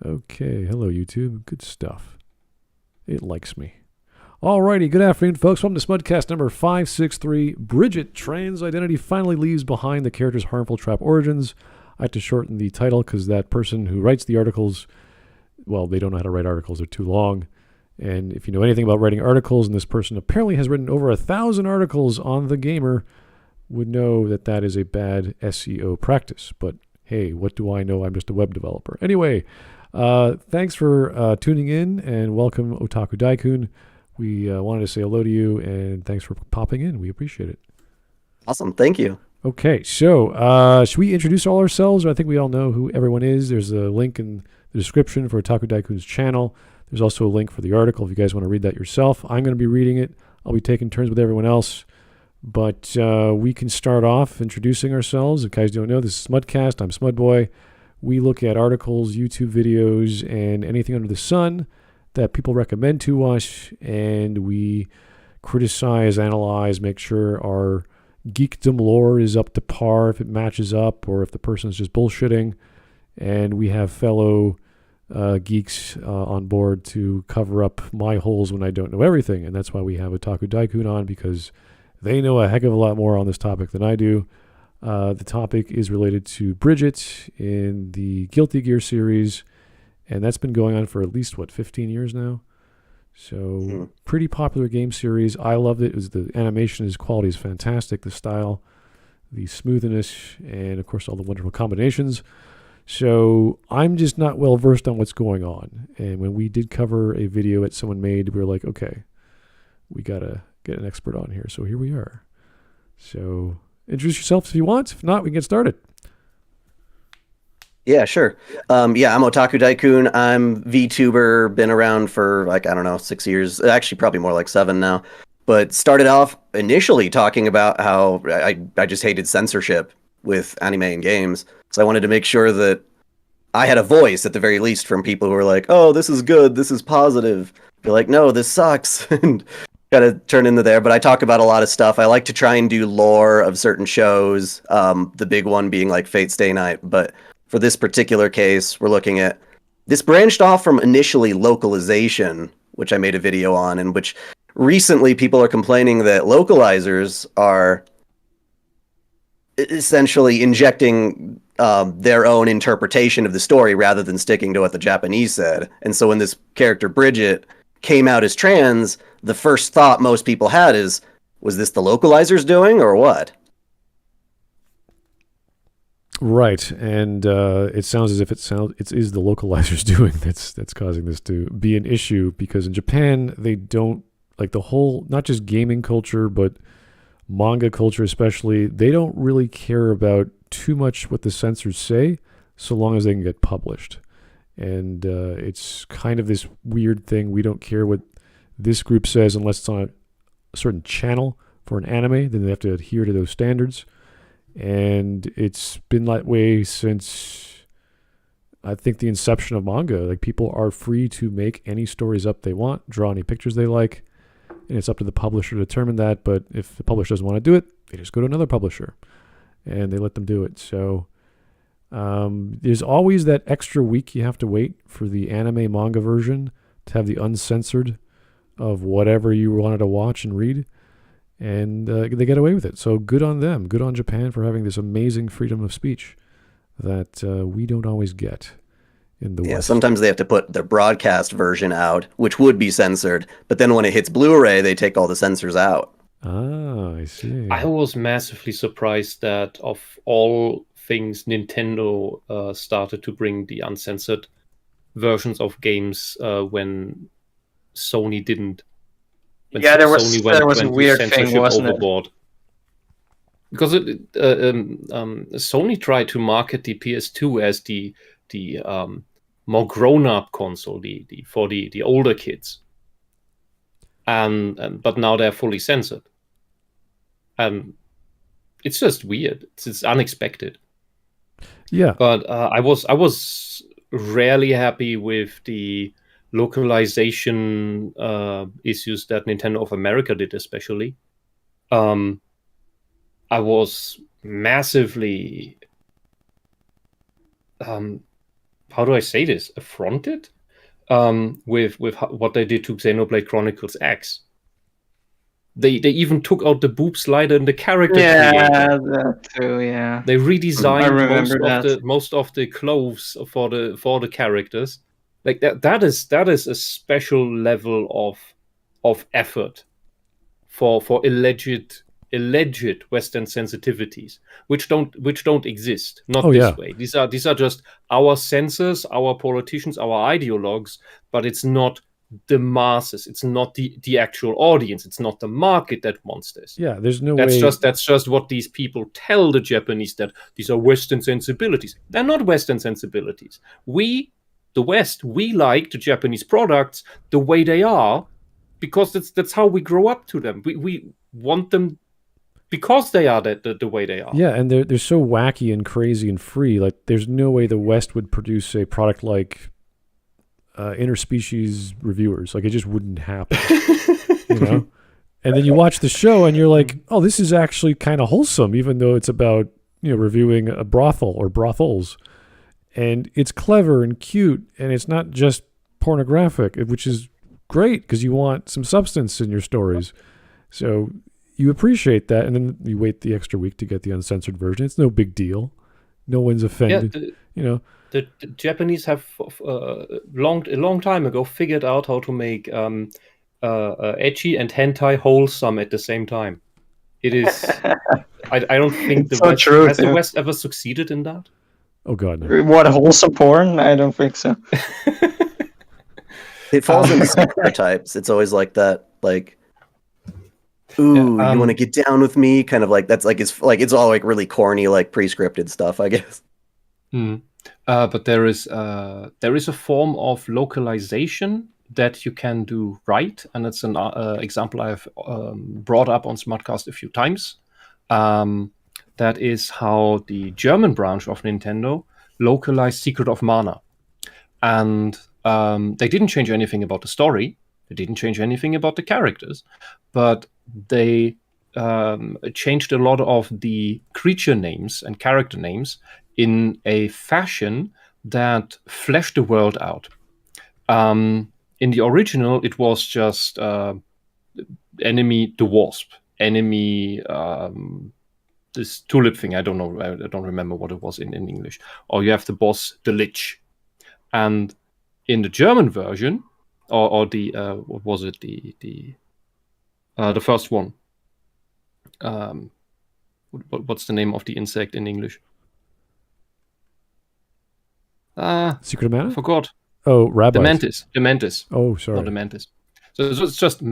Okay, hello YouTube. Good stuff. It likes me. Alrighty, good afternoon, folks. Welcome to Smudcast number 563. Bridget, trans identity finally leaves behind the character's harmful trap origins. I have to shorten the title because that person who writes the articles, well, they don't know how to write articles. They're too long. And if you know anything about writing articles, and this person apparently has written over 1,000 articles on The Gamer, would know that that is a bad SEO practice. But hey, what do I know? I'm just a web developer. Anyway, thanks for tuning in and welcome OtakuDaikun. We wanted to say hello to you and thanks for popping in. We appreciate it. Awesome. Thank you. Okay, so should we introduce all ourselves? I think we all know who everyone is. There's a link in the description for OtakuDaikun's channel. There's also a link for the article if you guys want to read that yourself. I'm going to be reading it. I'll be taking turns with everyone else. But we can start off introducing ourselves. If you guys don't know, this is Smudcast. I'm Smudboy. We look at articles, YouTube videos, and anything under the sun that people recommend to us, and we criticize, analyze, make sure our geekdom lore is up to par, if it matches up, or if the person's just bullshitting. And we have fellow geeks on board to cover up my holes when I don't know everything, and that's why we have OtakuDaikun on, because they know a heck of a lot more on this topic than I do. The topic is related to Bridget in the Guilty Gear series, and that's been going on for at least, 15 years now? So, pretty popular game series. I loved it. The animation, his quality is fantastic. The style, the smoothness, and of course all the wonderful combinations. So, I'm just not well versed on what's going on. And when we did cover a video that someone made, we were like, okay, we got to get an expert on here. So here we are. So introduce yourself if you want. If not, we can get started. Yeah, sure. I'm OtakuDaikun. I'm VTuber, been around for 6 years. Actually, probably more like 7 now. But started off initially talking about how I just hated censorship with anime and games. So I wanted to make sure that I had a voice at the very least from people who were like, oh, this is good, this is positive. Be like, no, this sucks. And kind of turn into there. But I talk about a lot of stuff. I like to try and do lore of certain shows. The big one being like Fate Stay Night. But for this particular case, we're looking at this branched off from initially localization, which I made a video on, and which recently people are complaining that localizers are essentially injecting their own interpretation of the story rather than sticking to what the Japanese said. And so when this character Bridget came out as trans, the first thought most people had is, was this the localizers doing or what? Right, and it sounds as if it is the localizers doing that's causing this to be an issue, because in Japan they don't like the whole, not just gaming culture but manga culture especially, they don't really care about too much what the censors say so long as they can get published. And it's kind of this weird thing. We don't care what this group says unless it's on a certain channel for an anime, then they have to adhere to those standards. And it's been that way since, I think, the inception of manga. Like, people are free to make any stories up they want, draw any pictures they like, and it's up to the publisher to determine that. But if the publisher doesn't want to do it, they just go to another publisher and they let them do it. So there's always that extra week you have to wait for the anime manga version to have the uncensored of whatever you wanted to watch and read. And they get away with it. So good on them. Good on Japan for having this amazing freedom of speech that we don't always get in the West. Yeah, sometimes they have to put their broadcast version out, which would be censored. But then when it hits Blu-ray, they take all the censors out. Ah, I see. I was massively surprised that of all things, Nintendo started to bring the uncensored versions of games when Sony didn't. When there was a weird thing, wasn't overboard. It? Because Sony tried to market the PS2 as the more grown-up console, for the older kids, but now they're fully censored. It's just weird. It's unexpected. Yeah. But I was rarely happy with the localization issues that Nintendo of America did, especially. I was massively how do I say this, affronted with what they did to Xenoblade Chronicles X. They even took out the boob slider in the character creator. Yeah, that too. Yeah, they redesigned most of the clothes for the characters. Like that is a special level of effort for alleged Western sensitivities, which don't exist. Not this way. These are just our censors, our politicians, our ideologues, but it's not the masses. It's not the actual audience. It's not the market that wants this. Yeah, there's no way. That's just what these people tell the Japanese, that these are Western sensibilities. They're not Western sensibilities. We, the West, we like the Japanese products the way they are, because that's how we grow up to them. We want them because they are the way they are. Yeah, and they're so wacky and crazy and free. Like, there's no way the West would produce a product like interspecies reviewers. Like, it just wouldn't happen. You know? And then you watch the show and you're like, oh, this is actually kind of wholesome, even though it's about, reviewing a brothel or brothels. And it's clever and cute, and it's not just pornographic, which is great because you want some substance in your stories. So you appreciate that, and then you wait the extra week to get the uncensored version. It's no big deal. No one's offended. The Japanese have a long time ago figured out how to make ecchi and hentai wholesome at the same time. It is. I don't think the West has the West ever succeeded in that. Oh God, no. What, wholesome porn? I don't think so. It falls into archetypes. It's always like that, like, ooh, you want to get down with me? Kind of like, that's like, it's all like really corny, like pre-scripted stuff, I guess. But there is a form of localization that you can do right, and it's an example I've brought up on Smudcast a few times. That is how the German branch of Nintendo localized Secret of Mana. And they didn't change anything about the story. They didn't change anything about the characters. But they changed a lot of the creature names and character names in a fashion that fleshed the world out. In the original, it was just enemy the Wasp, enemy this tulip thing. I don't know. I don't remember what it was in English. Or you have the boss, the Lich. And in the German version, or the what was it? The first one. What's the name of the insect in English? Secret of Mana? I forgot. Oh, rabbis. The mantis. Oh, sorry. Not the mantis. So it's just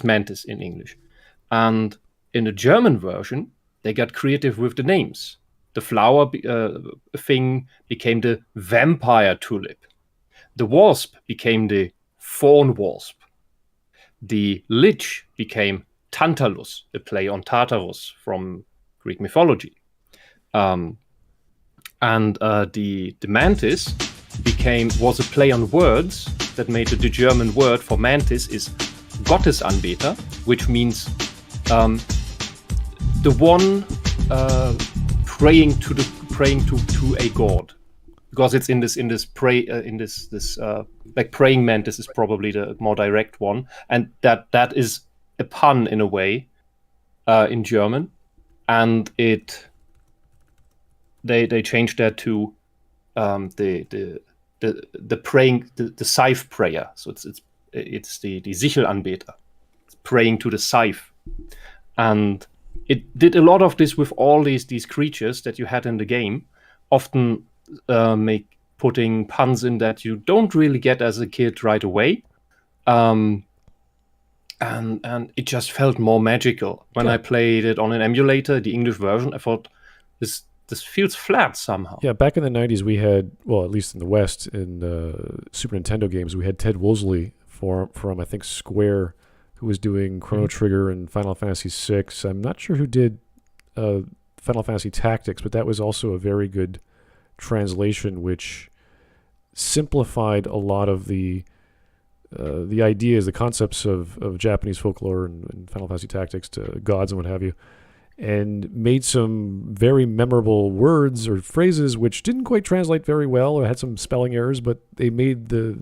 mantis in English. And in the German version, they got creative with the names. The flower thing became the vampire tulip. The wasp became the thorn wasp. The lich became Tantalus, a play on Tartarus from Greek mythology. And the mantis was a play on words that made the German word for mantis is Gottesanbeter, which means the one praying to a god, because it's in this like praying mantis is probably the more direct one, and that is a pun in a way in German, and they changed that to the praying, the scythe prayer. So it's the Sichelanbeter, it's praying to the scythe, and it did a lot of this with all these creatures that you had in the game, often putting puns in that you don't really get as a kid right away, and it just felt more magical. When I played it on an emulator, the English version, I thought this feels flat somehow. Yeah, back in the 90s, we had, well, at least in the West, in Super Nintendo games, we had Ted Woolsey from I think, Square, who was doing Chrono Trigger and Final Fantasy VI. I'm not sure who did Final Fantasy Tactics, but that was also a very good translation, which simplified a lot of the ideas, the concepts of Japanese folklore and Final Fantasy Tactics to gods and what have you. and made some very memorable words or phrases which didn't quite translate very well or had some spelling errors, but they made the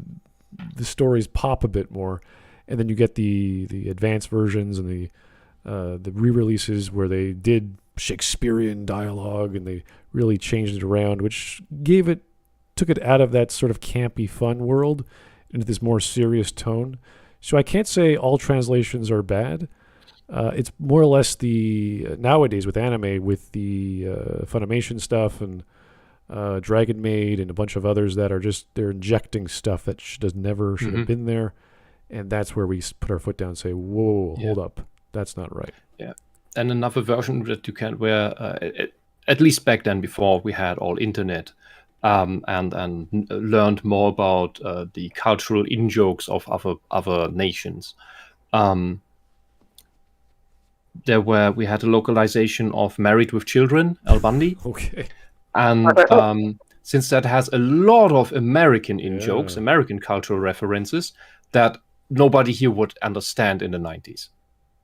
stories pop a bit more. And then you get the advanced versions and the re-releases where they did Shakespearean dialogue and they really changed it around, which took it out of that sort of campy fun world into this more serious tone. So I can't say all translations are bad. It's more or less nowadays with anime, with the Funimation stuff and Dragon Maid and a bunch of others that are they're injecting stuff that never should have been there. And that's where we put our foot down and say, whoa, hold up. That's not right. Yeah. And another version that you can, where at least back then, before we had all internet, and learned more about the cultural in-jokes of other nations. We had a localization of Married with Children, Al Bundy. Okay. And since that has a lot of American in-jokes, American cultural references, that nobody here would understand in the 90s.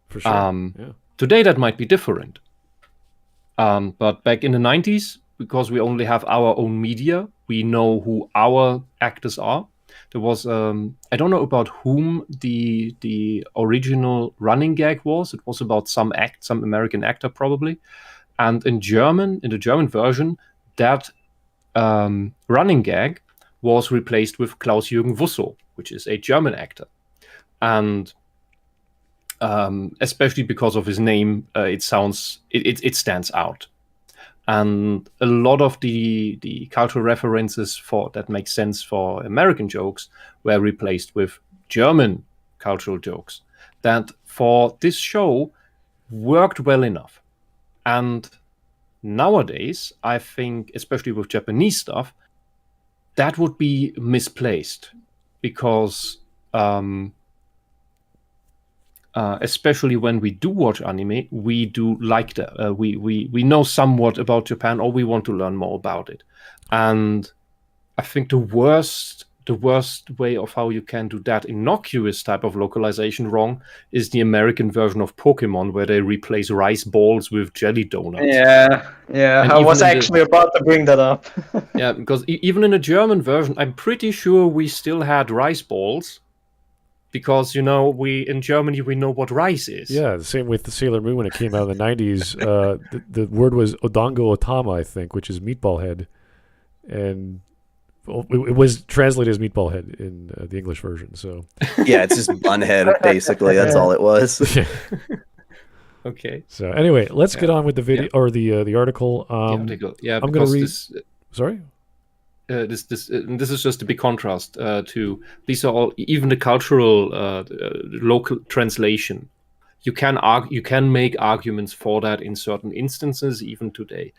For sure. Today that might be different. But back in the 90s, because we only have our own media, we know who our actors are. There was, I don't know about whom the original running gag was. It was about some American actor probably. And in the German version, that running gag was replaced with Klaus-Jürgen Wusso, which is a German actor. And especially because of his name, it stands out. And a lot of the cultural references that make sense for American jokes were replaced with German cultural jokes that for this show worked well enough. And nowadays, I think, especially with Japanese stuff, that would be misplaced because especially when we do watch anime, we do like that. We know somewhat about Japan, or we want to learn more about it. And I think the worst way of how you can do that innocuous type of localization wrong is the American version of Pokemon, where they replace rice balls with jelly donuts. Yeah. And I was actually about to bring that up. Yeah, because even in the German version, I'm pretty sure we still had rice balls. Because, in Germany, we know what rice is. Yeah, the same with the Sailor Moon when it came out in the 90s. The word was Odango Otama, I think, which is meatball head. And it was translated as meatball head in the English version. So yeah, it's just bun head, basically. That's all it was. Yeah. Okay. So anyway, let's get on with the video or the article. I'm going to read. Sorry? This is just a big contrast to these are all, even the cultural local translation. You can make arguments for that in certain instances even today,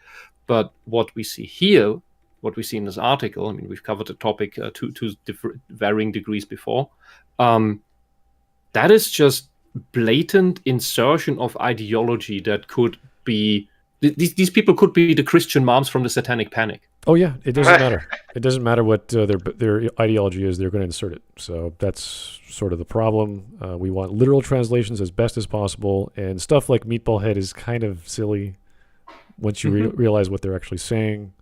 but what we see here, what we see in this article, I mean, we've covered the topic to different varying degrees before. That is just blatant insertion of ideology that could be. These people could be the Christian moms from the Satanic Panic. Oh yeah, it doesn't matter. It doesn't matter what their ideology is. They're going to insert it. So that's sort of the problem. We want literal translations as best as possible, and stuff like meatball head is kind of silly once you realize what they're actually saying.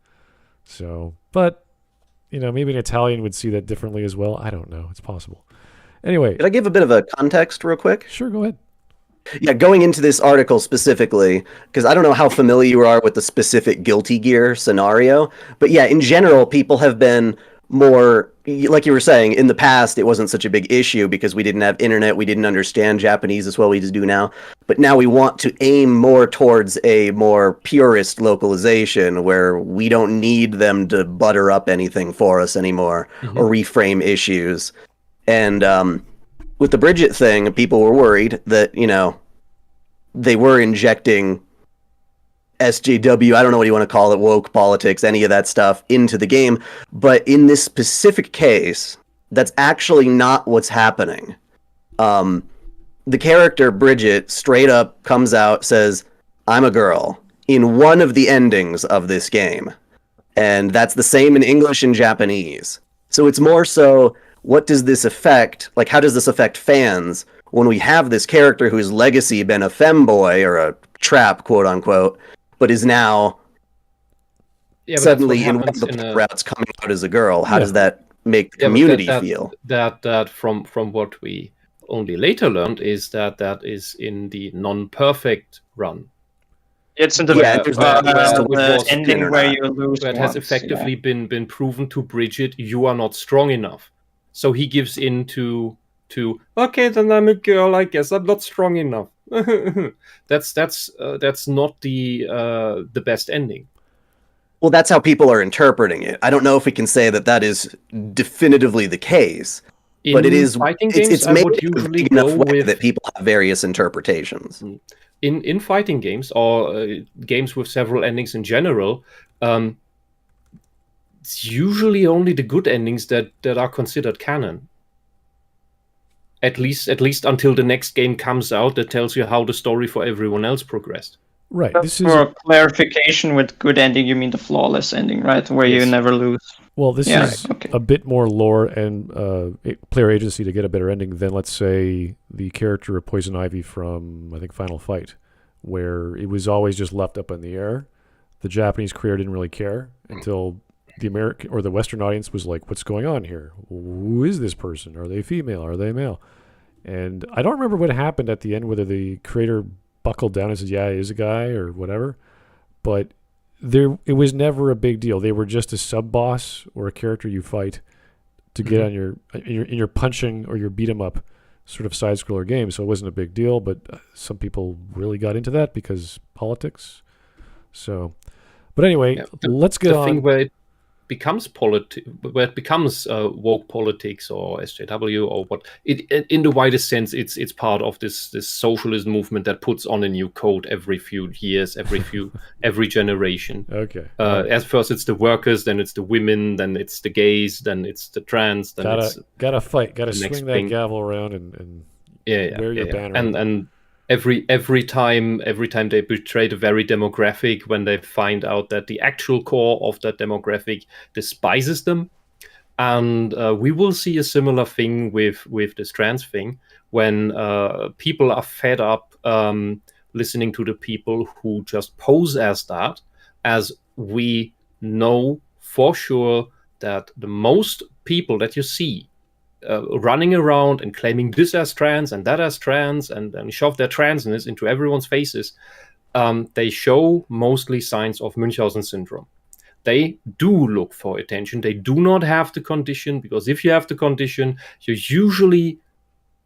So, but maybe an Italian would see that differently as well. I don't know. It's possible. Anyway, did I give a bit of a context real quick? Sure, go ahead. Yeah, going into this article specifically, because I don't know how familiar you are with the specific Guilty Gear scenario, but yeah, in general, people have been more, like you were saying, in the past, it wasn't such a big issue because we didn't have internet, we didn't understand Japanese as well we just do now, but now we want to aim more towards a more purist localization where we don't need them to butter up anything for us anymore or reframe issues. And, with the Bridget thing, people were worried that, they were injecting SJW, I don't know what you want to call it, woke politics, any of that stuff into the game. But in this specific case, that's actually not what's happening. The character, Bridget, straight up comes out, says, "I'm a girl," in one of the endings of this game. And that's the same in English and Japanese. So it's more so, what does this affect? Like, how does this affect fans when we have this character whose legacy been a femboy or a trap, quote unquote, but is now suddenly in one of the routes coming out as a girl. How does that make the community feel? That from what we only later learned is that is in the non-perfect run. It's in the ending where you lose. Where it has effectively been proven to Bridget, you are not strong enough. So he gives in to okay, then I'm a girl. I guess I'm not strong enough. That's not the best ending. Well, that's how people are interpreting it. I don't know if we can say that is definitively the case, but it is. Fighting games, it's made usually enough way that people have various interpretations. In fighting games or games with several endings in general, it's usually only the good endings that are considered canon. At least until the next game comes out that tells you how the story for everyone else progressed. Right. This is for clarification. With good ending, you mean the flawless ending, right? Where you never lose. Well, this is a bit more lore and player agency to get a better ending than, let's say, the character of Poison Ivy from, I think, Final Fight, where it was always just left up in the air. The Japanese creator didn't really care until the American or the Western audience was like, what's going on here? Who is this person? Are they female? Are they male? And I don't remember what happened at the end, whether the creator buckled down and said, yeah, he is a guy or whatever. But it was never a big deal. They were just a sub-boss or a character you fight to get on your punching or your beat-em-up sort of side-scroller game. So it wasn't a big deal, but some people really got into that because politics. So, but anyway, let's get on. The thing where it becomes woke politics or SJW or what in the widest sense, it's part of this socialist movement that puts on a new code every few years, every generation. Okay. At first it's the workers, then it's the women, then it's the gays, then it's the trans, then gotta fight, gotta swing that gavel around and wear your banner. And every time they betray the very demographic, when they find out that the actual core of that demographic despises them. And we will see a similar thing with this trans thing, when people are fed up listening to the people who just pose as that, as we know for sure that the most people that you see running around and claiming this as trans and that as trans and shove their transness into everyone's faces, they show mostly signs of Munchausen syndrome. They do look for attention. They do not have the condition, because if you have the condition, you're usually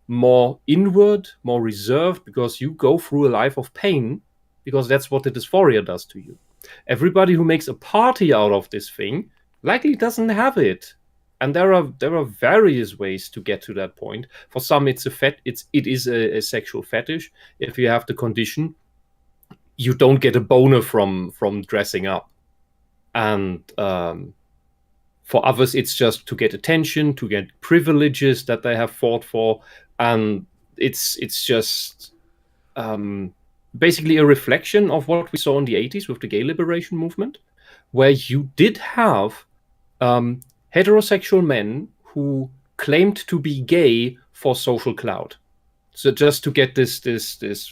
more inward, more reserved, because you go through a life of pain, because that's what the dysphoria does to you. Everybody who makes a party out of this thing likely doesn't have it. And there are various ways to get to that point. For some, it is a sexual fetish. If you have the condition, you don't get a boner from dressing up. And for others, it's just to get attention, to get privileges that they have fought for, and it's just basically a reflection of what we saw in the 80s with the gay liberation movement, where you did have heterosexual men who claimed to be gay for social clout. So just to get this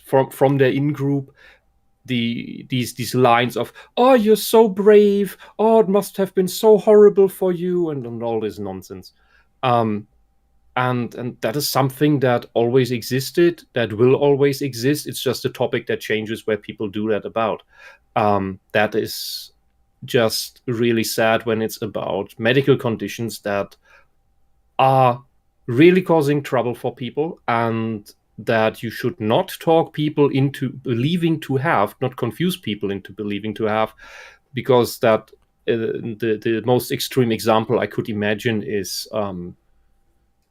from their in-group, these lines of, oh, you're so brave, oh, it must have been so horrible for you, and all this nonsense. And that is something that always existed, that will always exist. It's just a topic that changes where people do that about. That is just really sad when it's about medical conditions that are really causing trouble for people, and that you should not talk people into believing to have, not confuse people into believing to have, because that the most extreme example I could imagine is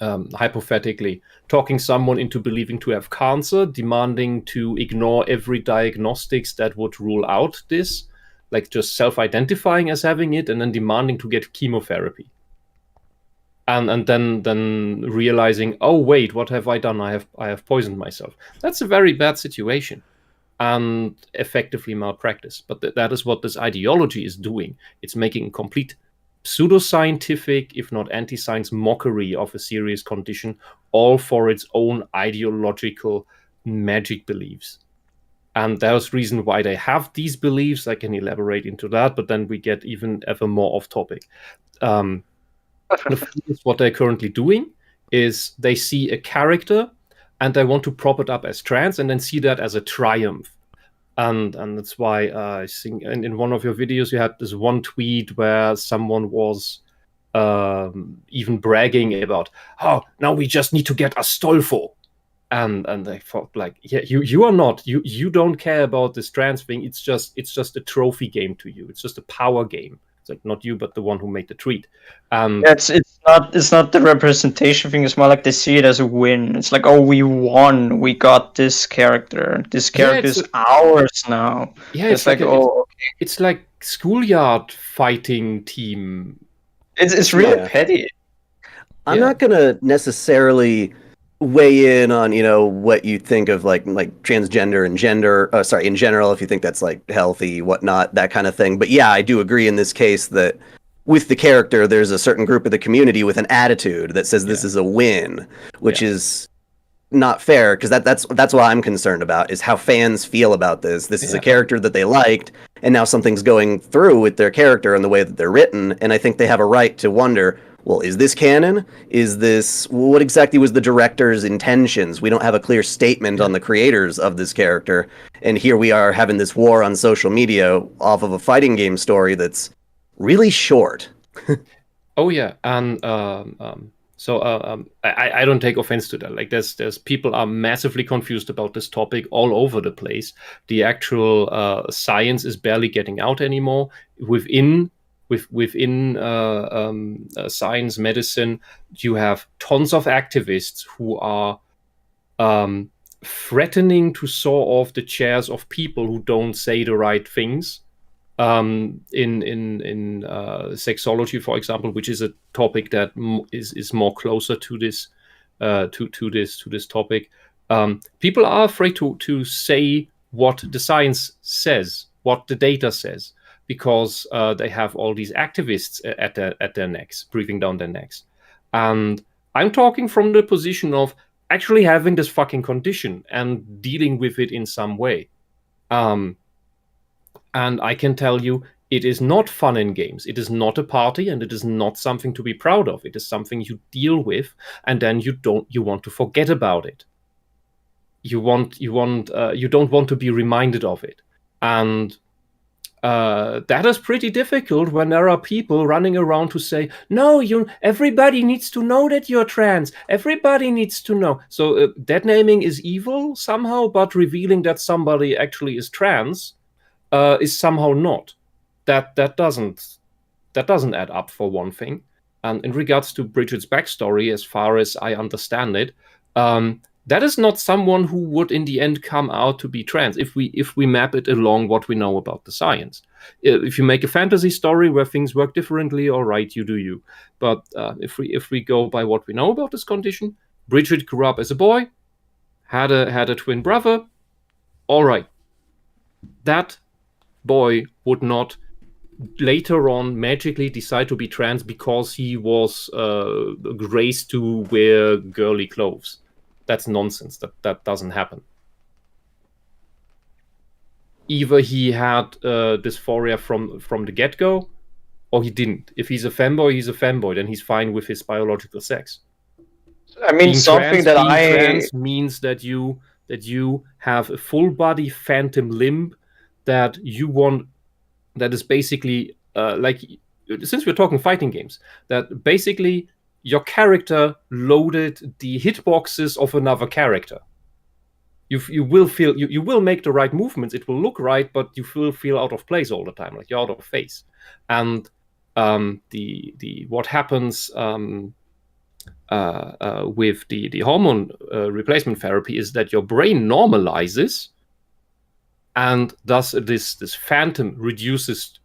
hypothetically talking someone into believing to have cancer, demanding to ignore every diagnostics that would rule out this, like just self-identifying as having it, and then demanding to get chemotherapy. And then realizing, oh wait, what have I done? I have poisoned myself. That's a very bad situation, and effectively malpractice. But that is what this ideology is doing. It's making a complete pseudoscientific, if not anti-science, mockery of a serious condition, all for its own ideological magic beliefs. And there's reason why they have these beliefs. I can elaborate into that, but then we get even ever more off topic. What they're currently doing is they see a character and they want to prop it up as trans and then see that as a triumph. And that's why I think in one of your videos you had this one tweet where someone was even bragging about, oh, now we just need to get Astolfo. And they thought, like, yeah, you are not, you don't care about this trans thing. It's just a trophy game to you. It's just a power game. It's like not you, but the one who made the tweet. It's not the representation thing. It's more like they see it as a win. It's like, oh, we won. We got this character. This character is ours now. Yeah, it's like it's like schoolyard fighting team. It's really petty. I'm not gonna necessarily weigh in on what you think of like transgender and gender. In general, if you think that's like healthy, whatnot, that kind of thing. But yeah, I do agree in this case that with the character, there's a certain group of the community with an attitude that says this is a win, which is not fair, because that's what I'm concerned about, is how fans feel about this. This is a character that they liked, and now something's going through with their character and the way that they're written, and I think they have a right to wonder, well, is this canon? What exactly was the director's intentions? We don't have a clear statement on the creators of this character, and here we are having this war on social media off of a fighting game story that's really short. Oh yeah, and I don't take offense to that. Like, there's people are massively confused about this topic all over the place. The actual science is barely getting out anymore. Within science, medicine, you have tons of activists who are threatening to saw off the chairs of people who don't say the right things. In sexology, for example, which is a topic that is more closer to this this topic. People are afraid to say what the science says, what the data says, because they have all these activists at their necks, breathing down their necks. And I'm talking from the position of actually having this fucking condition and dealing with it in some way. And I can tell you, it is not fun in games. It is not a party, and it is not something to be proud of. It is something you deal with, and then you want to forget about it. You don't want to be reminded of it, and that is pretty difficult when there are people running around to say, no, everybody needs to know that you're trans. Everybody needs to know. So that naming is evil somehow, but revealing that somebody actually is trans is somehow not. That doesn't add up, for one thing. And in regards to Bridget's backstory, as far as I understand it, that is not someone who would in the end come out to be trans if we map it along what we know about the science. If you make a fantasy story where things work differently, all right, you do you. But if we go by what we know about this condition, Bridget grew up as a boy, had a twin brother, all right. That boy would not later on magically decide to be trans because he was raised to wear girly clothes. That's nonsense. That doesn't happen. Either he had dysphoria from the get-go, or he didn't. If he's a femboy, he's a femboy. Then he's fine with his biological sex. I mean, trans means that you have a full body phantom limb that you want, that is basically like, since we're talking fighting games, that basically your character loaded the hitboxes of another character. You will make the right movements, it will look right, but you will feel out of place all the time, like you're out of phase. And what happens with the hormone replacement therapy is that your brain normalizes, and thus this phantom reduces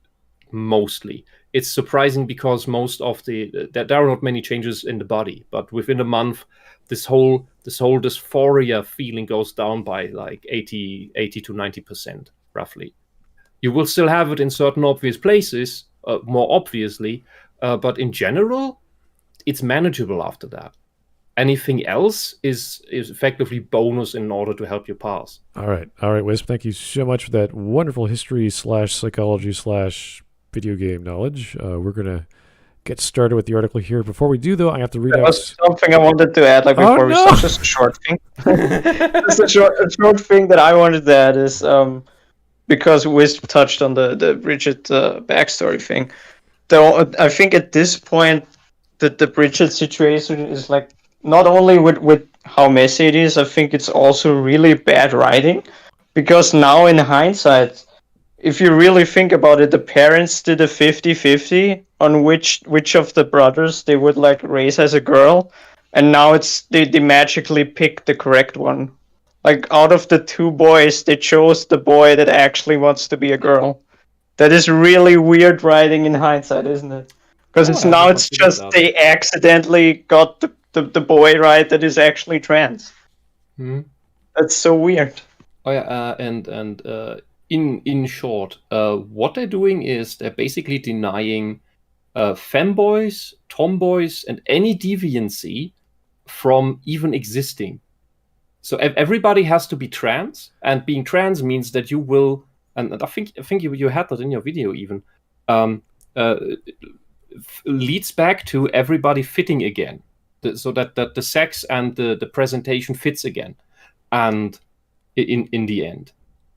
mostly. It's surprising because most of there are not many changes in the body, but within a month, this whole dysphoria feeling goes down by like 80 to 90% roughly. You will still have it in certain obvious places, more obviously, but in general, it's manageable after that. anything else is effectively bonus in order to help you pass. All right, Wisp. Thank you so much for that wonderful history / psychology / video game knowledge. We're gonna get started with the article here. Before we do, though, I have to read That out was something I wanted to add, like before we start. Just a short thing. Just a short thing that I wanted to add is because Wisp touched on the Bridget backstory thing. Though I think at this point that the Bridget situation is like not only with how messy it is, I think it's also really bad writing, because now in hindsight, if you really think about it, the parents did a 50-50 on which of the brothers they would like raise as a girl, and now they magically picked the correct one. Like out of the two boys, they chose the boy that actually wants to be a girl. That is really weird writing in hindsight, isn't it? Because it's just they accidentally got the boy right that is actually trans. That's so weird. Oh yeah, and in short, what they're doing is they're basically denying femboys, tomboys, and any deviancy from even existing. So everybody has to be trans, and being trans means that you will. And I think you had that in your video even. Leads back to everybody fitting again, so that the sex and the presentation fits again, and in the end,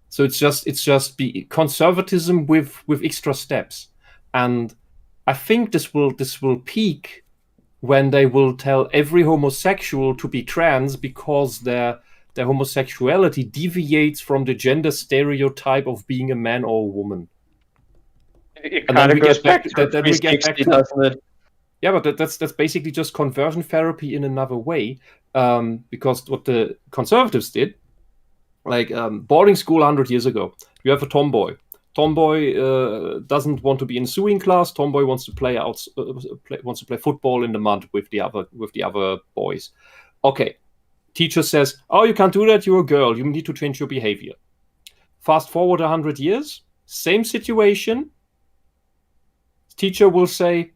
so it's just be conservatism with extra steps, and I think this will peak when they will tell every homosexual to be trans because their homosexuality deviates from the gender stereotype of being a man or a woman. It kind of goes back to 360, doesn't it? Yeah, but that's basically just conversion therapy in another way, because what the conservatives did, like boarding school 100 years ago, you have a tomboy. Tomboy doesn't want to be in sewing class. Tomboy wants to play football in the mud with the other boys. Okay, teacher says, "Oh, you can't do that. You're a girl. You need to change your behavior." Fast forward 100 years, same situation. Teacher will say,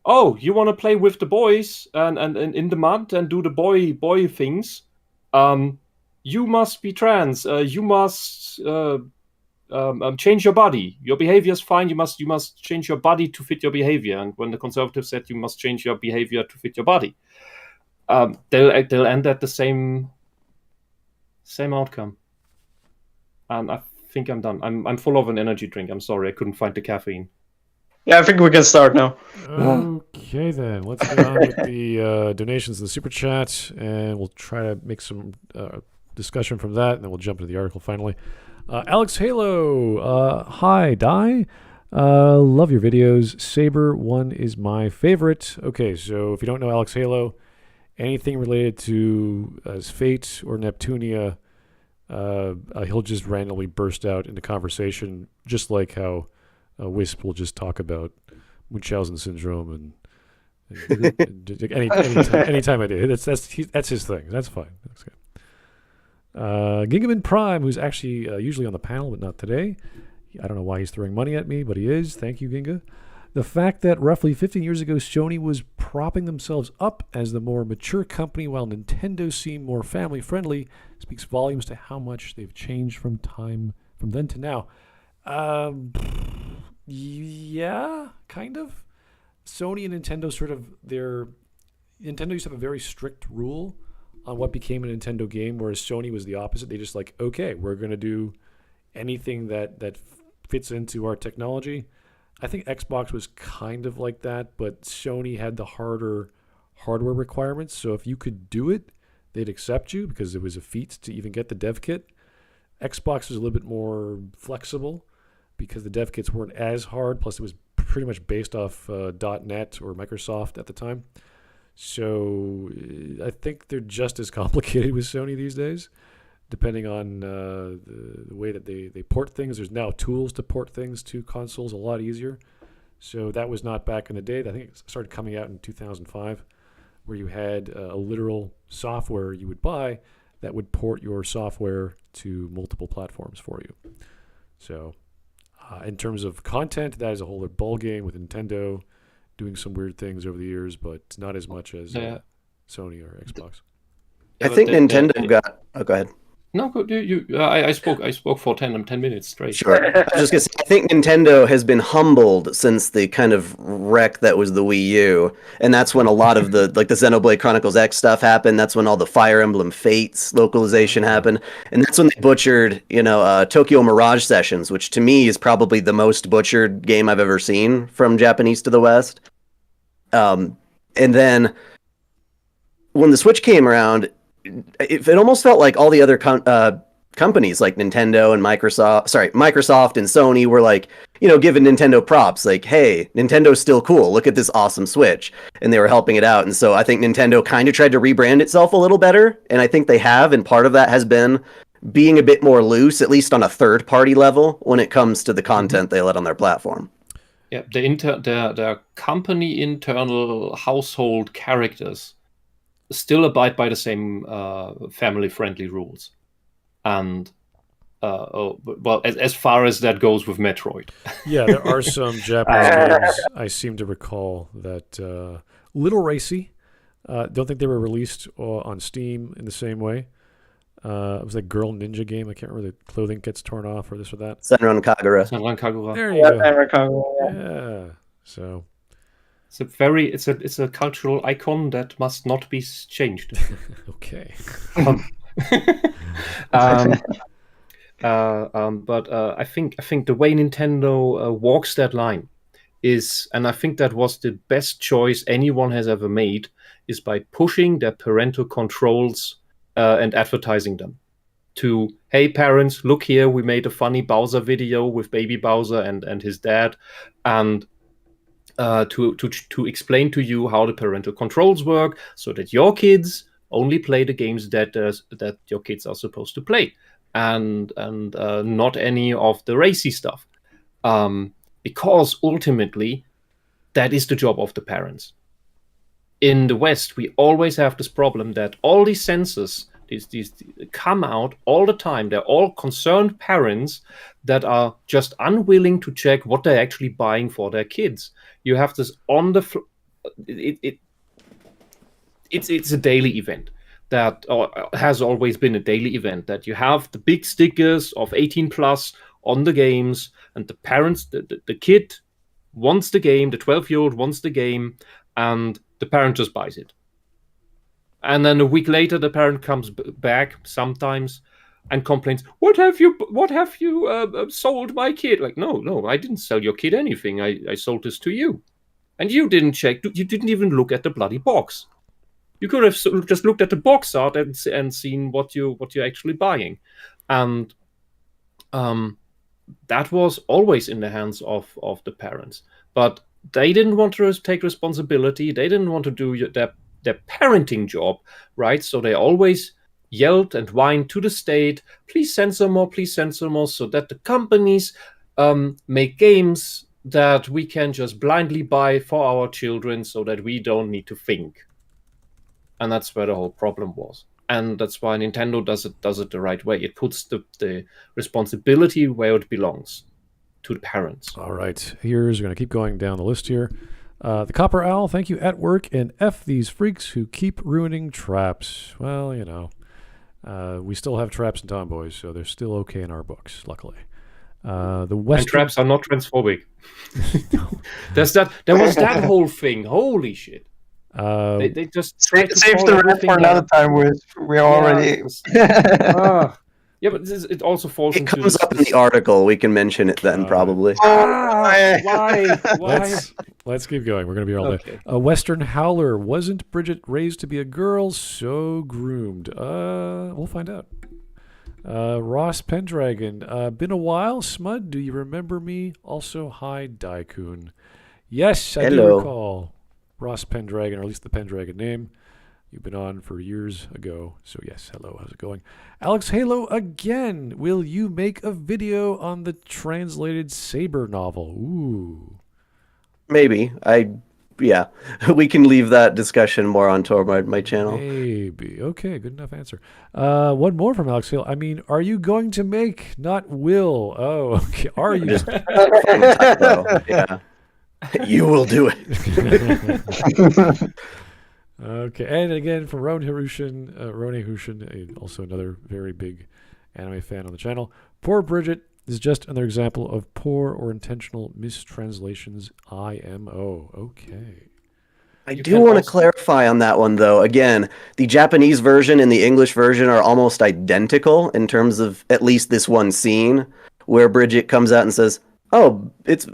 "Oh, you want to play with the boys and in the mud and do the boy things? You must be trans. You must change your body. Your behavior is fine. You must change your body to fit your behavior." And when the conservatives said you must change your behavior to fit your body, they'll end at the same outcome. And I think I'm done. I'm full of an energy drink. I'm sorry, I couldn't find the caffeine. Yeah, I think we can start now. Okay, then. Let's get on with the donations in the Super Chat, and we'll try to make some discussion from that, and then we'll jump into the article finally. Alex Halo, hi, Di. Love your videos. Saber 1 is my favorite. Okay, so if you don't know Alex Halo, anything related to as Fate or Neptunia, he'll just randomly burst out into conversation, just like how Wisp will just talk about Munchausen syndrome and anytime I do. That's his thing. That's fine. That's good. Gigaman Prime, who's actually usually on the panel but not today. I don't know why he's throwing money at me, but he is. Thank you, Ginga. The fact that roughly 15 years ago Sony was propping themselves up as the more mature company while Nintendo seemed more family-friendly speaks volumes to how much they've changed from then to now. Yeah, kind of. Sony and Nintendo Nintendo used to have a very strict rule on what became a Nintendo game, whereas Sony was the opposite. They just like, okay, we're going to do anything that fits into our technology. I think Xbox was kind of like that, but Sony had the harder hardware requirements. So if you could do it, they'd accept you because it was a feat to even get the dev kit. Xbox was a little bit more flexible because the dev kits weren't as hard. Plus, it was pretty much based off .NET or Microsoft at the time. So I think they're just as complicated with Sony these days, depending on the way that they port things. There's now tools to port things to consoles a lot easier. So that was not back in the day. I think it started coming out in 2005, where you had a literal software you would buy that would port your software to multiple platforms for you. So in terms of content, that is a whole other ballgame with Nintendo doing some weird things over the years, but not as much as Sony or Xbox. I think Nintendo got. Oh, go ahead. No, I spoke for 10 minutes straight. Sure. I was just gonna say, I think Nintendo has been humbled since the kind of wreck that was the Wii U, and that's when a lot of the Xenoblade Chronicles X stuff happened. That's when all the Fire Emblem Fates localization happened, and that's when they butchered, Tokyo Mirage Sessions, which to me is probably the most butchered game I've ever seen from Japanese to the West. And then when the Switch came around, it almost felt like all the other companies like Nintendo and Microsoft and Sony were like, giving Nintendo props, like, hey, Nintendo's still cool. Look at this awesome Switch. And they were helping it out. And so I think Nintendo kind of tried to rebrand itself a little better. And I think they have. And part of that has been being a bit more loose, at least on a third party level, when it comes to the content they let on their platform. Yeah, their company internal household characters still abide by the same family-friendly rules, and as far as that goes with Metroid. Yeah, there are some Japanese games I seem to recall that little racy. Don't think they were released on Steam in the same way. It was that Girl Ninja game. I can't remember, the clothing gets torn off or this or that. Senran Kagura. There you go. Senran Kagura, Yeah. So it's a cultural icon that must not be changed. Okay. But I think the way Nintendo walks that line is, and I think that was the best choice anyone has ever made, is by pushing their parental controls and advertising them to, hey parents, look here, we made a funny Bowser video with baby Bowser and his dad, and to explain to you how the parental controls work, so that your kids only play the games that your kids are supposed to play, and not any of the racy stuff, because ultimately that is the job of the parents. In the West, we always have this problem that all these censors, these come out all the time. They're all concerned parents that are just unwilling to check what they're actually buying for their kids. You have this on the it's a daily event that has always been a daily event, that you have the big stickers of 18 plus on the games, and the parents, the kid wants the game, the 12-year-old wants the game, and the parent just buys it. And then a week later, the parent comes back sometimes and complains, "What have you sold my kid?" Like, no, I didn't sell your kid anything. I sold this to you, and you didn't check. You didn't even look at the bloody box. You could have just looked at the box art and seen what you're actually buying, and that was always in the hands of the parents. But they didn't want to take responsibility. They didn't want to do their parenting job, right? So they always yelled and whined to the state, please censor more, so that the companies make games that we can just blindly buy for our children so that we don't need to think. And that's where the whole problem was. And that's why Nintendo does it the right way. It puts the responsibility where it belongs, to the parents. All right. We're going to keep going down the list here. The Copper Owl, thank you, at work, and F these freaks who keep ruining traps. Well, we still have traps and tomboys, so they're still okay in our books, luckily. And traps are not transphobic. There was that whole thing. Holy shit. They just save the rest for another time. We're already. Yeah, but it also falls into. It comes up in the article. We can mention it then, probably. Why? Let's keep going. We're going to be here all day. Okay. Western Howler, wasn't Bridget raised to be a girl? So groomed. We'll find out. Ross Pendragon, been a while. Smud, do you remember me? Also, hi, Daikun. Yes, I do recall Ross Pendragon, or at least the Pendragon name. You've been on for years ago, so yes, hello, how's it going? Alex Halo again, will you make a video on the translated Saber novel? Ooh. Maybe. Yeah, we can leave that discussion more onto my channel. Maybe. Okay, good enough answer. One more from Alex Halo. I mean, are you going to make, not will? Oh, okay, are you? Yeah. You will do it. Okay, and again from Rone Hushin, also another very big anime fan on the channel. Poor Bridget is just another example of poor or intentional mistranslations. IMO. Okay. I do want to clarify on that one, though. Again, the Japanese version and the English version are almost identical in terms of at least this one scene where Bridget comes out and says, "Oh, it's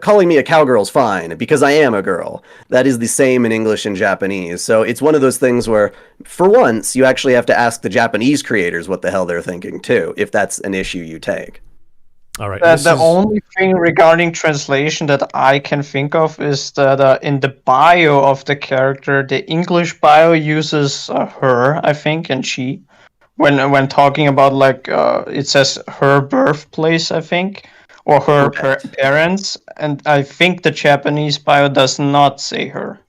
calling me a cowgirl's fine because I am a girl." That is the same in English and Japanese. So it's one of those things where, for once, you actually have to ask the Japanese creators what the hell they're thinking, too, if that's an issue you take. All right. The only thing regarding translation that I can think of is that in the bio of the character, the English bio uses her, I think, and she. When talking about, like, it says her birthplace, I think, or her parents, and I think the Japanese bio does not say her.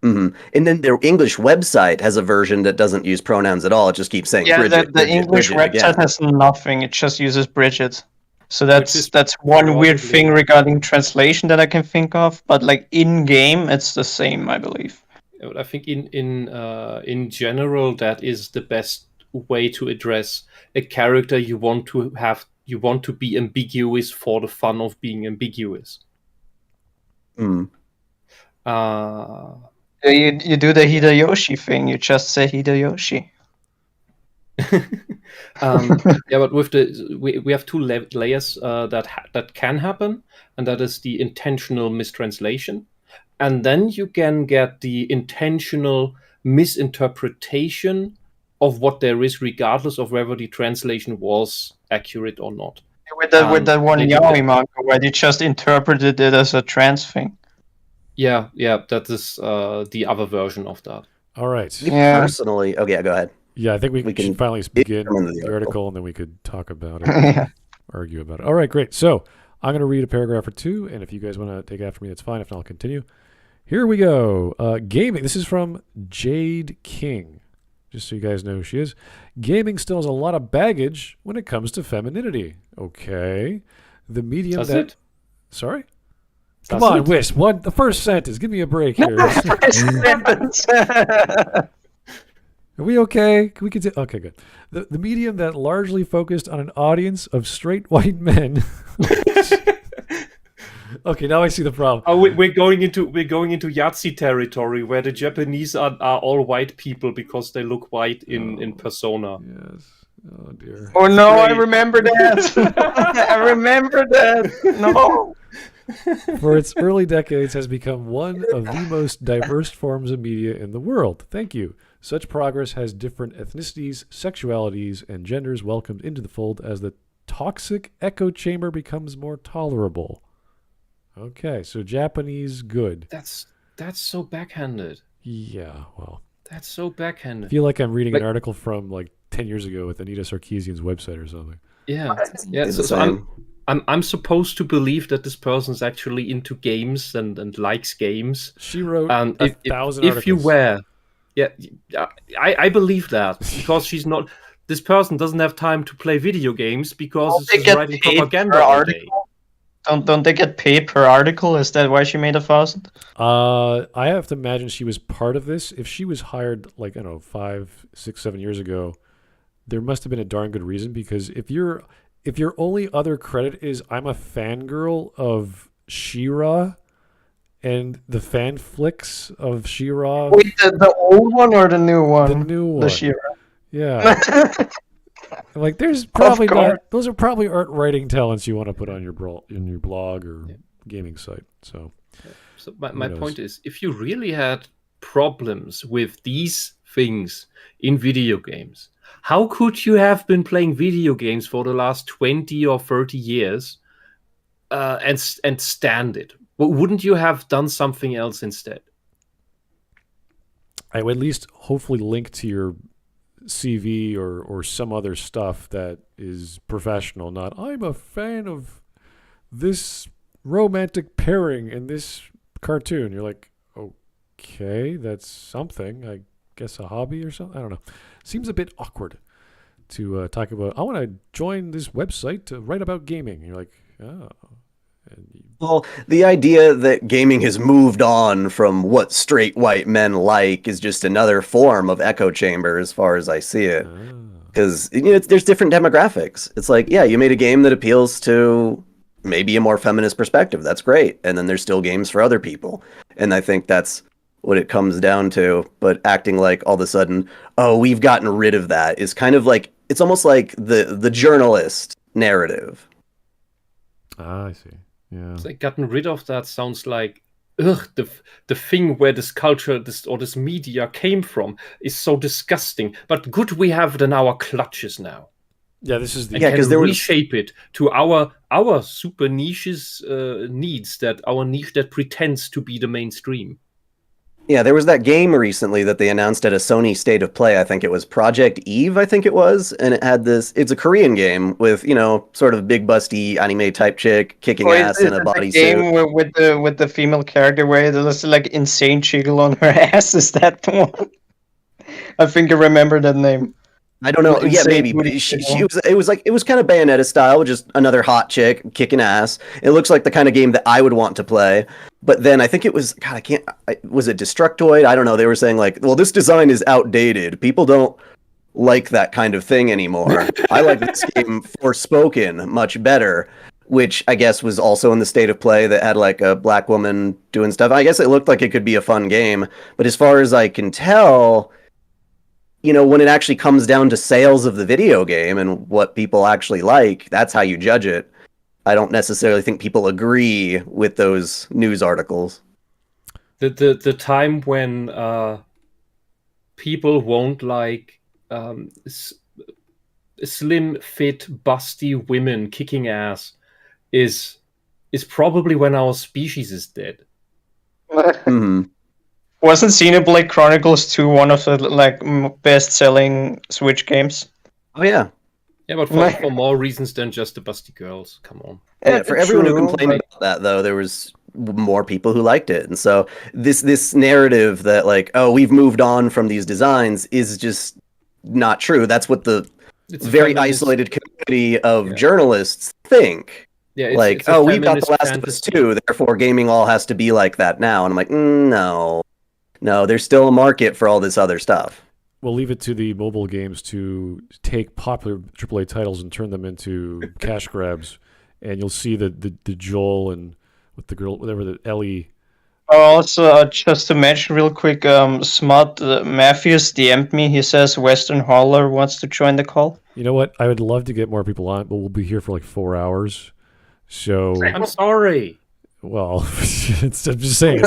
Mm-hmm. And then their English website has a version that doesn't use pronouns at all. It just keeps saying Bridget. The English website has nothing. It just uses Bridget. So that's one weird thing regarding translation that I can think of. But like in game, it's the same, I believe. I think in general, that is the best way to address a character you want to have. You want to be ambiguous for the fun of being ambiguous. Mm. You do the Hideyoshi thing. You just say Hideyoshi. But with we have two layers that can happen, and that is the intentional mistranslation, and then you can get the intentional misinterpretation of what there is, regardless of whether the translation was accurate or not. With that one yaoi manga where they just interpreted it as a trans thing. Yeah, that is the other version of that. All right. Personally, go ahead. Yeah, I think we can finally begin the article, and then we could talk about it, argue about it. All right, great. So I'm going to read a paragraph or two, and if you guys want to take after me, that's fine. If not, I'll continue. Here we go. Gaming. This is from Jade King, just so you guys know who she is. Gaming still has a lot of baggage when it comes to femininity. Okay. The medium Does that... it? Sorry? Does Come on, it? Whisp. The first sentence. Give me a break here. Are we okay? Can we continue? Okay, good. The medium that largely focused on an audience of straight white men. Okay, now I see the problem. Oh, we're going into Yahtzee territory where the Japanese are all white people because they look white in persona. Yes. Oh dear. Oh no, I remember that. I remember that. No. For its early decades has become one of the most diverse forms of media in the world. Thank you. Such progress has different ethnicities, sexualities, and genders welcomed into the fold as the toxic echo chamber becomes more tolerable. Okay, so Japanese good. That's so backhanded. Yeah, well. That's so backhanded. I feel like I'm reading an article from like 10 years ago with Anita Sarkeesian's website or something. Yeah. So I'm supposed to believe that this person's actually into games and likes games. She wrote 1,000 articles. If you were, I believe that because she's not. This person doesn't have time to play video games because she's writing propaganda all day. Don't they get paid per article? Is that why she made 1,000? I have to imagine she was part of this. If she was hired, like, I don't know, 5, 6, 7 years ago, there must have been a darn good reason, because if your only other credit is I'm a fangirl of She-Ra and the fan flicks of She-Ra. Wait, the old one or the new one? The new one. The She-Ra. Yeah. Like, there's probably not. Those are probably art writing talents you want to put on your blog or gaming site. So my point is, if you really had problems with these things in video games, how could you have been playing video games for the last 20 or 30 years and stand it? But wouldn't you have done something else instead? I would at least hopefully link to your CV or some other stuff that is professional, not I'm a fan of this romantic pairing in this cartoon. You're like, okay, that's something. I guess a hobby or something. I don't know. Seems a bit awkward to talk about, I want to join this website to write about gaming. You're like, oh, Well, the idea that gaming has moved on from what straight white men like is just another form of echo chamber, as far as I see it. Because there's different demographics. It's like, yeah, you made a game that appeals to maybe a more feminist perspective. That's great. And then there's still games for other people. And I think that's what it comes down to. But acting like all of a sudden, oh, we've gotten rid of that is kind of like, it's almost like the journalist narrative. I see. Yeah. It's like gotten rid of that sounds like, ugh, the thing where this culture this media came from is so disgusting. But good, we have it in our clutches now. Yeah, this is the because there reshape it to our super niches needs, that our niche that pretends to be the mainstream. Yeah, there was that game recently that they announced at a Sony State of Play. I think it was Project Eve, I think it was. And it had this, it's a Korean game with, sort of big busty anime type chick kicking ass in a bodysuit. Game with the female character where there's like insane jiggle on her ass. Is that the one? I think I remember that name. I don't know. Yeah, maybe. But it was kind of Bayonetta style, just another hot chick kicking ass. It looks like the kind of game that I would want to play. But then I think it was, God, was it Destructoid? I don't know. They were saying like, well, this design is outdated. People don't like that kind of thing anymore. I like this game Forspoken much better, which I guess was also in the State of Play that had like a black woman doing stuff. I guess it looked like it could be a fun game. But as far as I can tell, when it actually comes down to sales of the video game and what people actually like, that's how you judge it. I don't necessarily think people agree with those news articles. The time when people won't like slim, fit, busty women kicking ass is probably when our species is dead. Mm-hmm. Wasn't Xenoblade Chronicles 2 one of the best-selling Switch games? Oh yeah. Yeah, but for more reasons than just the busty girls. Come on. Yeah, for everyone who complained about that, though, there was more people who liked it. And so this narrative that, like, oh, we've moved on from these designs is just not true. That's what the very isolated community of journalists think. Yeah, it's oh, we've got The Last of Us 2, therefore gaming all has to be like that now. And I'm like, no, there's still a market for all this other stuff. We'll leave it to the mobile games to take popular AAA titles and turn them into cash grabs, and you'll see the Joel and with the girl, whatever, the Ellie. Also, just to mention real quick, Smut Matthews DM'd me. He says Western Holler wants to join the call. You know what? I would love to get more people on, but we'll be here for like 4 hours. So I'm sorry. Well, I'm just saying,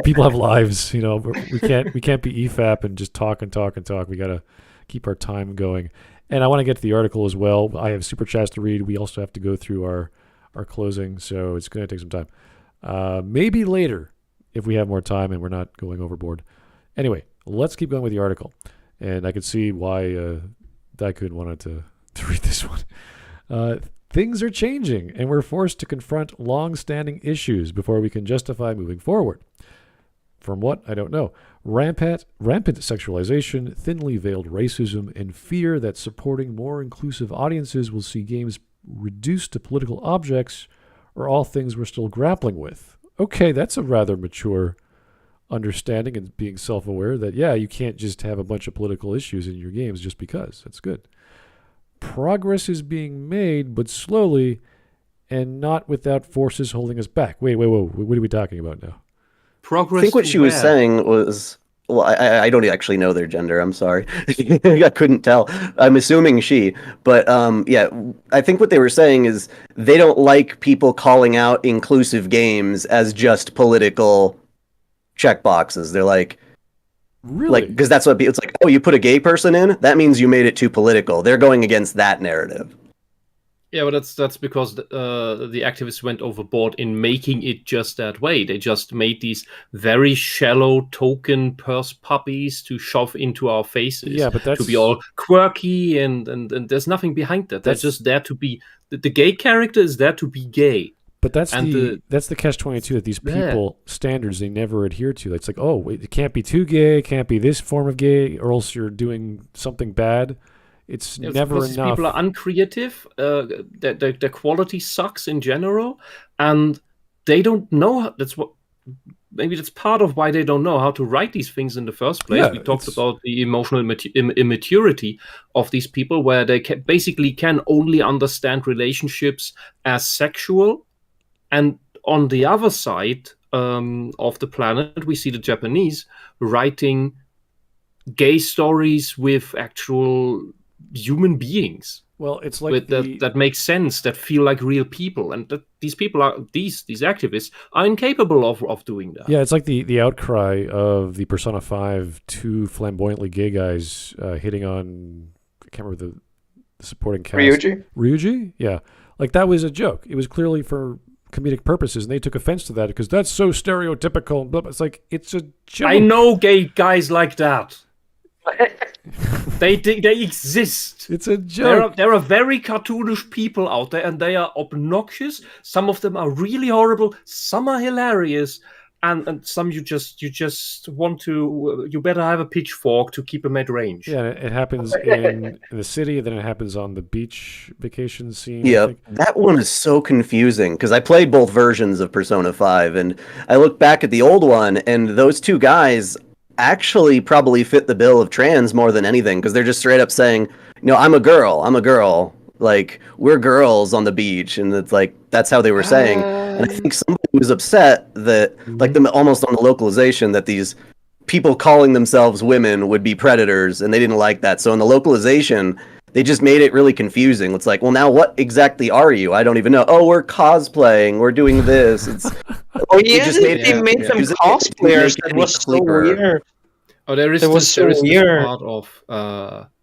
people have lives, we can't be EFAP and just talk and talk and talk. We got to keep our time going. And I want to get to the article as well. I have super chats to read. We also have to go through our closing, so it's going to take some time. Maybe later if we have more time and we're not going overboard. Anyway, let's keep going with the article. And I could see why Daikun wanted to read this one. Things are changing, and we're forced to confront long-standing issues before we can justify moving forward. From what? I don't know. Rampant sexualization, thinly veiled racism, and fear that supporting more inclusive audiences will see games reduced to political objects are all things we're still grappling with. Okay, that's a rather mature understanding and being self-aware that, yeah, you can't just have a bunch of political issues in your games just because. That's good. Progress is being made, but slowly, and not without forces holding us back. Wait. What are we talking about now? Progress. I think what she was saying was, well, I don't actually know their gender. I'm sorry, I couldn't tell. I'm assuming she, but yeah, I think what they were saying is they don't like people calling out inclusive games as just political checkboxes. They're like. Really? Like, because that's what it's like, oh, you put a gay person in? That means you made it too political. They're going against that narrative. Yeah, but that's because the activists went overboard in making it just that way. They just made these very shallow token purse puppies to shove into our faces. Yeah, but that's... to be all quirky and there's nothing behind that. They're just there to be... The gay character is there to be gay. But that's the catch-22 that these people standards they never adhere to. It's like, oh, it can't be too gay, it can't be this form of gay, or else you're doing something bad. It's never enough. People are uncreative. Their quality sucks in general, and they don't know. Maybe that's part of why they don't know how to write these things in the first place. We talked about the emotional immaturity of these people, where they basically can only understand relationships as sexual. And on the other side of the planet, we see the Japanese writing gay stories with actual human beings. Well, it's like that makes sense, that feel like real people, and that these people are these activists are incapable of doing that. Yeah, it's like the outcry of the Persona 5 two flamboyantly gay guys hitting on, I can't remember the supporting cast. Ryuji? Yeah. Like, that was a joke. It was clearly for comedic purposes, and they took offense to that because that's so stereotypical. But it's like, it's a joke. I know gay guys like that. They exist. It's a joke. There are very cartoonish people out there, and they are obnoxious. Some of them are really horrible. Some are hilarious, and some you just want to. You better have a pitchfork to keep them at range. Yeah, it happens in the city, then it happens on the beach vacation scene. Yeah, that one is so confusing because I played both versions of Persona 5, and I look back at the old one, and those two guys actually probably fit the bill of trans more than anything, because they're just straight up saying, I'm a girl, like, we're girls on the beach, and it's like, that's how they were saying. And I think somebody was upset that, like, almost on the localization, that these people calling themselves women would be predators, and they didn't like that. So in the localization, they just made it really confusing. It's like, well, now what exactly are you? I don't even know. Oh, we're cosplaying, we're doing this. It's they made them cosplayers. That was so weird. Oh, there is this part of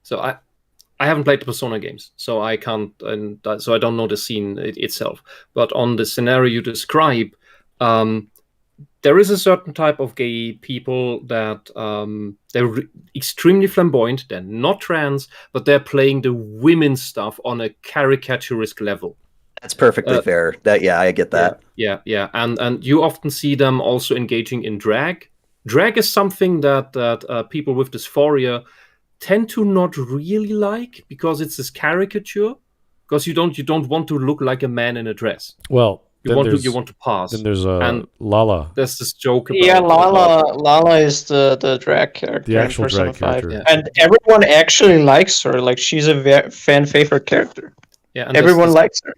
so I haven't played the Persona games, so I can't, and so I don't know the scene itself. But on the scenario you describe, there is a certain type of gay people that they're extremely flamboyant. They're not trans, but they're playing the women stuff on a caricaturist level. That's perfectly fair. I get that. Yeah, and you often see them also engaging in drag. Drag is something that people with dysphoria tend to not really like, because it's this caricature. Because you don't want to look like a man in a dress. Well, you want to pass. Then there's Lala. There's this joke about Lala is the drag character. The actual drag character. Yeah. And everyone actually likes her. Like, she's a fan favorite character. Yeah, and everyone likes her.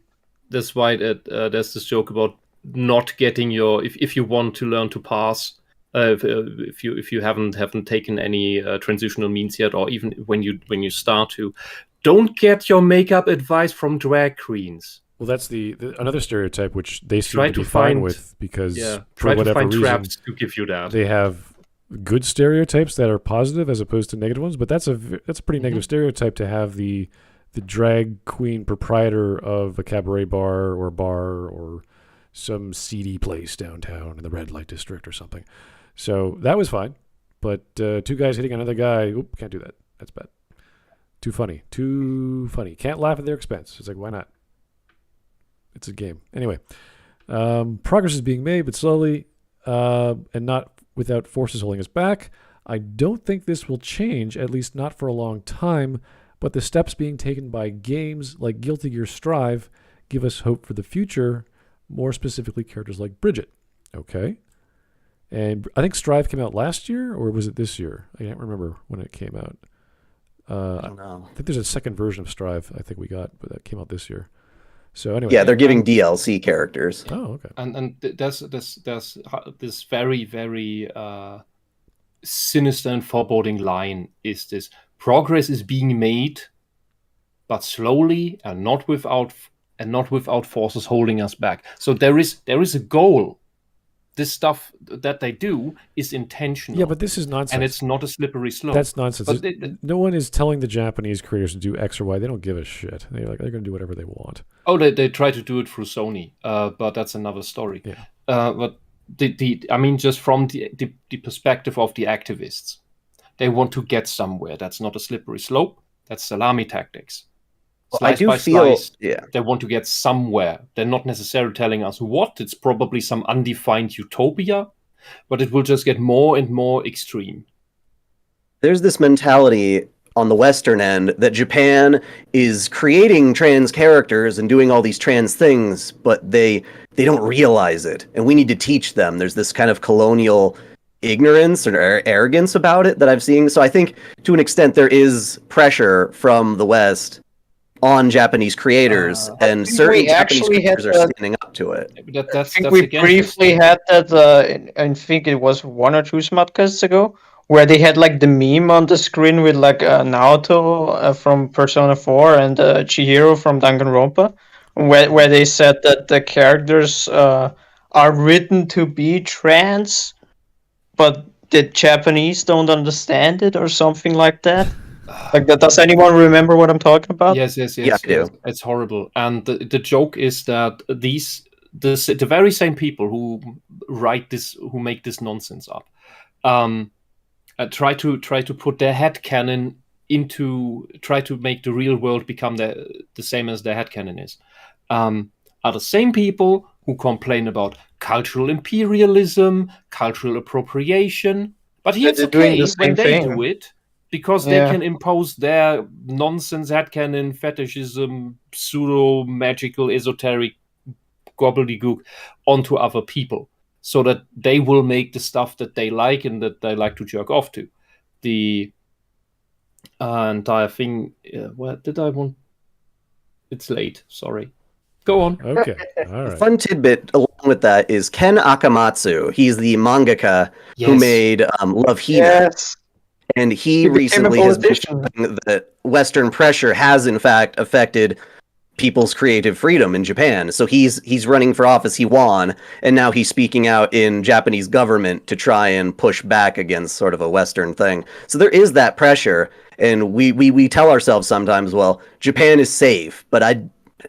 That's why there's this joke about not getting your if you want to learn to pass, if you haven't taken any transitional means yet, or even when you start to, don't get your makeup advice from drag queens. Well, that's the another stereotype which they seem to be fine with, because for whatever reason, traps to give you that. They have good stereotypes that are positive as opposed to negative ones, but that's a pretty negative stereotype to have the drag queen proprietor of a cabaret bar or some seedy place downtown in the red light district or something. So that was fine, but two guys hitting another guy, can't do that. That's bad. Too funny. Can't laugh at their expense. It's like, why not? It's a game. Anyway, progress is being made, but slowly, and not without forces holding us back. I don't think this will change, at least not for a long time, but the steps being taken by games like Guilty Gear Strive give us hope for the future, more specifically characters like Bridget. Okay. And I think Strive came out last year, or was it this year? I can't remember when it came out. I don't know. I think there's a second version of Strive I think we got, but that came out this year. So anyway, yeah, they're giving DLC characters. Oh, okay. And there's this very, very sinister and foreboding line. Is this progress is being made, but slowly, and not without forces holding us back. So there is a goal. This stuff that they do is intentional. Yeah, but this is nonsense. And it's not a slippery slope. That's nonsense. No one is telling the Japanese creators to do X or Y. They don't give a shit. They're going to do whatever they want. Oh, they try to do it through Sony, but that's another story. Yeah. But just from the perspective of the activists, they want to get somewhere. That's not a slippery slope. That's salami tactics. I do feel, they want to get somewhere. They're not necessarily telling us what. It's probably some undefined utopia, but it will just get more and more extreme. There's this mentality on the Western end that Japan is creating trans characters and doing all these trans things, but they they don't realize it, and we need to teach them. There's this kind of colonial ignorance or arrogance about it that I've seen. So I think to an extent there is pressure from the West on Japanese creators, and certain Japanese creators are standing up to it. I think we briefly had that, I think it was 1 or 2 Smudcasts ago, where they had like the meme on the screen with like Naoto from Persona 4 and Chihiro from Danganronpa, where they said that the characters are written to be trans, but the Japanese don't understand it or something like that. Like that. Does anyone remember what I'm talking about? Yes. Yeah, I do. It's horrible. And the joke is that the very same people who write this, who make this nonsense up, try to put their headcanon try to make the real world become the same as their headcanon is. Are the same people who complain about cultural imperialism, cultural appropriation, but it's okay when they do it, because they can impose their nonsense headcanon, fetishism, pseudo-magical, esoteric gobbledygook onto other people, so that they will make the stuff that they like and that they like to jerk off to. The entire thing... what did I want? It's late, sorry. Go on. Okay, all right. A fun tidbit along with that is Ken Akamatsu. He's the mangaka who made Love Hina. Yes. And he recently has been showing that Western pressure has, in fact, affected people's creative freedom in Japan. So he's running for office, he won, and now he's speaking out in Japanese government to try and push back against sort of a Western thing. So there is that pressure, and we tell ourselves sometimes, well, Japan is safe, but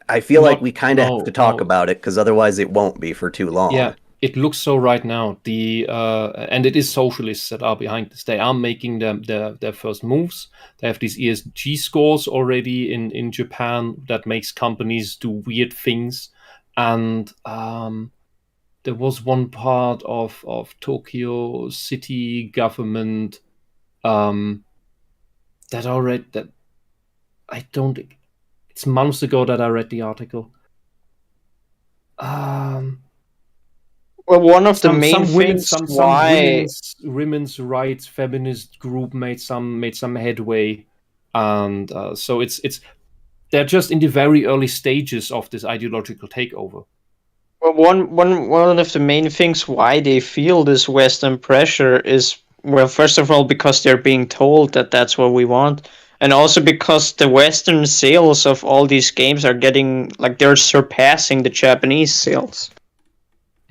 I feel like we kind of have to talk about it, because otherwise it won't be for too long. Yeah, it looks so right now. And it is socialists that are behind this. They are making their first moves. They have these ESG scores already in Japan that makes companies do weird things. And there was one part of Tokyo city government it's months ago that I read the article. Well, one of the main things why women's rights feminist group made some headway, and so they're just in the very early stages of this ideological takeover. Well, one of the main things why they feel this Western pressure is, well, first of all, because they're being told that that's what we want. And also because the Western sales of all these games are getting, like, they're surpassing the Japanese sales.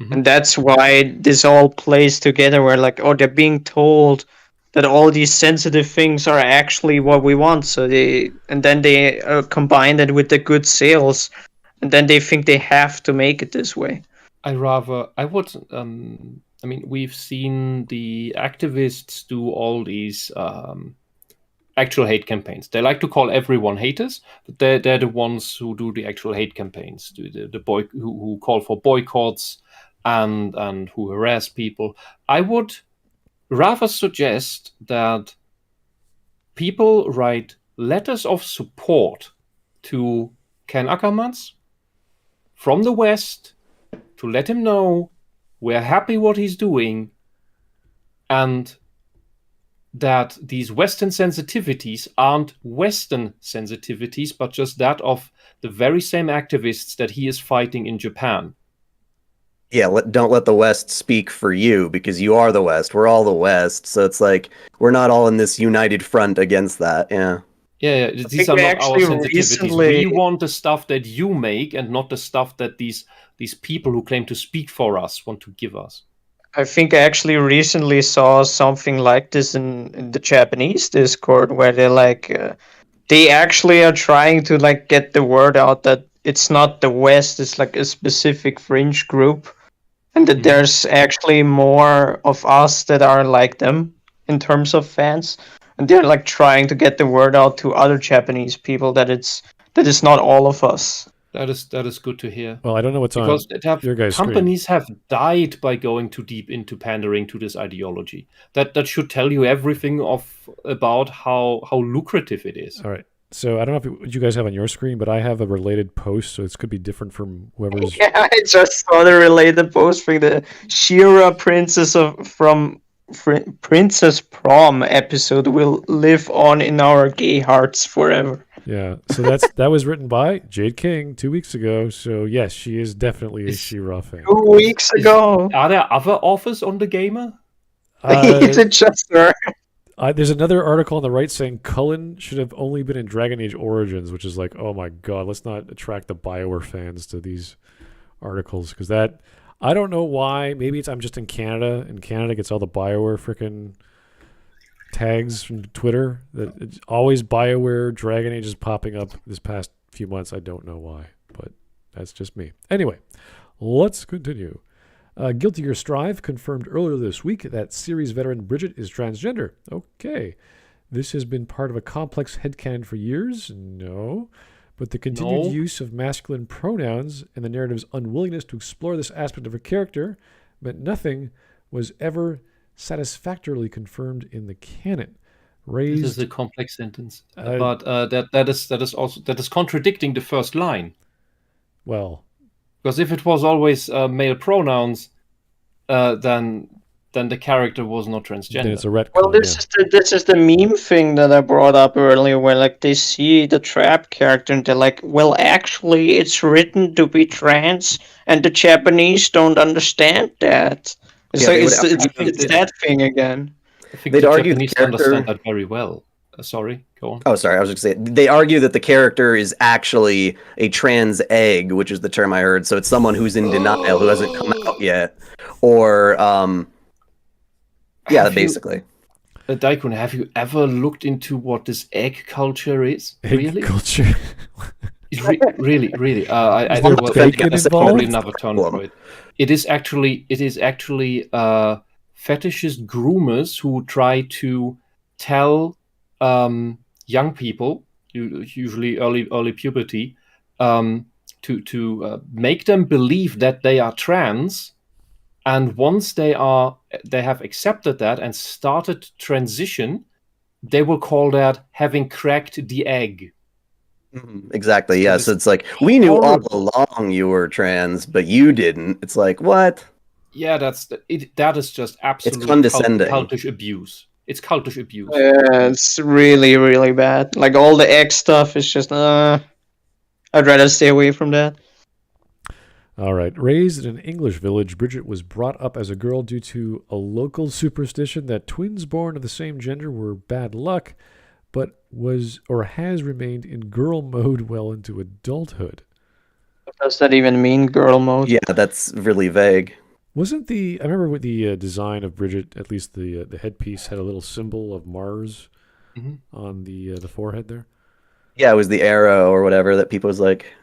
Mm-hmm. And that's why this all plays together, where, like, they're being told that all these sensitive things are actually what we want. So then they combine it with the good sales, and then they think they have to make it this way. We've seen the activists do all these actual hate campaigns. They like to call everyone haters, but they're the ones who do the actual hate campaigns, who call for boycotts and who harass people. I would rather suggest that people write letters of support to Ken Akamatsu from the West to let him know we're happy what he's doing, and that these Western sensitivities aren't Western sensitivities, but just that of the very same activists that he is fighting in Japan. Yeah, don't let the West speak for you, because you are the West. We're all the West, so it's like we're not all in this united front against that. Yeah. Yeah. These are not our sensitivities. We want the stuff that you make, and not the stuff that these people who claim to speak for us want to give us. I think I actually recently saw something like this in the Japanese Discord, where they actually are trying to like get the word out that it's not the West, it's like a specific fringe group, and that there's actually more of us that are like them in terms of fans, and they're like trying to get the word out to other Japanese people that it's not all of us. That is good to hear. Well, I don't know what's on your guys' companies screen. have died by going too deep into pandering to this ideology. That should tell you everything about how lucrative it is. All right. So I don't know if what you guys have on your screen, but I have a related post, so this could be different from whoever's. Yeah, I just saw the related post for the Shira Princess Prom episode will live on in our gay hearts forever. Yeah, so that was written by Jade King 2 weeks ago. So yes, she is definitely a She-Ra fan. 2 weeks ago. Are there other authors on the Gamer? Is it just her? There's another article on the right saying Cullen should have only been in Dragon Age Origins, which is like, oh my god, let's not attract the BioWare fans to these articles because that I don't know why. Maybe I'm just in Canada, and Canada gets all the BioWare freaking tags from Twitter. That it's always BioWare Dragon Age is popping up this past few months. I don't know why, but that's just me. Anyway, let's continue. Guilty Gear Strive confirmed earlier this week that series veteran Bridget is transgender. Okay. This has been part of a complex headcanon for years? No. But the continued use of masculine pronouns and the narrative's unwillingness to explore this aspect of her character meant nothing was ever satisfactorily confirmed in the canon. This is a complex sentence. But that is contradicting the first line. Well, because if it was always male pronouns, then the character was not transgender. Then it's a retcon. Well, this is the meme thing that I brought up earlier, where like they see the trap character and they're like, well, actually, it's written to be trans, and the Japanese don't understand that. It's it's that thing again. I think they'd argue the character understand that very well. Sorry, go on. Oh, sorry. I was just going to say, they argue that the character is actually a trans egg, which is the term I heard. So it's someone who's in denial, who hasn't come out yet. Or, basically. Daikun, have you ever looked into what this egg culture is? Egg culture? Really. I probably never turned for it. It is actually fetishist groomers who try to tell young people, usually early puberty, to make them believe that they are trans, and once they have accepted that and started transition, they will call that having cracked the egg. Exactly. Yes, it's like we knew all along you were trans, but you didn't. It's like what? Yeah, that is just absolute it's condescending. Cultish abuse. It's cultish abuse. Yeah, it's really, really bad. Like all the egg stuff is just, I'd rather stay away from that. All right. Raised in an English village, Bridget was brought up as a girl due to a local superstition that twins born of the same gender were bad luck, but was or has remained in girl mode well into adulthood. What does that even mean, girl mode? Yeah, that's really vague. Wasn't I remember with the design of Bridget, at least the headpiece had a little symbol of Mars on the forehead there? Yeah, it was the arrow or whatever that people was like.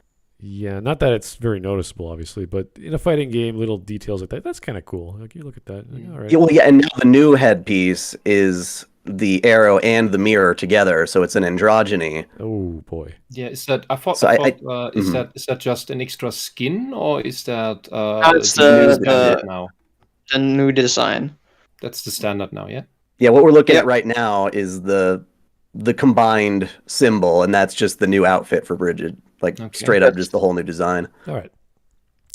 Yeah, not that it's very noticeable, obviously, but in a fighting game, little details like that's kind of cool. Like you look at that, like, all right. Yeah, well, yeah, and now the new headpiece is the arrow and the mirror together, so it's an androgyny. Oh boy. Yeah, is that is that just an extra skin, or is that that's the new design? That's the standard now, yeah. Yeah, what we're looking at right now is the combined symbol, and that's just the new outfit for Bridget. Straight up, just the whole new design. All right.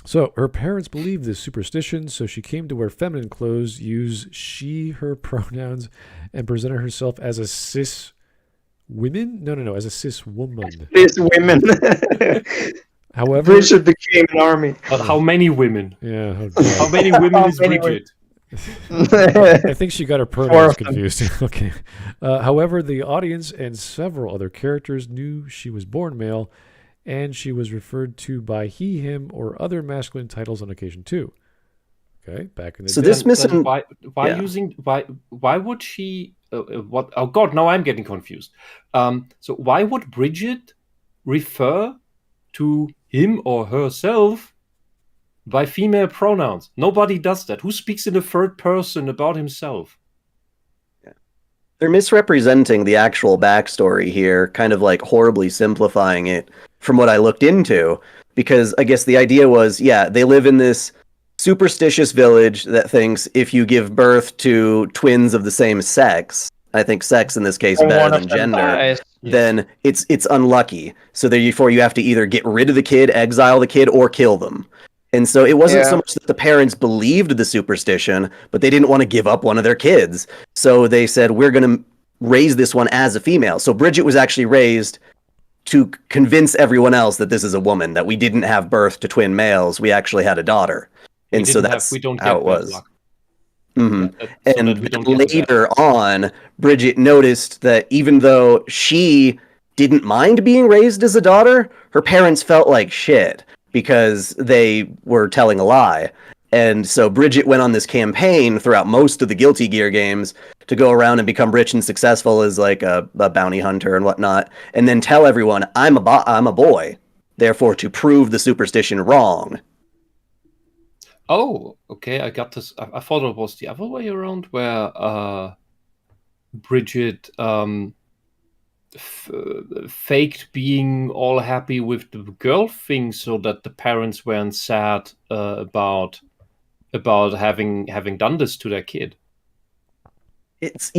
So her parents believed this superstition, so she came to wear feminine clothes, use she, her pronouns, and presented herself as a cis woman? No, as a cis woman. Cis women. However, Bridget became an army. How many women? Yeah. How many women is Bridget? I think she got her pronouns confused. Okay. However, the audience and several other characters knew she was born male, and she was referred to by he, him, or other masculine titles on occasion too. Okay, back in the day. Why would she? What? Oh God! Now I'm getting confused. So why would Bridget refer to him or herself by female pronouns? Nobody does that. Who speaks in the third person about himself? They're misrepresenting the actual backstory here, kind of like horribly simplifying it from what I looked into, because I guess the idea was, they live in this superstitious village that thinks if you give birth to twins of the same sex, I think sex in this case Or better one of than them gender, dies. then it's unlucky. So therefore you have to either get rid of the kid, exile the kid, or kill them. And so it wasn't so much that the parents believed the superstition, but they didn't want to give up one of their kids. So they said, we're going to raise this one as a female. So Bridget was actually raised to convince everyone else that this is a woman, that we didn't have birth to twin males. We actually had a daughter. And so that's how it was. Mm-hmm. Yeah, and then later on, Bridget noticed that even though she didn't mind being raised as a daughter, her parents felt like shit because they were telling a lie. And so Bridget went on this campaign throughout most of the Guilty Gear games to go around and become rich and successful as like a bounty hunter and whatnot, and then tell everyone, I'm a boy, therefore to prove the superstition wrong. Oh, okay, I got this. I thought it was the other way around, where Bridget faked being all happy with the girl thing so that the parents weren't sad about having done this to their kid. It's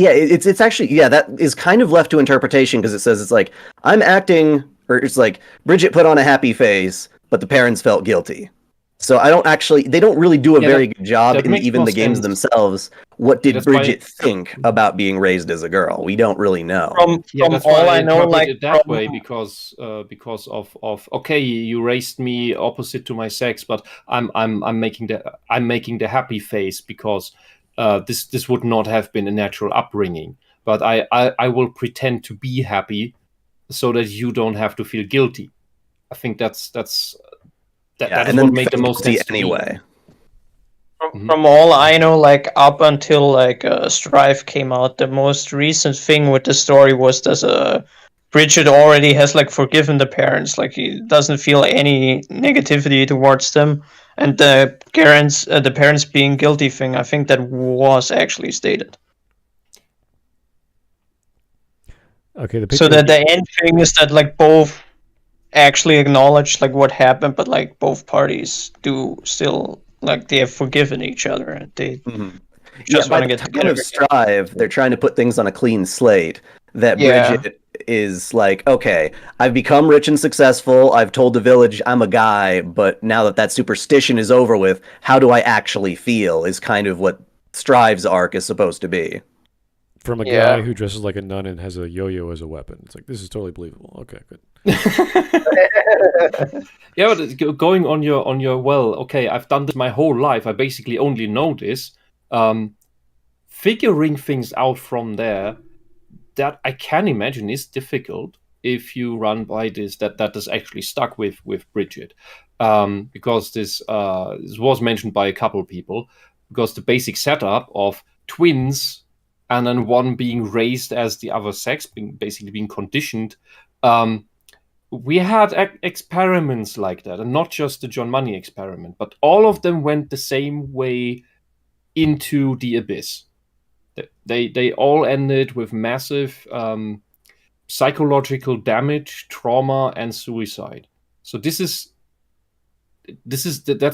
actually, that is kind of left to interpretation, because it says it's like, I'm acting, or it's like Bridget put on a happy face, but the parents felt guilty. So they don't really do a very good job in even the games themselves. What did Bridget think about being raised as a girl? We don't really know. From all I know, like it that way, because of okay, you raised me opposite to my sex, but I'm making the happy face because this would not have been a natural upbringing. But I will pretend to be happy so that you don't have to feel guilty. I think that's what made the most sense anyway. From all I know, like up until like Strife came out, the most recent thing with the story was that Bridget already has like forgiven the parents, like he doesn't feel any negativity towards them, and the parents being guilty thing, I think that was actually stated. Okay. So that the end thing is that like both actually acknowledge like what happened, but like both parties do still like they have forgiven each other and they just want to get together. Strive, they're trying to put things on a clean slate. That Bridget is like, okay, I've become rich and successful. I've told the village I'm a guy, but now that superstition is over with, how do I actually feel? Is kind of what Strive's arc is supposed to be. From a guy who dresses like a nun and has a yo-yo as a weapon. It's like, this is totally believable. Okay, good. Yeah, but going on your well, okay, I've done this my whole life. I basically only know this. Figuring things out from there, that I can imagine is difficult if you run by this. That is actually stuck with Bridget, because this was mentioned by a couple of people. Because the basic setup of twins and then one being raised as the other sex, basically being conditioned. We had experiments like that, and not just the John Money experiment, but all of them went the same way into the abyss. They all ended with massive psychological damage, trauma, and suicide. So that's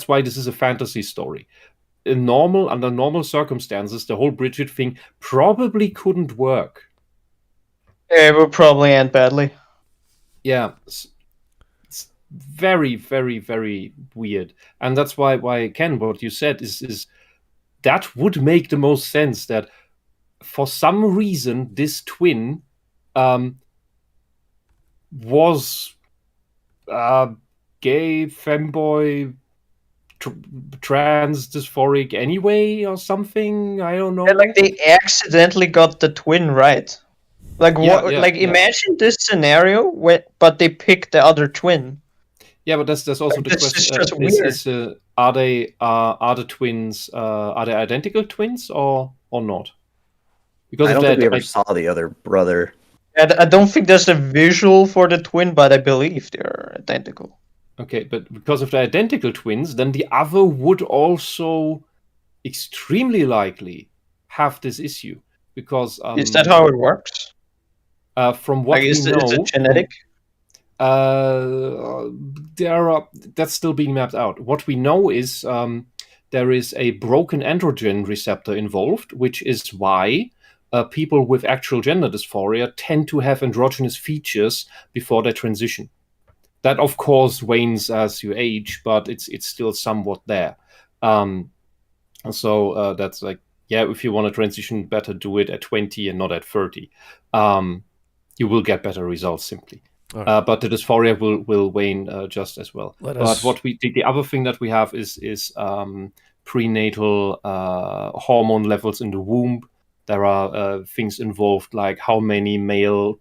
why this is a fantasy story. Under normal circumstances, the whole Bridget thing probably couldn't work. It would probably end badly. Yeah, it's very, very, very weird, and that's why Ken, what you said is that would make the most sense. That for some reason this twin was gay, femboy, trans, dysphoric anyway, or something. I don't know. Yeah, like they accidentally got the twin right. Like imagine this scenario but they picked the other twin. Yeah, but that's also like, the question. Are the twins are they identical twins or not? Because I don't think we ever saw the other brother. I don't think there's a visual for the twin, but I believe they're identical. Okay, but because of the identical twins, then the other would also extremely likely have this issue. Because is that how it works? From what we know, is it genetic? That's still being mapped out. What we know is there is a broken androgen receptor involved, which is why people with actual gender dysphoria tend to have androgynous features before they transition. That, of course, wanes as you age, but it's still somewhat there. So that's like, yeah, if you want to transition, better do it at 20 and not at 30. You will get better results simply. Right. But the dysphoria will wane just as well. But what the other thing that we have is prenatal hormone levels in the womb. There are things involved like how many male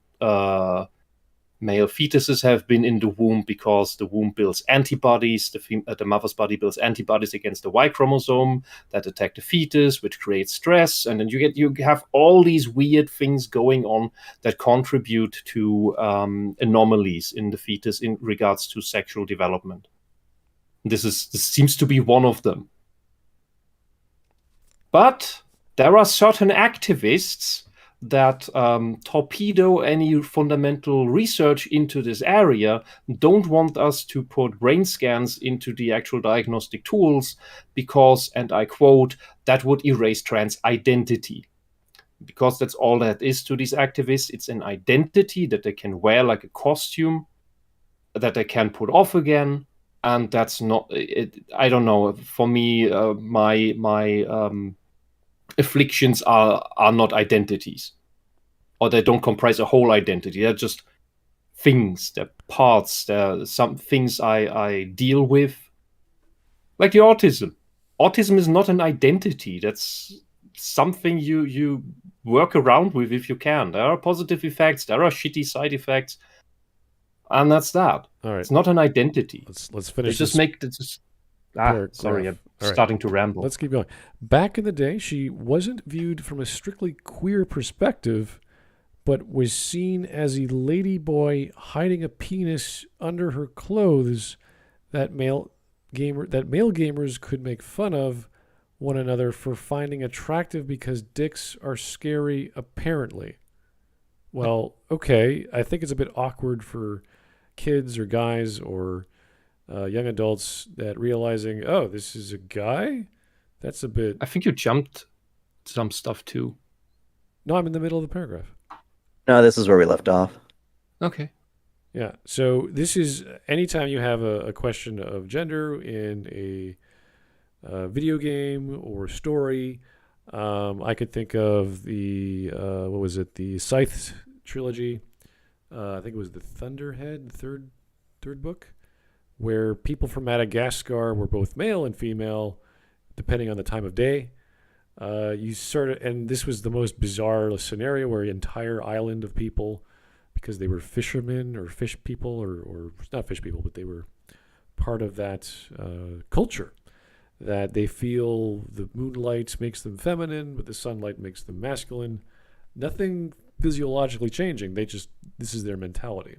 fetuses have been in the womb, because the womb builds antibodies. The mother's body builds antibodies against the Y chromosome that attack the fetus, which creates stress, and then you have all these weird things going on that contribute to anomalies in the fetus in regards to sexual development. This seems to be one of them. But there are certain activists that torpedo any fundamental research into this area, don't want us to put brain scans into the actual diagnostic tools because, and I quote, that would erase trans identity. Because that's all that is to these activists. It's an identity that they can wear like a costume, that they can put off again, and that's not it. I don't know. For me, my afflictions are not identities, or they don't comprise a whole identity. They're just things, they're parts, they're some things I deal with, like the autism. Autism is not an identity. That's something you work around with if you can. There are positive effects, there are shitty side effects, and that's that. All right. It's not an identity. Let's finish. Sorry, I'm starting to ramble. Let's keep going. Back in the day, she wasn't viewed from a strictly queer perspective, but was seen as a ladyboy hiding a penis under her clothes that male gamers could make fun of one another for finding attractive because dicks are scary, apparently. Well, okay, I think it's a bit awkward for kids or guys or young adults that realizing, oh, this is a guy? That's a bit... I think you jumped some stuff too. No, I'm in the middle of the paragraph. No, this is where we left off. Okay. Yeah, so this is anytime you have a question of gender in a video game or story. I could think of the, the Scythe trilogy. I think it was the Thunderhead, third book, where people from Madagascar were both male and female, depending on the time of day. And this was the most bizarre scenario where an entire island of people, because they were fishermen or fish people, or not fish people, but they were part of that culture, that they feel the moonlight makes them feminine, but the sunlight makes them masculine. Nothing physiologically changing. This is their mentality,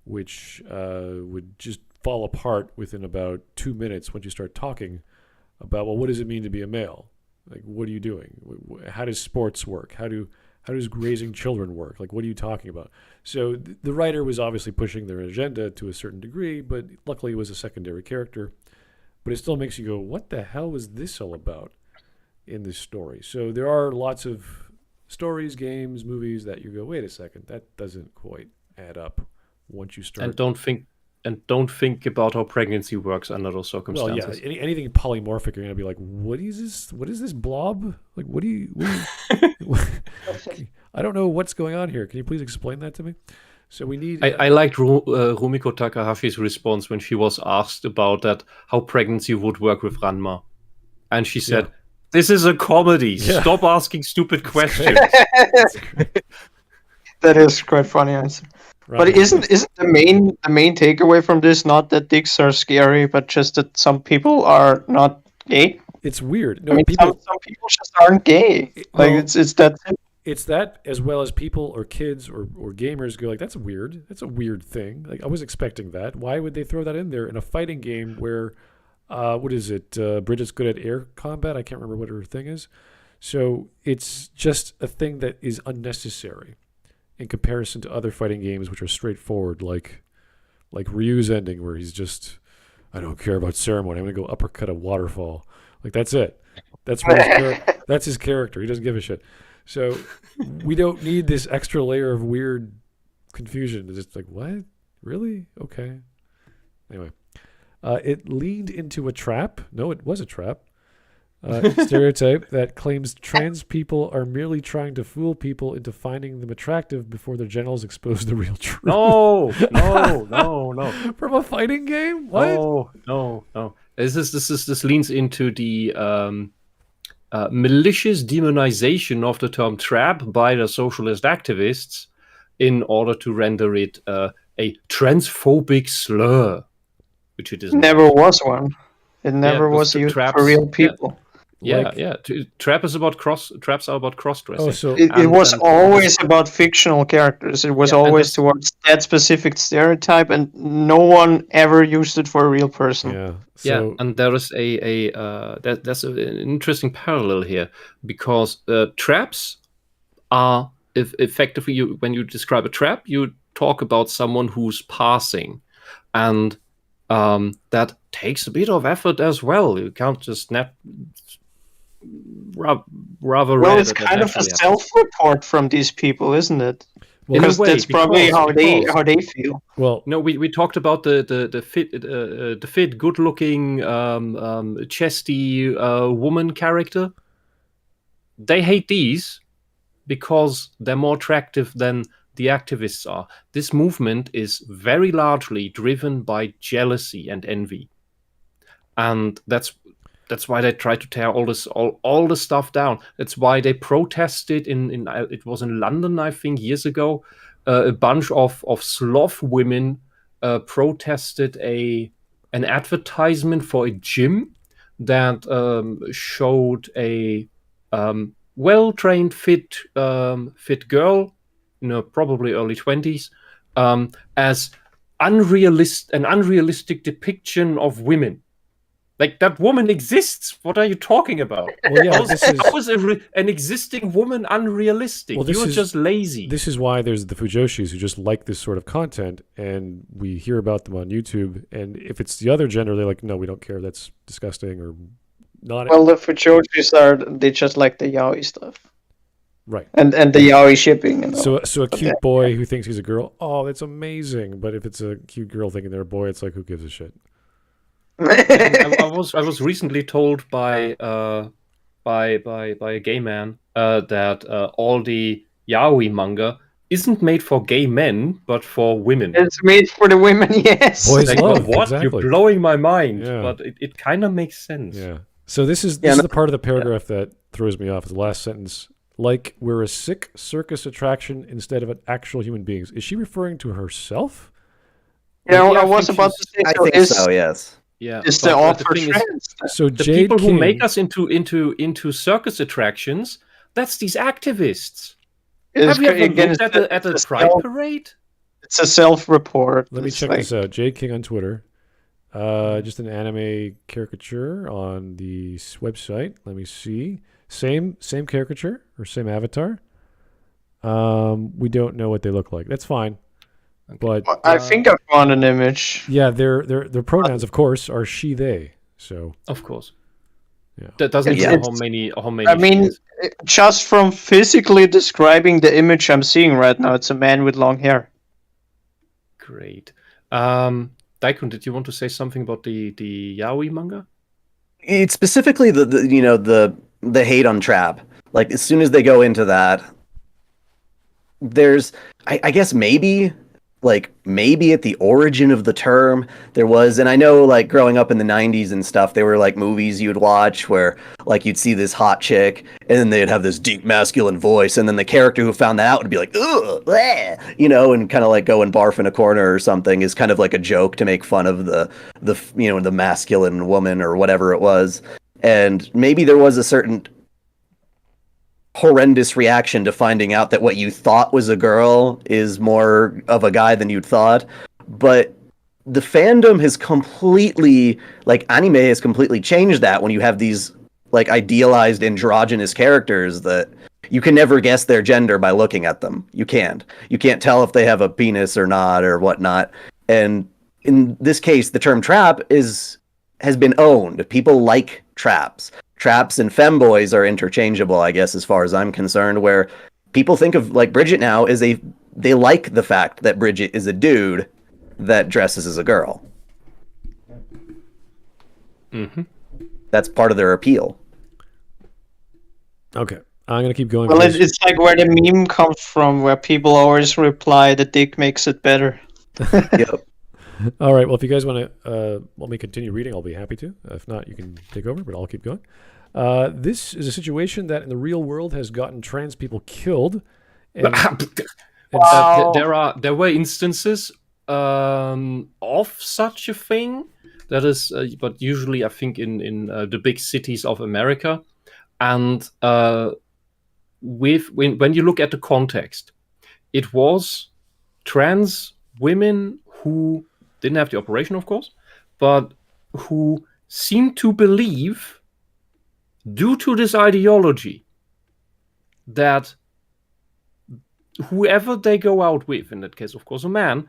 which would just fall apart within about 2 minutes once you start talking about, well, what does it mean to be a male? Like, what are you doing? How does sports work? How does raising children work? Like, what are you talking about? So the writer was obviously pushing their agenda to a certain degree, but luckily it was a secondary character. But it still makes you go, what the hell was this all about in this story? So there are lots of stories, games, movies that you go, wait a second, that doesn't quite add up once you start. And don't think about how pregnancy works under those circumstances. Well, yeah, anything polymorphic, you're gonna be like, what is this? What is this blob? Like, what do you I don't know what's going on here. Can you please explain that to me? So we need. I liked Rumiko Takahashi's response when she was asked about that, how pregnancy would work with Ranma, and she said, "This is a comedy. Yeah. Stop asking stupid questions." That is quite funny answer. Right. But isn't the main takeaway from this not that dicks are scary, but just that some people are not gay? It's weird. No, I mean, some people just aren't gay. It's that. It's that, as well as people or kids or gamers go like, that's weird. That's a weird thing. Like, I was expecting that. Why would they throw that in there in a fighting game where, what is it? Bridget's good at air combat. I can't remember what her thing is. So it's just a thing that is unnecessary in comparison to other fighting games, which are straightforward, like Ryu's ending, where he's just, I don't care about ceremony. I'm going to go uppercut a waterfall. Like, that's it. That's his character. He doesn't give a shit. So we don't need this extra layer of weird confusion. It's just like, what? Really? Okay. Anyway, it leaned into a trap. No, it was a trap. Stereotype that claims trans people are merely trying to fool people into finding them attractive before their genitals expose the real truth. No. From a fighting game? What? No. This leans into the malicious demonization of the term trap by the socialist activists in order to render it a transphobic slur, which it is Never was one. It never was used traps, for real people. Yeah. Traps are about cross-dressing. Oh, so It was always about fictional characters. It was always towards that specific stereotype, and no one ever used it for a real person. yeah. Yeah, So and there is that's an interesting parallel here, because traps are effectively, when you describe a trap, you talk about someone who's passing, and that takes a bit of effort as well. You can't just rather. Well, it's kind of a self-report from these people, isn't it? Well, Because in a way, that's probably because- how they feel. well, No, we talked about the fit, good-looking, chesty woman character. They hate these because they're more attractive than the activists are. This movement is very largely driven by jealousy and envy, and that's why they try to tear all the stuff down. That's why they protested in it was in London, I think, years ago. A bunch of sloth women protested an advertisement for a gym that showed a well-trained, fit girl, probably early 20s, as an unrealistic depiction of women. Like, that woman exists. What are you talking about? well, yeah. How is an existing woman unrealistic? Well, You're just lazy. This is why there's the Fujoshis who just like this sort of content, and we hear about them on YouTube. And if it's the other gender, they're like, no, we don't care. That's disgusting or not. Well, the Fujoshis they just like the yaoi stuff. Right. And the yaoi shipping. And all. So a cute boy who thinks he's a girl, oh, that's amazing. But if it's a cute girl thinking they're a boy, it's like, who gives a shit? I was recently told by a gay man that all the yaoi manga isn't made for gay men but for women. It's made for the women, yes. Boys Like, love, what? exactly. You're blowing my mind, Yeah. but it kind of makes sense. Yeah. So this is the part of the paragraph that throws me off. Is the last sentence. Like, we're a sick circus attraction instead of an actual human beings. Is she referring to herself? Yeah, Yeah, I I was think about to say, I think so, yes. Yeah, Is but the the offer thing is, trans? So the Jade people King, who make us into circus attractions, that's these activists. Have you ever looked at a pride parade? It's a self-report. let me It's check like- this out. Jade King on Twitter. Just an anime caricature on the website. Let me see. Same caricature or same avatar. We don't know what they look like. That's fine. But I think I found an image. yeah, their pronouns, of course, are she, they. So Of course. Yeah. That doesn't Yeah. know how many. I mean, just from physically describing the image I'm seeing right now, it's a man with long hair. Great. Daikun, did you want to say something about the yaoi manga? It's specifically the hate on trap. Like, as soon as they go into that, there's I guess maybe at the origin of the term there was, and I know, like, growing up in the 90s and stuff, there were like movies you'd watch where, like, you'd see this hot chick and then they'd have this deep masculine voice, and then the character who found that out would be like, ugh, bleh, and kind of like go and barf in a corner or something, is kind of like a joke to make fun of the masculine woman or whatever it was. And maybe there was a certain horrendous reaction to finding out that what you thought was a girl is more of a guy than you'd thought. But the fandom has completely, like, anime has completely changed that when you have these, like, idealized androgynous characters that you can never guess their gender by looking at them. You can't tell if they have a penis or not or whatnot. And in this case, the term trap has been owned. People like traps. traps and femboys are interchangeable, I guess, as far as I'm concerned, where people think of like Bridget now as they like the fact that Bridget is a dude that dresses as a girl. Mm-hmm. That's part of their appeal. Okay, I'm gonna keep going. Well, it's like where the meme comes from, where people always reply, "The dick makes it better." Yep. All right. Well, if you guys want to let me continue reading, I'll be happy to. If not, you can take over, but I'll keep going. This is a situation that in the real world has gotten trans people killed. And, Wow. There were instances of such a thing. That is, but usually I think in the big cities of America, and when you look at the context, it was trans women who didn't have the operation, of course, but who seemed to believe, due to this ideology, that whoever they go out with, in that case, of course, a man,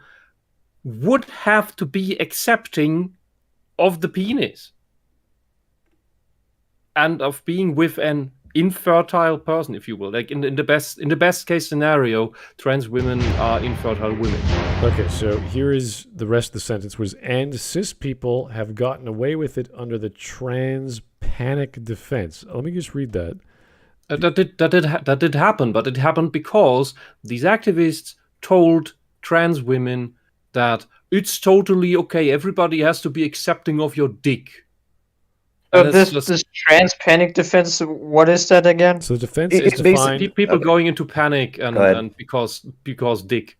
would have to be accepting of the penis and of being with an infertile person, if you will. Like in the best case scenario, trans women are infertile women. Okay, so here is the rest of the sentence was, and cis people have gotten away with it under the trans panic defense. Let me just read that. That did happen, but it happened because these activists told trans women that it's totally okay. Everybody has to be accepting of your dick. This trans panic defense, what is that again? So the defense It's is defined. People going into panic and because dick.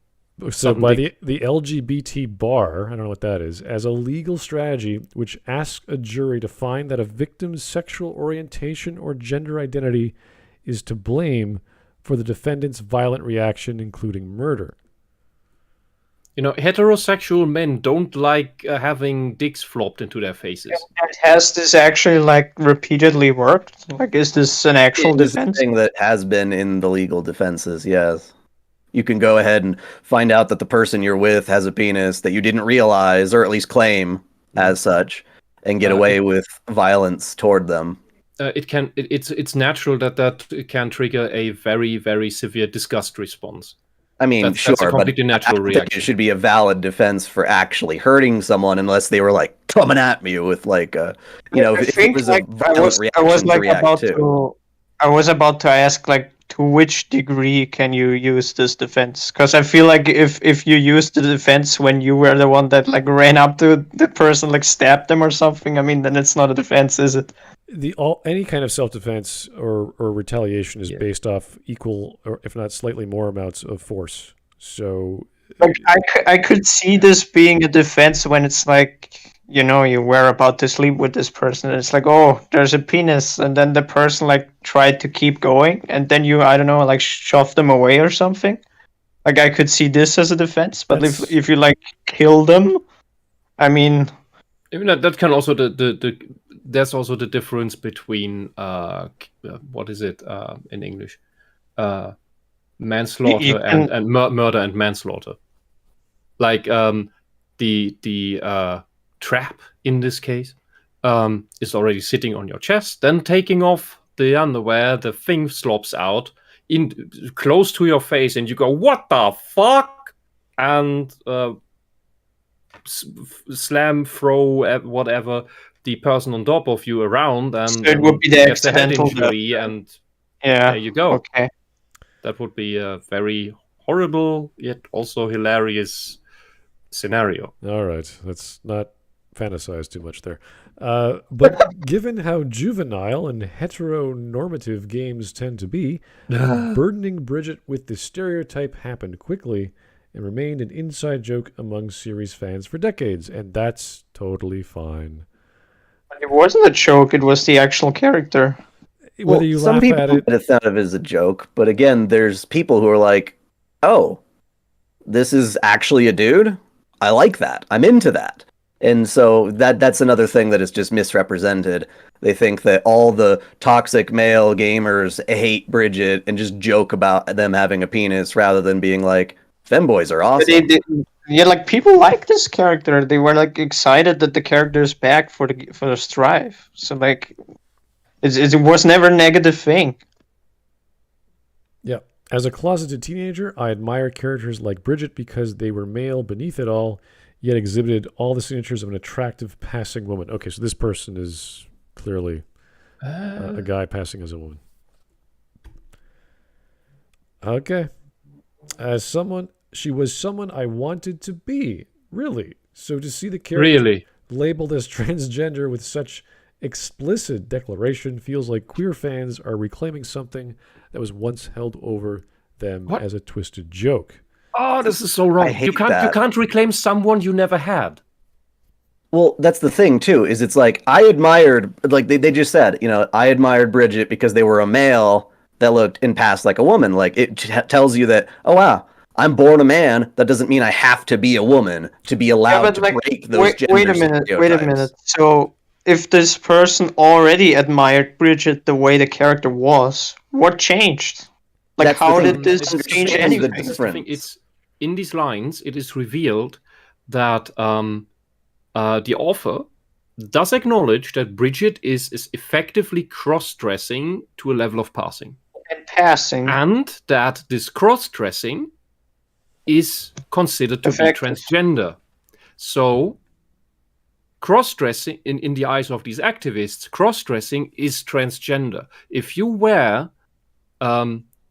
So by the LGBT bar, I don't know what that is, as a legal strategy which asks a jury to find that a victim's sexual orientation or gender identity is to blame for the defendant's violent reaction, including murder. You know, heterosexual men don't like having dicks flopped into their faces. Has this actually like repeatedly worked? Like, is this an actual It is a defense? thing that has been in the legal defenses, yes. You can go ahead and find out that the person you're with has a penis that you didn't realize, or at least claim as such, and get away with violence toward them. It's natural that it can trigger a very, very severe disgust response. I mean, That's a completely but natural I don't think reaction. it should be a valid defense for actually hurting someone unless they were like coming at me with like a, if it was a violent reaction to react to. I was about to ask, like, to which degree can you use this defense? Because I feel like if you use the defense when you were the one that like ran up to the person, like stabbed them or something, I mean, then it's not a defense, is it? Any kind of self-defense or retaliation is based off equal, or if not slightly more amounts of force. So, like, I could see this being a defense when it's like, you were about to sleep with this person, and it's like, oh, there's a penis, and then the person like tried to keep going, and then you, I don't know, like shove them away or something. Like, I could see this as a defense, but if you like kill them, I mean, that can also there's also the difference between what is it in English, manslaughter and murder and manslaughter. Like the trap in this case is already sitting on your chest, then taking off the underwear, the thing slops out in close to your face, and you go, "What the fuck?" and slam, throw, whatever the person on top of you around, and so it would be the get the head accidental injury, death. and Yeah, there you go. okay. That would be a very horrible yet also hilarious scenario. all right, let's not fantasize too much there. But given how juvenile and heteronormative games tend to be, burdening Bridget with the stereotype happened quickly and remained an inside joke among series fans for decades, and that's totally fine. It wasn't a joke, it was the actual character. Whether you some laugh people at it, might have thought of it as a joke, but again, there's people who are like, "Oh, this is actually a dude. I like that. I'm into that." And so that's another thing that is just misrepresented. They think that all the toxic male gamers hate Bridget and just joke about them having a penis rather than being like, femboys are awesome. Yeah, like people like this character. They were like excited that the character is back for the strive. So like, It was never a negative thing. Yeah. As a closeted teenager, I admired characters like Bridget because they were male beneath it all, yet exhibited all the signatures of an attractive passing woman. Okay, so this person is clearly a guy passing as a woman. Okay. She was someone I wanted to be. Really? So to see the character labeled as transgender with such explicit declaration feels like queer fans are reclaiming something that was once held over them as a twisted joke. Oh, this is so wrong. You can't reclaim someone you never had. Well, that's the thing too, is it's like I admired, like they just said, I admired Bridget because they were a male that looked and passed like a woman. Like it tells you that, oh wow, I'm born a man. That doesn't mean I have to be a woman to be allowed to break those gender stereotypes. Wait a minute. So if this person already admired Bridget the way the character was, what changed? Like, That's how the did this change anything? It's in these lines. It is revealed that the author does acknowledge that Bridget is effectively cross-dressing to a level of passing. And that this cross-dressing is considered to be transgender. So, cross-dressing, in the eyes of these activists, cross-dressing is transgender. If you wear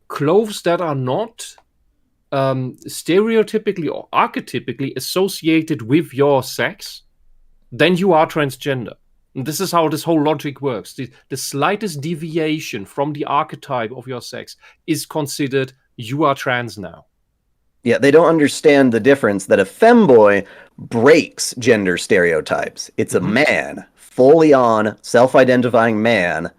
clothes that are not stereotypically or archetypically associated with your sex, then you are transgender. And this is how this whole logic works. The slightest deviation from the archetype of your sex is considered you are trans now. Yeah, they don't understand the difference that a femboy breaks gender stereotypes. It's a man, fully on, self-identifying man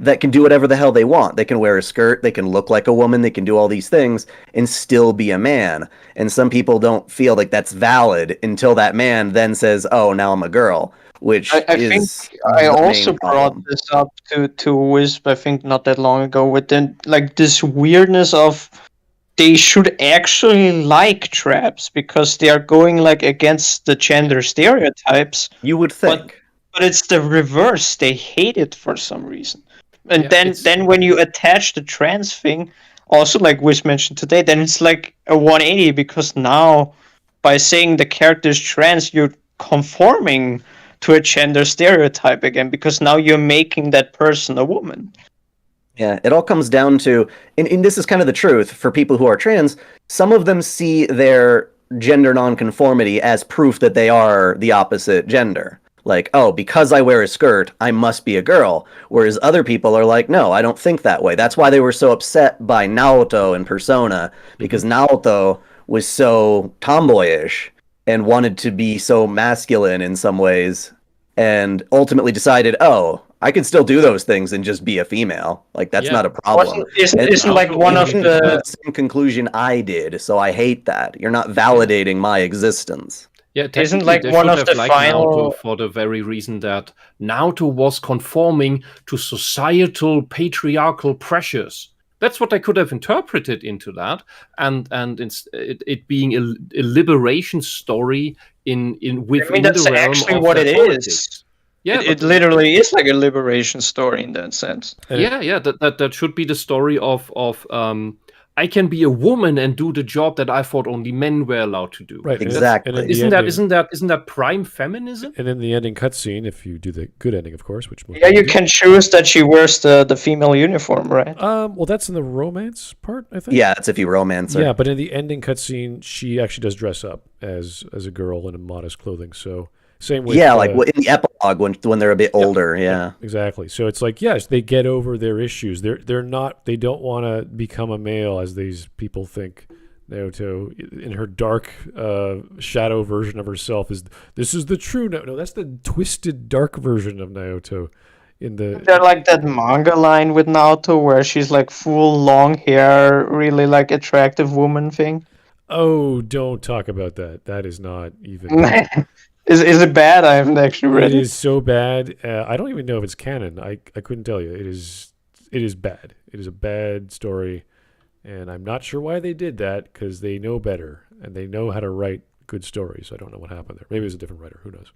that can do whatever the hell they want. They can wear a skirt, they can look like a woman, they can do all these things and still be a man. And some people don't feel like that's valid until that man then says, oh, now I'm a girl, which I think I also brought this up to Whisp, I think not that long ago, with this weirdness of they should actually like traps because they are going against the gender stereotypes. You would think. But it's the reverse. They hate it for some reason. And then when you attach the trans thing, also like Wish mentioned today, then it's like a 180 because now by saying the character is trans, you're conforming to a gender stereotype again because now you're making that person a woman. Yeah, it all comes down to, and this is kind of the truth for people who are trans, some of them see their gender nonconformity as proof that they are the opposite gender. Like, oh, because I wear a skirt, I must be a girl. Whereas other people are like, no, I don't think that way. That's why they were so upset by Naoto and Persona, because Naoto was so tomboyish and wanted to be so masculine in some ways, and ultimately decided, oh, I can still do those things and just be a female. Like, that's not a problem. Isn't like one of the same conclusion I did, so I hate that. You're not validating my existence. Yeah, isn't like one of the final Naoto for the very reason that Naoto was conforming to societal patriarchal pressures. That's what I could have interpreted into that, and it being a liberation story within that's the realm actually of what it politics. is. Yeah, it literally is like a liberation story in that sense. That should be the story of I can be a woman and do the job that I thought only men were allowed to do. Right, exactly. Isn't that prime feminism? And in the ending cutscene, if you do the good ending, of course, which you can choose that she wears the female uniform, right? Well, that's in the romance part, I think. Yeah, it's if you romance her. Yeah, but in the ending cutscene, she actually does dress up as a girl in a modest clothing. So same with like in the epilogue when they're a bit older. Yeah, exactly. So it's like, yes, they get over their issues. They don't want to become a male as these people think. Naoto, in her dark shadow version of herself, this is the true no, that's the twisted dark version of Naoto. They're like that manga line with Naoto where she's like full long hair, really like attractive woman thing. Oh, don't talk about that. That is not even. Is it bad? I haven't actually read it. It is so bad. I don't even know if it's canon. I couldn't tell you. It is bad. It is a bad story, and I'm not sure why they did that because they know better and they know how to write good stories. I don't know what happened there. Maybe it was a different writer. Who knows?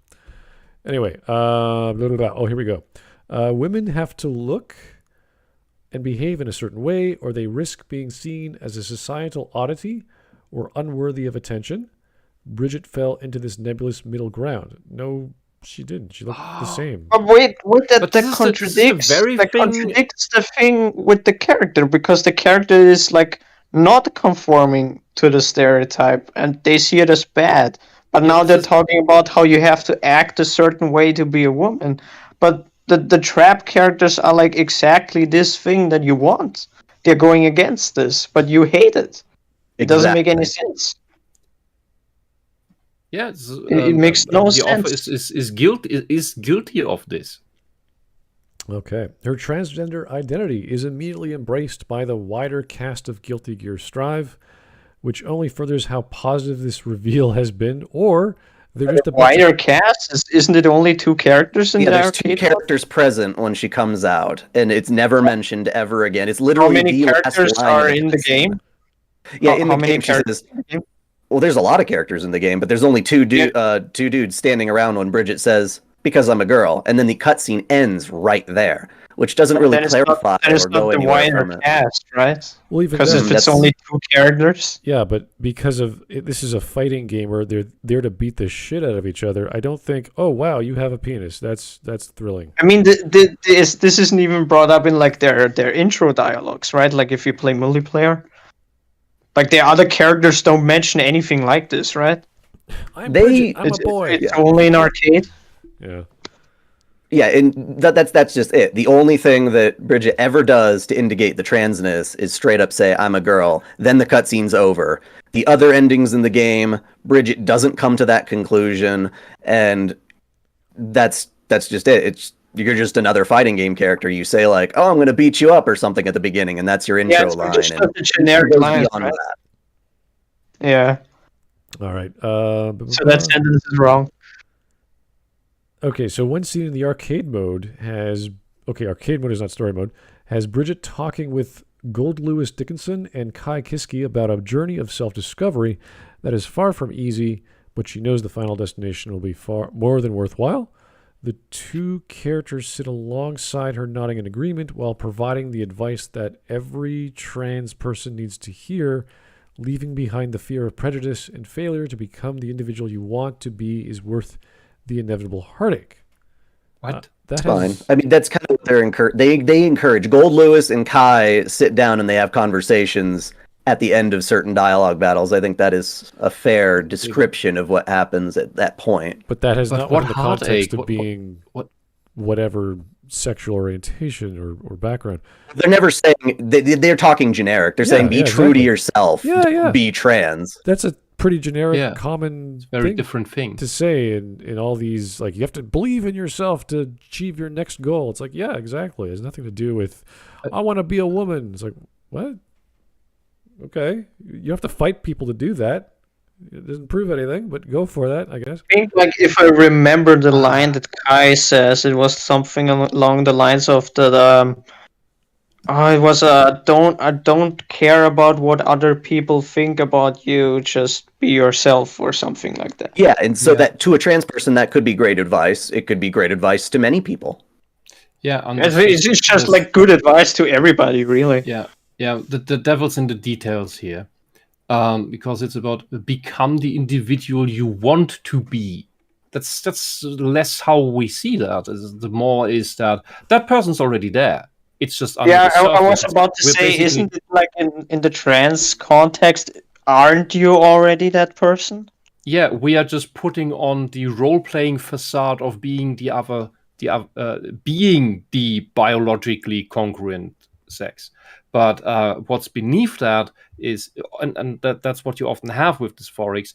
Anyway, oh, here we go. Women have to look and behave in a certain way, or they risk being seen as a societal oddity or unworthy of attention. Bridget fell into this nebulous middle ground. No, she didn't. She looked the same. But wait, that contradicts contradicts the thing with the character, because the character is like not conforming to the stereotype, and they see it as bad. But now they're talking about how you have to act a certain way to be a woman. But the trap characters are like exactly this thing that you want. They're going against this, but you hate it. It doesn't make any sense. Yeah, it makes no sense. The author is guilty of this. Okay. Her transgender identity is immediately embraced by the wider cast of Guilty Gear Strive, which only furthers how positive this reveal has been, or they're just a wider cast? Isn't it only 2 characters in the there's arcade? 2 characters present when she comes out, and it's never mentioned ever again. It's literally how many characters are in the game? Yeah, in the game, she says, well, there's a lot of characters in the game, but there's only two dudes standing around when Bridget says, "Because I'm a girl," and then the cutscene ends right there, which doesn't really clarify or go anywhere from it. Cast, right? Well, even because if it's only 2 characters. Yeah, but because of this is a fighting game where they're there to beat the shit out of each other. I don't think, oh wow, you have a penis. That's thrilling. I mean, this isn't even brought up in like their intro dialogues, right? Like if you play multiplayer. Like the other characters don't mention anything like this, right? I'm a boy. It's only in arcade. Yeah. Yeah, and that's just it. The only thing that Bridget ever does to indicate the transness is straight up say, "I'm a girl." Then the cutscene's over. The other endings in the game, Bridget doesn't come to that conclusion, and that's just it. You're just another fighting game character. You say like, "Oh, I'm going to beat you up" or something at the beginning, and that's your intro line. Just a generic line, right? That. Yeah. All right. So that sentence is wrong. Okay, so one scene in the arcade mode arcade mode is not story mode, has Bridget talking with Gold Lewis Dickinson and Kai Kiski about a journey of self-discovery that is far from easy, but she knows the final destination will be far more than worthwhile. The 2 characters sit alongside her, nodding in agreement while providing the advice that every trans person needs to hear. Leaving behind the fear of prejudice and failure to become the individual you want to be is worth the inevitable heartache. What? That's fine. I mean, that's kind of what they encourage. Gold Lewis and Kai sit down and they have conversations at the end of certain dialogue battles. I think that is a fair description of what happens at that point. But that has not in the context of being whatever sexual orientation or background. They're never saying they're talking generic. They're saying be true to yourself. Yeah. Be trans. That's a pretty generic, common, different thing to say in all these. Like, you have to believe in yourself to achieve your next goal. It's like, yeah, exactly. It has nothing to do with I want to be a woman. It's like, what? Okay, you have to fight people to do that. It doesn't prove anything, but go for that, I guess. I think, like, if I remember the line that Kai says, it was something along the lines of I don't care about what other people think about you, just be yourself, or something like that. Yeah, and so that to a trans person, that could be great advice. It could be great advice to many people. Yeah, it's just like good advice to everybody, really. Yeah, the devil's in the details here. Because it's about become the individual you want to be. That's less how we see that. The more is that person's already there. It's just under the surface. I was about to say, isn't it like in the trans context, aren't you already that person? Yeah, we are just putting on the role-playing facade of being being the biologically congruent sex. But what's beneath that is, and that's what you often have with dysphorics,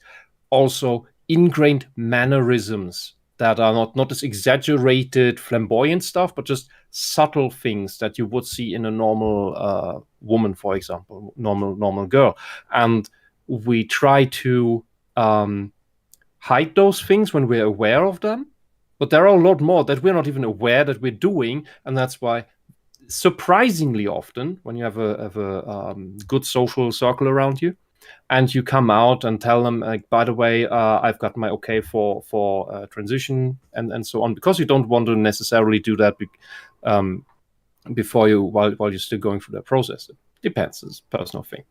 also ingrained mannerisms that are not this exaggerated, flamboyant stuff, but just subtle things that you would see in a normal woman, for example, normal girl. And we try to hide those things when we're aware of them, but there are a lot more that we're not even aware that we're doing, and that's why surprisingly often, when you have a good social circle around you, and you come out and tell them, like, by the way, I've got my okay for transition and so on, because you don't want to necessarily do that before while you're still going through that process. It depends, it's a personal thing.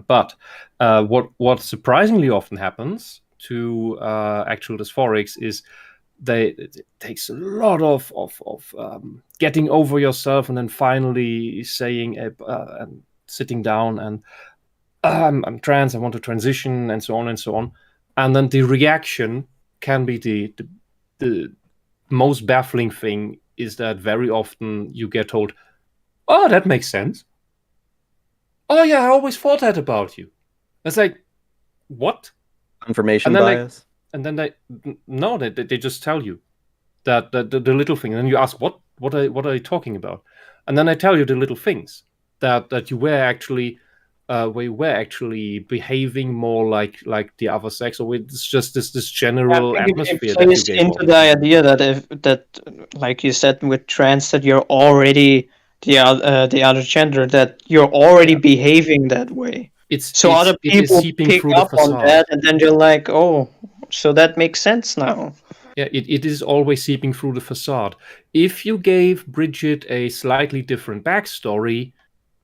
But what surprisingly often happens to actual dysphorics is it takes a lot of getting over yourself and then finally saying and sitting down and I'm trans, I want to transition, and so on and so on. And then the reaction can be the most baffling thing is that very often you get told, oh, that makes sense. Oh yeah, I always thought that about you. It's like, what? Confirmation bias. And then they just tell you that the little thing, and then you ask what are you talking about, and then I tell you the little things that you were actually behaving more like the other sex, or it's just this general atmosphere that you gave into the idea that like you said with trans, that you're already the other gender, that you're already behaving that way. Other people pick up on that, and then you're like, oh. So that makes sense now. Yeah, it is always seeping through the facade. If you gave Bridget a slightly different backstory,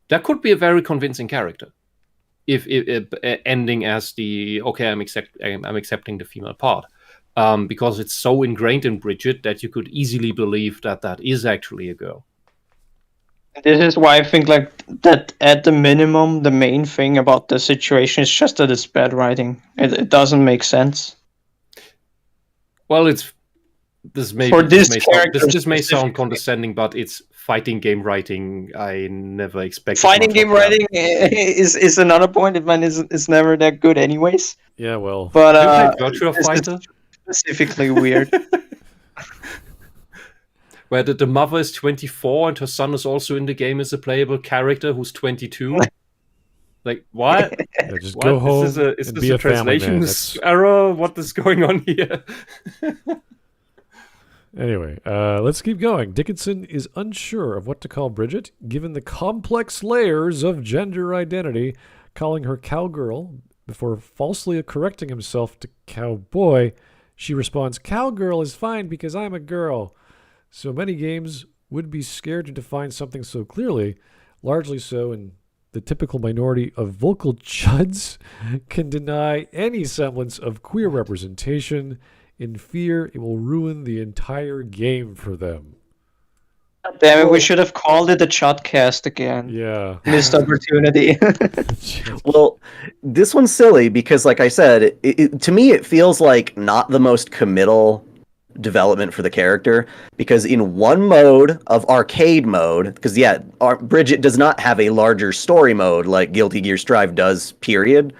that could be a very convincing character. If ending as the okay, I'm accepting the female part, because it's so ingrained in Bridget that you could easily believe that is actually a girl. This is why I think like that at the minimum, the main thing about the situation is just that it's bad writing. It doesn't make sense. Well, this may sound condescending, but it's fighting game writing. I never expected. Fighting game writing is another point. Man, is never that good, anyways. Yeah, well, but Virtua Fighter specifically weird. Where the mother is 24 and her son is also in the game as a playable character who's 22. Like, what? Yeah, just go home. Is this a translation error? What is going on here? Anyway, let's keep going. Dickinson is unsure of what to call Bridget, given the complex layers of gender identity, calling her cowgirl before falsely correcting himself to cowboy. She responds, cowgirl is fine because I'm a girl. So many games would be scared to define something so clearly, largely so in the typical minority of vocal chuds can deny any semblance of queer representation in fear it will ruin the entire game for them. Damn it, we should have called it the Chudcast again. Yeah. Missed opportunity. Well, this one's silly because, like I said, to me it feels like not the most committal development for the character, because in one mode of arcade mode, because Bridget does not have a larger story mode like Guilty Gear Strive does, period.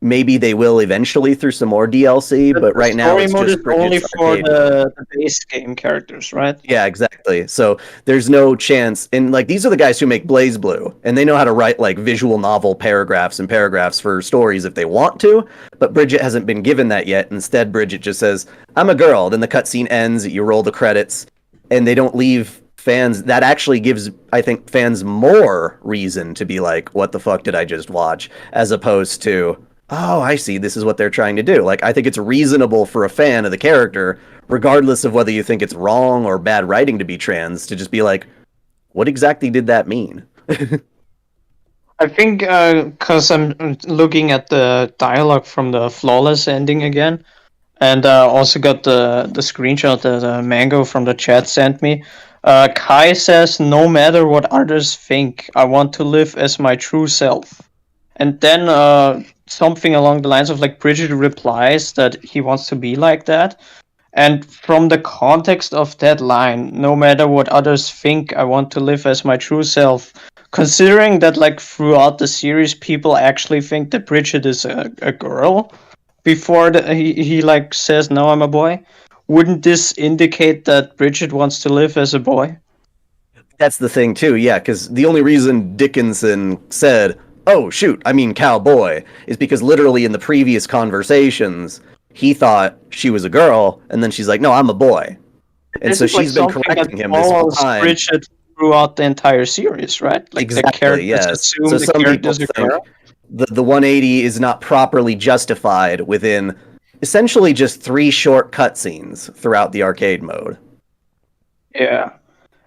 Maybe they will eventually through some more DLC, but right now it's just story mode is only for the base game characters, right? Yeah, exactly. So there's no chance, and like these are the guys who make Blaze Blue, and they know how to write like visual novel paragraphs and paragraphs for stories if they want to, but Bridget hasn't been given that yet. Instead, Bridget just says, I'm a girl, then the cutscene ends, you roll the credits, and they don't leave fans. That actually gives, I think, fans more reason to be like, what the fuck did I just watch? As opposed to, oh, I see, this is what they're trying to do. Like, I think it's reasonable for a fan of the character, regardless of whether you think it's wrong or bad writing to be trans, to just be like, what exactly did that mean? I think because I'm looking at the dialogue from the Flawless ending again, and also got the screenshot that Mango from the chat sent me. Kai says, no matter what others think, I want to live as my true self. And then something along the lines of like Bridget replies that he wants to be like that. And from the context of that line, no matter what others think, I want to live as my true self. Considering that like throughout the series, people actually think that Bridget is a girl before he like says, no, I'm a boy. Wouldn't this indicate that Bridget wants to live as a boy? That's the thing too, yeah, because the only reason Dickinson said, oh, shoot, I mean cowboy, is because literally in the previous conversations, he thought she was a girl, and then she's like, no, I'm a boy. And so she's been correcting him this whole time. Bridget throughout the entire series, right? Like exactly, yes. So some people think the 180 is not properly justified within essentially just 3 short cutscenes throughout the arcade mode. Yeah.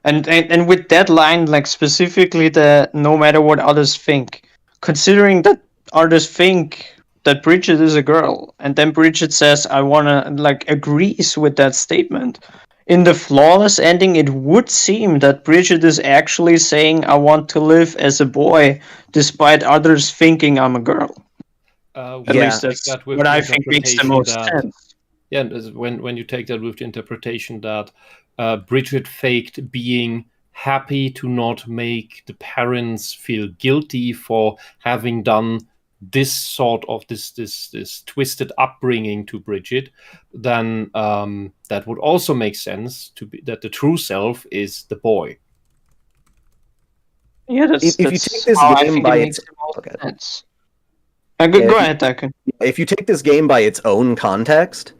And with that line, like specifically the no matter what others think, considering that others think that Bridget is a girl, and then Bridget says, I wanna, like, agrees with that statement. In the flawless ending, it would seem that Bridget is actually saying, I want to live as a boy, despite others thinking I'm a girl. At least that's what I think makes the most sense. Yeah, when you take that with the interpretation that Bridget faked being happy to not make the parents feel guilty for having done this sort of this twisted upbringing to Bridget, then that would also make sense to be that the true self is the boy. Yeah, that's if you take this game by its sense. Go ahead, Daikun. If you take this game by its own context,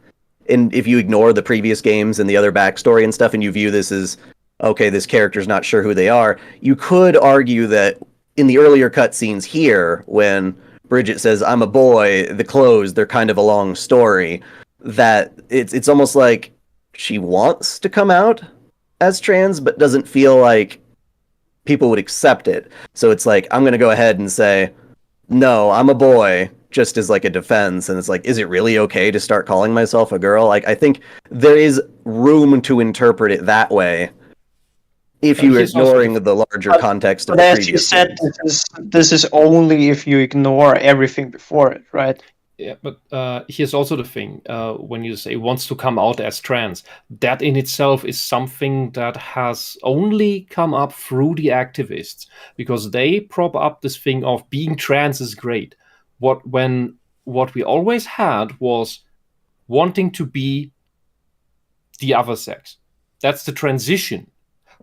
and if you ignore the previous games and the other backstory and stuff, and you view this as, okay, this character's not sure who they are, you could argue that in the earlier cutscenes here, when Bridget says, I'm a boy, the clothes, they're kind of a long story, that it's almost like she wants to come out as trans, but doesn't feel like people would accept it. So it's like, I'm going to go ahead and say, no, I'm a boy, just as like a defense. And it's like, is it really okay to start calling myself a girl? Like, I think there is room to interpret it that way if you're ignoring the larger context of the previous. As you said, this is only if you ignore everything before it, right? Yeah, but here's also the thing. When you say wants to come out as trans, that in itself is something that has only come up through the activists, because they prop up this thing of being trans is great. What we always had was wanting to be the other sex. That's the transition.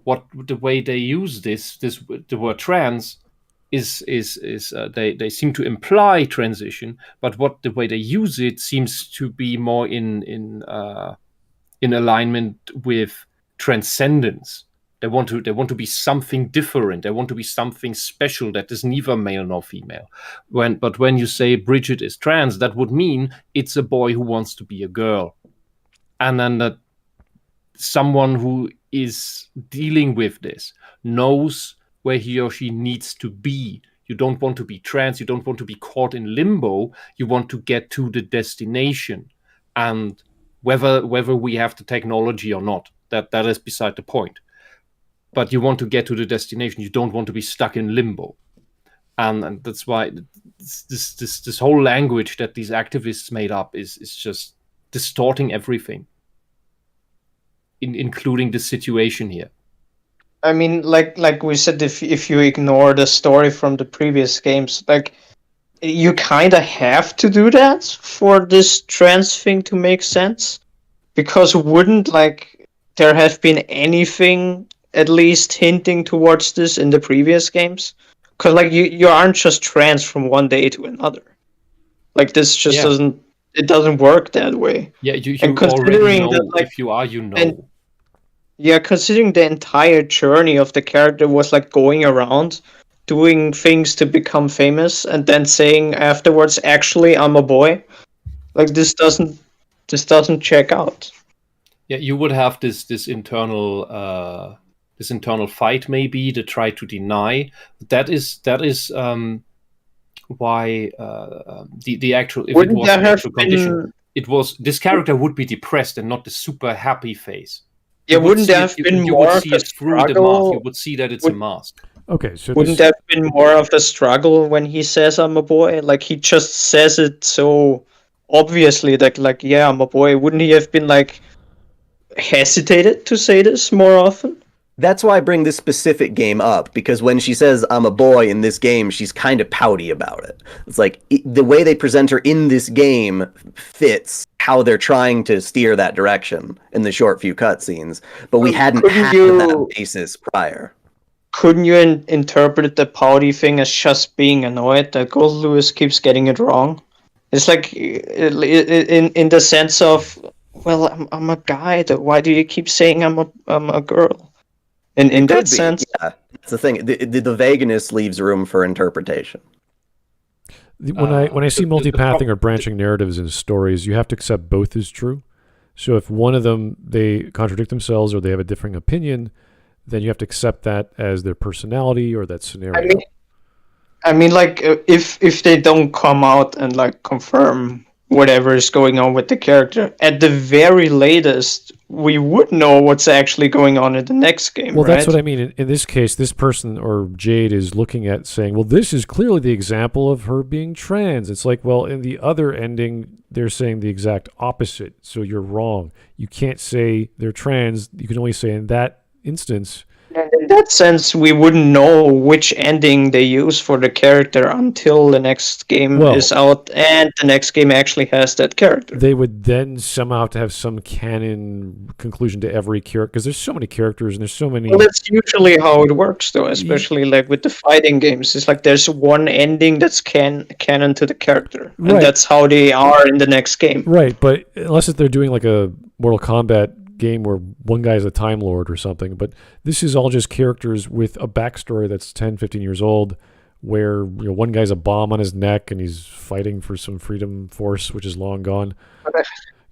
The way they use the word trans is they seem to imply transition, but the way they use it seems to be more in alignment with transcendence. They want to be something different. They want to be something special that is neither male nor female. But when you say Bridget is trans, that would mean it's a boy who wants to be a girl, and then that someone who is dealing with this knows where he or she needs to be. You don't want to be trans. You don't want to be caught in limbo. You want to get to the destination, and whether we have the technology or not, that is beside the point. But you want to get to the destination. You don't want to be stuck in limbo, and that's why this whole language that these activists made up is just distorting everything, including the situation here. I mean, like we said, if you ignore the story from the previous games, like, you kind of have to do that for this trans thing to make sense, because wouldn't, like, there have been anything at least hinting towards this in the previous games? Because, like, you aren't just trans from one day to another. Like, this just doesn't work that way. Yeah, you and already know that, like, if you are, you know. Yeah, considering the entire journey of the character was like going around doing things to become famous and then saying afterwards, actually, I'm a boy. Like, this doesn't check out. Yeah, you would have this internal fight maybe to try to deny. That is why the actual, if Wouldn't it was an actual condition, it was this character would be depressed and not the super happy face. Yeah, wouldn't there have been more of a struggle? You would see that it's a mask. Okay, so wouldn't there have been more of a struggle when he says I'm a boy? Like, he just says it so obviously that, like, yeah, I'm a boy. Wouldn't he have been, like, hesitated to say this more often? That's why I bring this specific game up, because when she says I'm a boy in this game, she's kind of pouty about it. It's like the way they present her in this game fits how they're trying to steer that direction in the short few cutscenes, but we hadn't had that basis prior. Couldn't you interpret the pouty thing as just being annoyed that Gold Lewis keeps getting it wrong? It's like in the sense of, well, I'm a guy. Why do you keep saying I'm a girl? In that sense, yeah, that's the thing. The vagueness leaves room for interpretation. When I see multipathing or branching narratives in stories, you have to accept both as true. So if one of them, they contradict themselves or they have a differing opinion, then you have to accept that as their personality or that scenario. I mean, like, if they don't come out and, like, confirm whatever is going on with the character, at the very latest, we would know what's actually going on in the next game, Well, right? that's what I mean. In this case, this person or Jade is looking at saying, well, this is clearly the example of her being trans. It's like, well, in the other ending, they're saying the exact opposite. So you're wrong. You can't say they're trans. You can only say in that instance. In that sense, we wouldn't know which ending they use for the character until the next game is out and the next game actually has that character. They would then somehow have to have some canon conclusion to every character, because there's so many characters and there's so many... Well, that's usually how it works, though, especially like with the fighting games. It's like there's one ending that's canon to the character, and that's how they are in the next game. Right, but unless they're doing like a Mortal Kombat game where one guy is a Time Lord or something, but this is all just characters with a backstory that's 10, 15 years old, where one guy's a bomb on his neck and he's fighting for some freedom force which is long gone.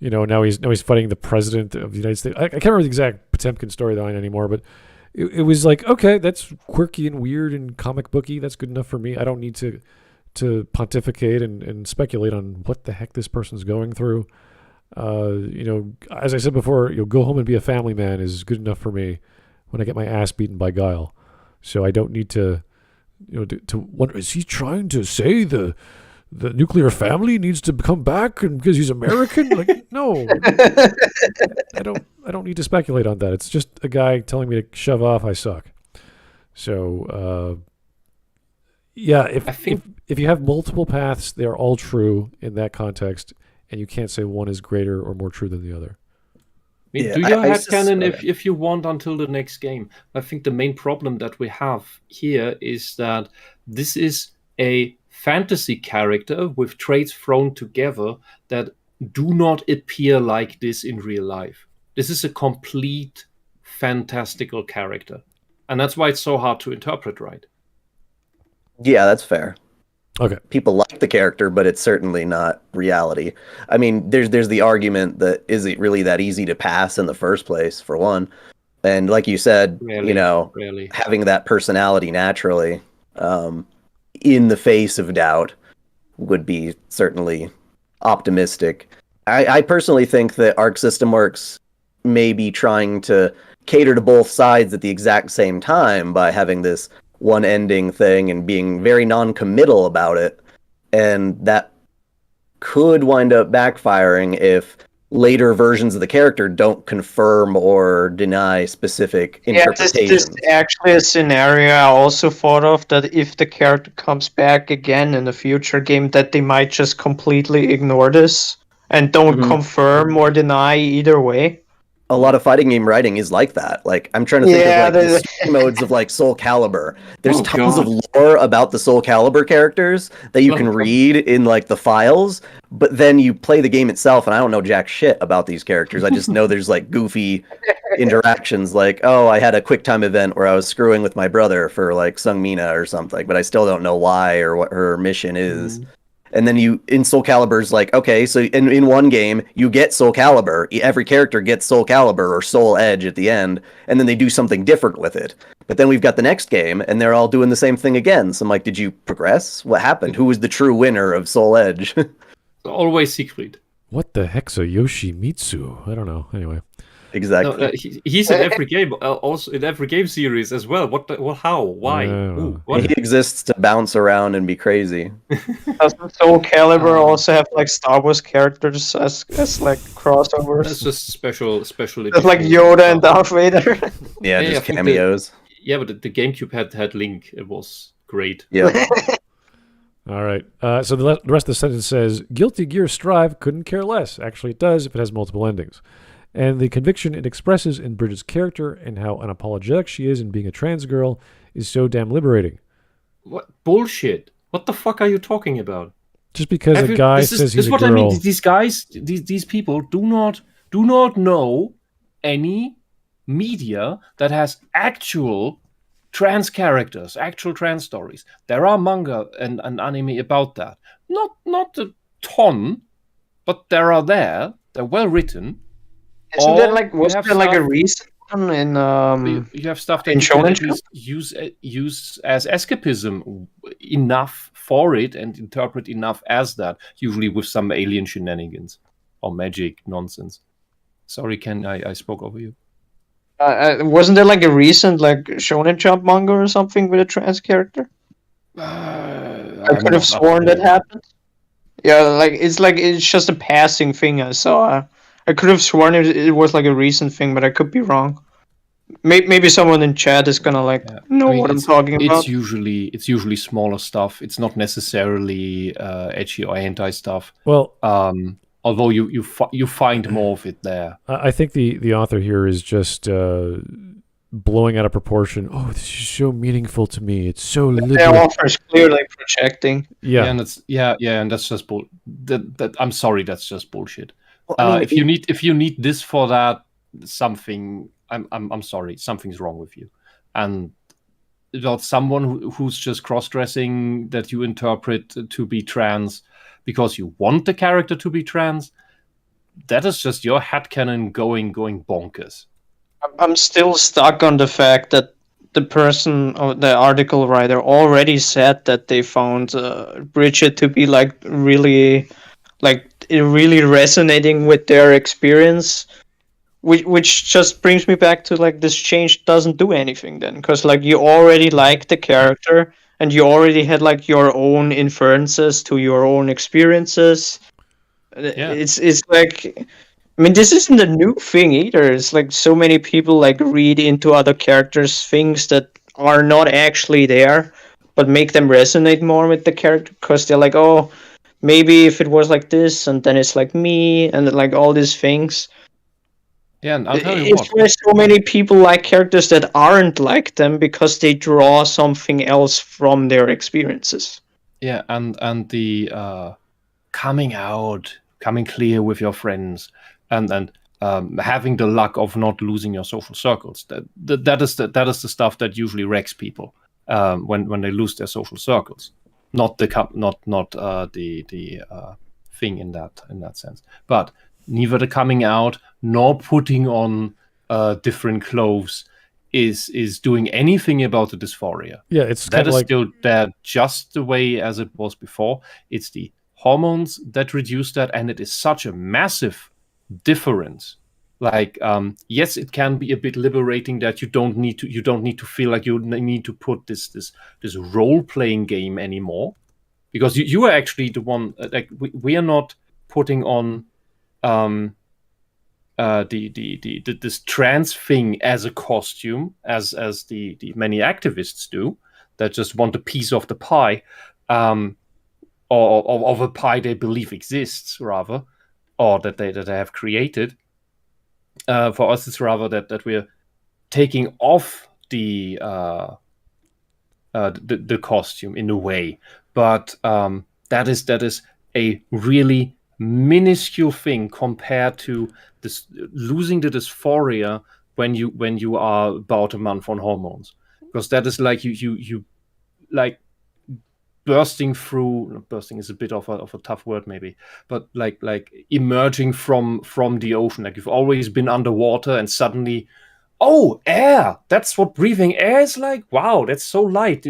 Now he's fighting the president of the United States. I can't remember the exact Potemkin storyline anymore, but it was like, okay, that's quirky and weird and comic booky. That's good enough for me. I don't need to pontificate and speculate on what the heck this person's going through. As I said before, go home and be a family man is good enough for me when I get my ass beaten by Guile. So I don't need to wonder, is he trying to say the nuclear family needs to come back and because he's American? Like, no, I don't need to speculate on that. It's just a guy telling me to shove off. I suck. So, if you have multiple paths, they're all true in that context. And you can't say one is greater or more true than the other. Do your headcanon if you want until the next game. I think the main problem that we have here is that this is a fantasy character with traits thrown together that do not appear like this in real life. This is a complete fantastical character. And that's why it's so hard to interpret, right? Yeah, that's fair. Okay. People like the character, but it's certainly not reality. I mean, there's the argument that is it really that easy to pass in the first place, for one. And like you said, really. Having that personality naturally in the face of doubt would be certainly optimistic. I personally think that Arc System Works may be trying to cater to both sides at the exact same time by having this one ending thing and being very non-committal about it, and that could wind up backfiring if later versions of the character don't confirm or deny specific interpretations. This is actually a scenario I also thought of, that if the character comes back again in a future game, that they might just completely ignore this and don't confirm or deny either way. A lot of fighting game writing is like that. Like, I'm trying to think of the story modes of like Soul Calibur. There's tons of lore about the Soul Calibur characters that you can read in like the files, but then you play the game itself, and I don't know jack shit about these characters. I just know there's like goofy interactions, like, oh, I had a quick time event where I was screwing with my brother for like Sung Mina or something, but I still don't know why or what her mission is. And then in Soul Calibur's like, okay, so in one game, you get Soul Calibur. Every character gets Soul Calibur or Soul Edge at the end, and then they do something different with it. But then we've got the next game, and they're all doing the same thing again. So I'm like, did you progress? What happened? Who was the true winner of Soul Edge? Always secret. What the heck's a Yoshimitsu? I don't know. Anyway. Exactly. No, he's in every game, also in every game series as well. How? Why? What? He exists to bounce around and be crazy. Doesn't Soul Calibur also have like Star Wars characters as like crossovers? That's just special. Just like Yoda and Darth Vader. Yeah, just cameos. But the GameCube had Link. It was great. Yeah. All right. So the rest of the sentence says, Guilty Gear Strive couldn't care less. Actually, it does if it has multiple endings. And the conviction it expresses in Bridget's character and how unapologetic she is in being a trans girl is so damn liberating. What bullshit? What the fuck are you talking about? Just because a guy says he's a girl. This is what I mean. These guys, these people do not know any media that has actual trans characters, actual trans stories. There are manga and anime about that. Not a ton, but they're They're well written. Isn't there wasn't there like a recent one in you have stuff that in you can Shonen at least use as escapism enough for it and interpret enough as that, usually with some alien shenanigans or magic nonsense. Sorry, Ken, I spoke over you. Wasn't there like a recent like Shonen Jump manga or something with a trans character? I could have sworn that happened. Yeah, it's just a passing thing I saw. I could have sworn it was like a recent thing, but I could be wrong. Maybe someone in chat is gonna know what I'm talking about. It's usually smaller stuff. It's not necessarily edgy or anti stuff. Well, although you find more of it there. I think the author here is just blowing out of proportion. Oh, this is so meaningful to me. It's so liberal. The author is clearly projecting. Yeah, and that's just that. I'm sorry, that's just bullshit. Well, I mean, if you need this for that, something I'm sorry, something's wrong with you. And about someone who's just cross-dressing that you interpret to be trans because you want the character to be trans, that is just your headcanon going bonkers. I'm still stuck on the fact that the person or the article writer already said that they found Bridget to be really resonating with their experience, which just brings me back to this change doesn't do anything then, because you already like the character and you already had your own inferences to your own experiences. Yeah. It's I mean, this isn't a new thing either. It's so many people read into other characters things that are not actually there, but make them resonate more with the character because they're oh, maybe if it was like this, and then it's like me, and all these things. Yeah, and I'll tell you what. There's so many people like characters that aren't like them because they draw something else from their experiences. Yeah, and the coming out, coming clear with your friends, and having the luck of not losing your social circles. That is the stuff that usually wrecks people when they lose their social circles. Not the thing in that sense, but neither the coming out nor putting on different clothes is doing anything about the dysphoria. Yeah, it's that is like still there just the way as it was before. It's the hormones that reduce that, and it is such a massive difference. Yes, it can be a bit liberating that you don't need to feel like you need to put this role-playing game anymore, because you are actually the one. We are not putting on this trans thing as a costume as the many activists do that just want a piece of the pie, or of a pie they believe exists rather, or that they have created. For us, it's rather that we're taking off the costume in a way, but that is a really minuscule thing compared to this losing the dysphoria when you are about a month on hormones, because that is you bursting is a bit of a tough word maybe, but emerging from the ocean. You've always been underwater and suddenly, oh, air, that's what breathing air is like. Wow, that's so light.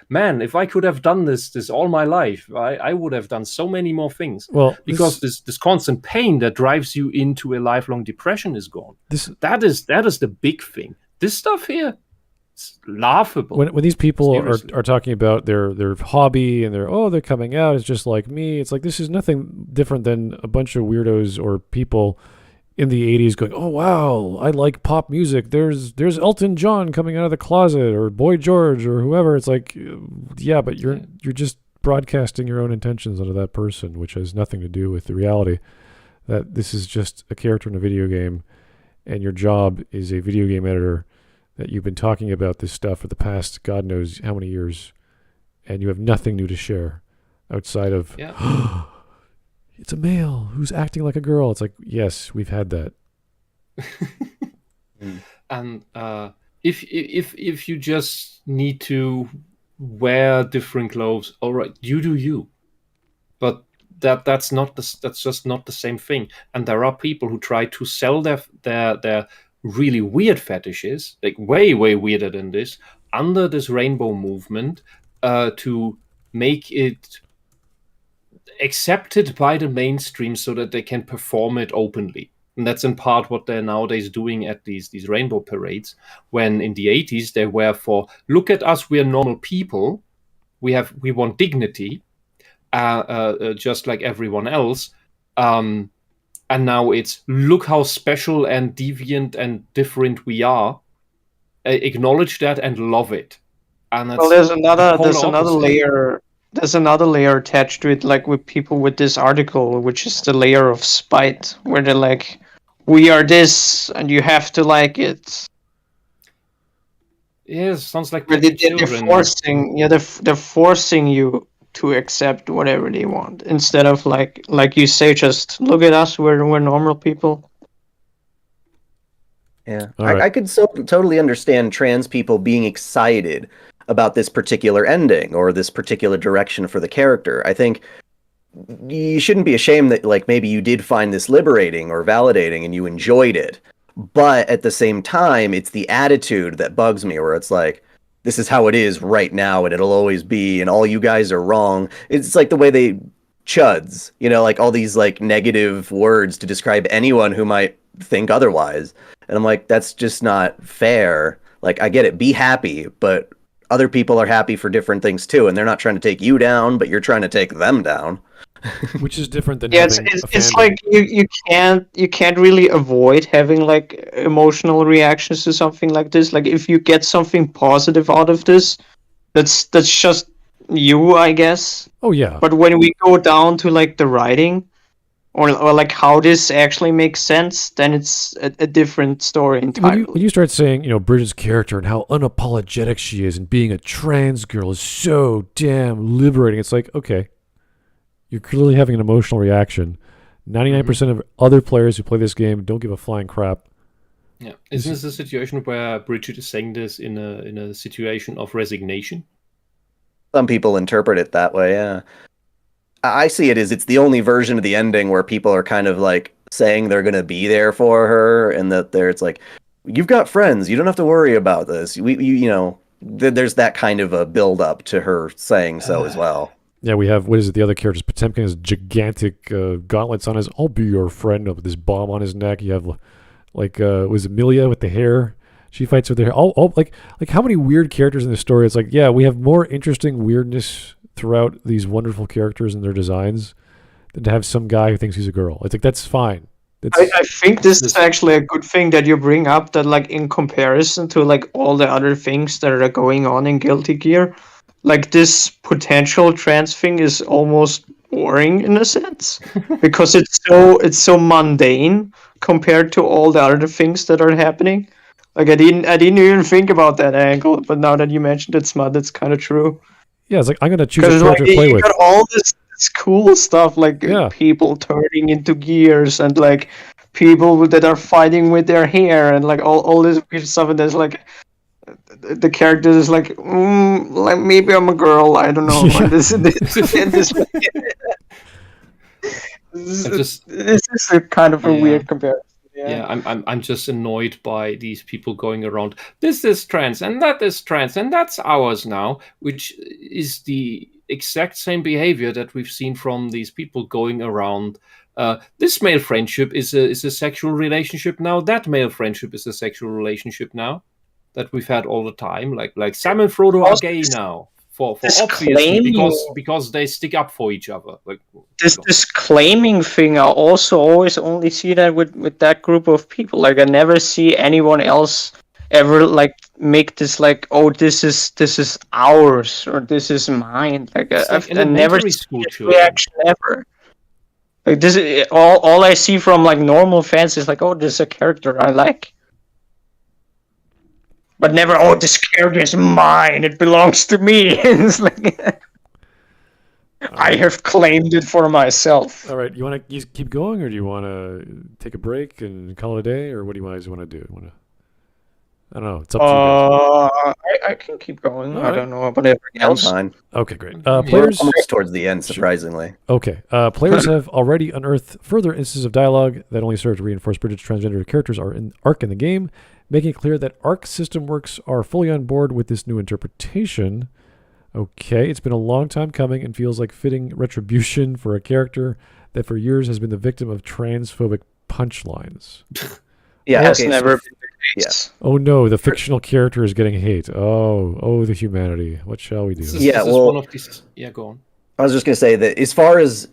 Man, if I could have done this all my life, I would have done so many more things. Well, because this constant pain that drives you into a lifelong depression is gone. That is the big thing. This stuff here, it's laughable. When these people are talking about their hobby and they're coming out, it's just like me. It's like, this is nothing different than a bunch of weirdos or people in the 80s going, oh wow, I like pop music. There's Elton John coming out of the closet, or Boy George, or whoever. It's like, yeah, but you're just broadcasting your own intentions onto that person, which has nothing to do with the reality that this is just a character in a video game, and your job is a video game editor, that you've been talking about this stuff for the past God knows how many years, and you have nothing new to share outside of, it's a male who's acting like a girl. It's like, yes, we've had that. And if you just need to wear different clothes, all right, you do you. But that's just not the same thing. And there are people who try to sell their really weird fetishes, like way weirder than this, under this rainbow movement, to make it accepted by the mainstream so that they can perform it openly. And that's in part what they're nowadays doing at these rainbow parades, when in the 80s they were for, look at us, we're normal people, we want dignity, just like everyone else. And now it's, look how special and deviant and different we are. Acknowledge that and love it. And that's there's another layer. There's another layer attached to it, like with people with this article, which is the layer of spite, where they're like, we are this, and you have to like it. Yeah, sounds like they're forcing you to accept whatever they want, instead of like you say, just look at us, we're normal people. Yeah, Right. I could totally understand trans people being excited about this particular ending or this particular direction for the character. I think you shouldn't be ashamed that like maybe you did find this liberating or validating and you enjoyed it. But at the same time, it's the attitude that bugs me, where it's like, this is how it is right now and it'll always be, and all you guys are wrong. It's like the way they chuds, like all these like negative words to describe anyone who might think otherwise. And I'm like, that's just not fair. Like, I get it, be happy, but other people are happy for different things too, and they're not trying to take you down, but you're trying to take them down. Which is different than it's like you can't really avoid having like emotional reactions to something like this. Like if you get something positive out of this, that's just you, I guess. Oh yeah. But when we go down to like the writing, or like how this actually makes sense, then it's a different story entirely. When you start saying, Bridget's character and how unapologetic she is, and being a trans girl is so damn liberating, it's like, okay, you're clearly having an emotional reaction. 99% of other players who play this game don't give a flying crap. Yeah, isn't this a situation where Bridget is saying this in a situation of resignation? Some people interpret it that way, yeah. I see it as it's the only version of the ending where people are kind of like saying they're going to be there for her, and that it's like, you've got friends, you don't have to worry about this. There's that kind of a build up to her saying so as well. Yeah, we have, what is it, the other characters, Potemkin has gigantic gauntlets on his, I'll be your friend, with this bomb on his neck. You have like, was Amelia with the hair? She fights with her hair. All like how many weird characters in this story? It's like, yeah, we have more interesting weirdness throughout these wonderful characters and their designs than to have some guy who thinks he's a girl. It's like, that's fine. I think this is actually a good thing that you bring up, that like in comparison to like all the other things that are going on in Guilty Gear, like this potential trans thing is almost boring in a sense, because it's so mundane compared to all the other things that are happening. Like I didn't even think about that angle, but now that you mentioned it, Smud, it's kind of true. Yeah, it's like, I'm gonna choose a character to play with. You got all this cool stuff, like people turning into gears, and like people that are fighting with their hair, and like all this weird stuff. And there's like the character is like maybe I'm a girl, I don't know. Yeah. This is a kind of a weird comparison. Yeah, I'm just annoyed by these people going around, this is trans and that is trans and that's ours now, which is the exact same behavior that we've seen from these people going around. This male friendship is a sexual relationship now. That male friendship is a sexual relationship now. That we've had all the time. Like Sam and Frodo are gay now. For obvious, because they stick up for each other. Like this claiming thing, I also always only see that with that group of people. Like I never see anyone else ever like make this like, oh, this is ours, or this is mine. Like I've never seen this reaction ever. Like this is all I see from like normal fans is like, oh, this is a character I like. But never, oh, this character is mine, it belongs to me. It's like, I have claimed it for myself. All right, you want to keep going, or do you want to take a break and call it a day, or what do you guys want to do? I don't know. It's up to you guys. I can keep going. All I right. don't know about everything Yeah, I'm else. fine. Okay, great. Yeah. Players. Almost towards the end, surprisingly. Okay. Players have already unearthed further instances of dialogue that only serve to reinforce Bridget's transgender characters arc in the game, making it clear that arc system works are fully on board with this new interpretation. Okay, it's been a long time coming and feels like fitting retribution for a character that for years has been the victim of transphobic punchlines. Yeah, That's okay, never so, been the case. Oh no, the fictional character is getting hate. Oh, the humanity. What shall we do? This Yeah, is well- one of these. Yeah, go on. I was just going to say that as far as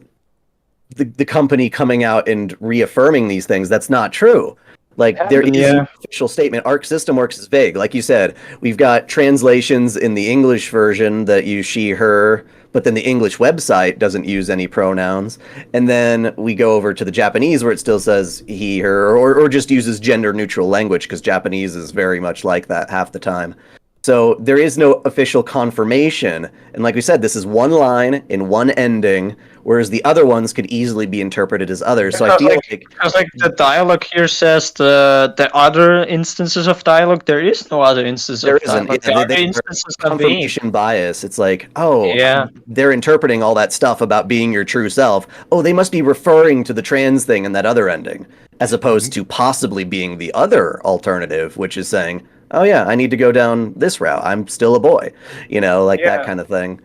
the company coming out and reaffirming these things, that's not true. Like, there is Yeah. an official statement. Arc System Works is vague. Like you said, we've got translations in the English version that use she, her, but then the English website doesn't use any pronouns. And then we go over to the Japanese where it still says he, her, or just uses gender neutral language because Japanese is very much like that half the time. So there is no official confirmation. And like we said, this is one line in one ending, whereas the other ones could easily be interpreted as others. So I feel like Because like the dialogue here says the other instances of dialogue, there is no other instance there of isn't. dialogue. Yeah, The other they're instances are vague. confirmation bias. It's like, oh, Yeah. they're interpreting all that stuff about being your true self. Oh, they must be referring to the trans thing in that other ending, as opposed to possibly being the other alternative, which is saying, oh yeah, I need to go down this route. I'm still a boy, like Yeah. that kind of thing.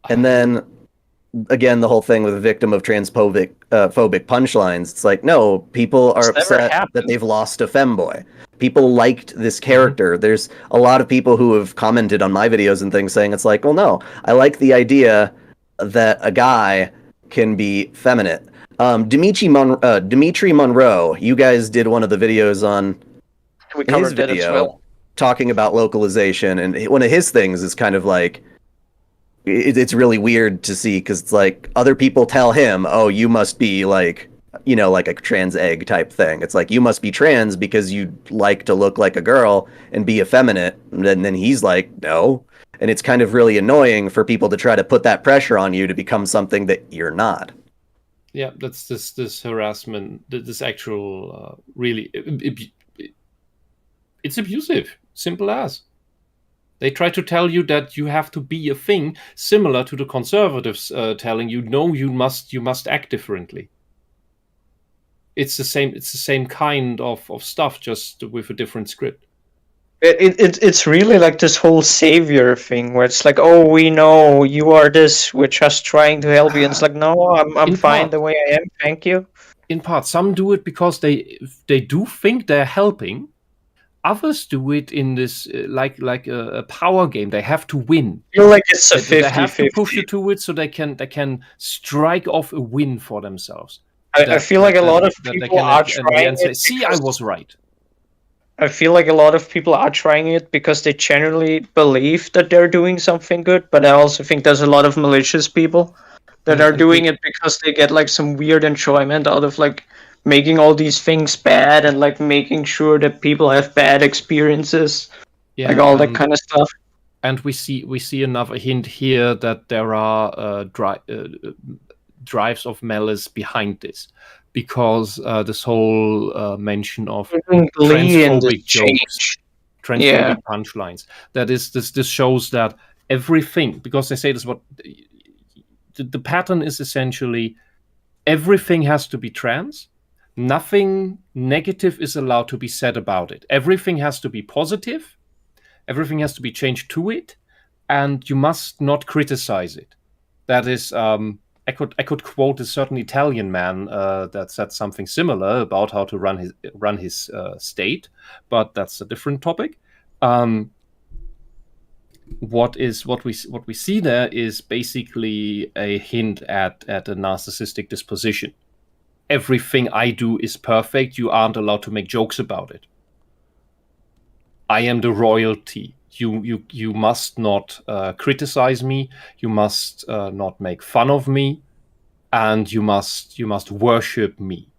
And then again, the whole thing with the victim of transphobic phobic punchlines. It's like, no, people are It's never upset happened. that they've lost a femboy. People liked this character. There's a lot of people who have commented on my videos and things saying it's like, well, no, I like the idea that a guy can be feminine. Dimitri Monroe, you guys did one of the videos on We his covered that as video well. talking about localization, and one of his things is kind of like it's really weird to see because it's like other people tell him, oh, you must be like like a trans egg type thing. It's like you must be trans because you like to look like a girl and be effeminate, and then he's like, no. And it's kind of really annoying for people to try to put that pressure on you to become something that you're not. Yeah, that's this harassment. This actual really. It's abusive. Simple as. They try to tell you that you have to be a thing similar to the conservatives telling you, no, you must act differently. It's the same kind of stuff, just with a different script. It's really like this whole savior thing where it's like, oh, we know you are this, we're just trying to help you. And it's like, no, I'm In fine part. the way I am, thank you. In part, some do it because they do think they're helping. Others do it in this like a power game. They have to win. I feel like it's a They have to 50-50. push you to it so they can strike off a win for themselves. I feel like a lot of that they people can are at the trying end say, it. "See, I because- was right." I feel like a lot of people are trying it because they generally believe that they're doing something good, but I also think there's a lot of malicious people that are And doing it because they get like some weird enjoyment out of like making all these things bad and like making sure that people have bad experiences, Yeah, like all that kind of stuff. And we see another hint here that there are drives of malice behind this, because this whole mention of Glee and the transphobic jokes, change. transphobic punchlines. That is, this shows that everything, because they say this, what the pattern is essentially everything has to be trans. Nothing negative is allowed to be said about it. Everything has to be positive. Everything has to be changed to it, and you must not criticize it. That is, I could quote a certain Italian man that said something similar about how to run his state, but that's a different topic. What we see there is basically a hint at a narcissistic disposition. Everything I do is perfect. You aren't allowed to make jokes about it. I am the royalty. You must not criticize me. You must not make fun of me, and you must worship me.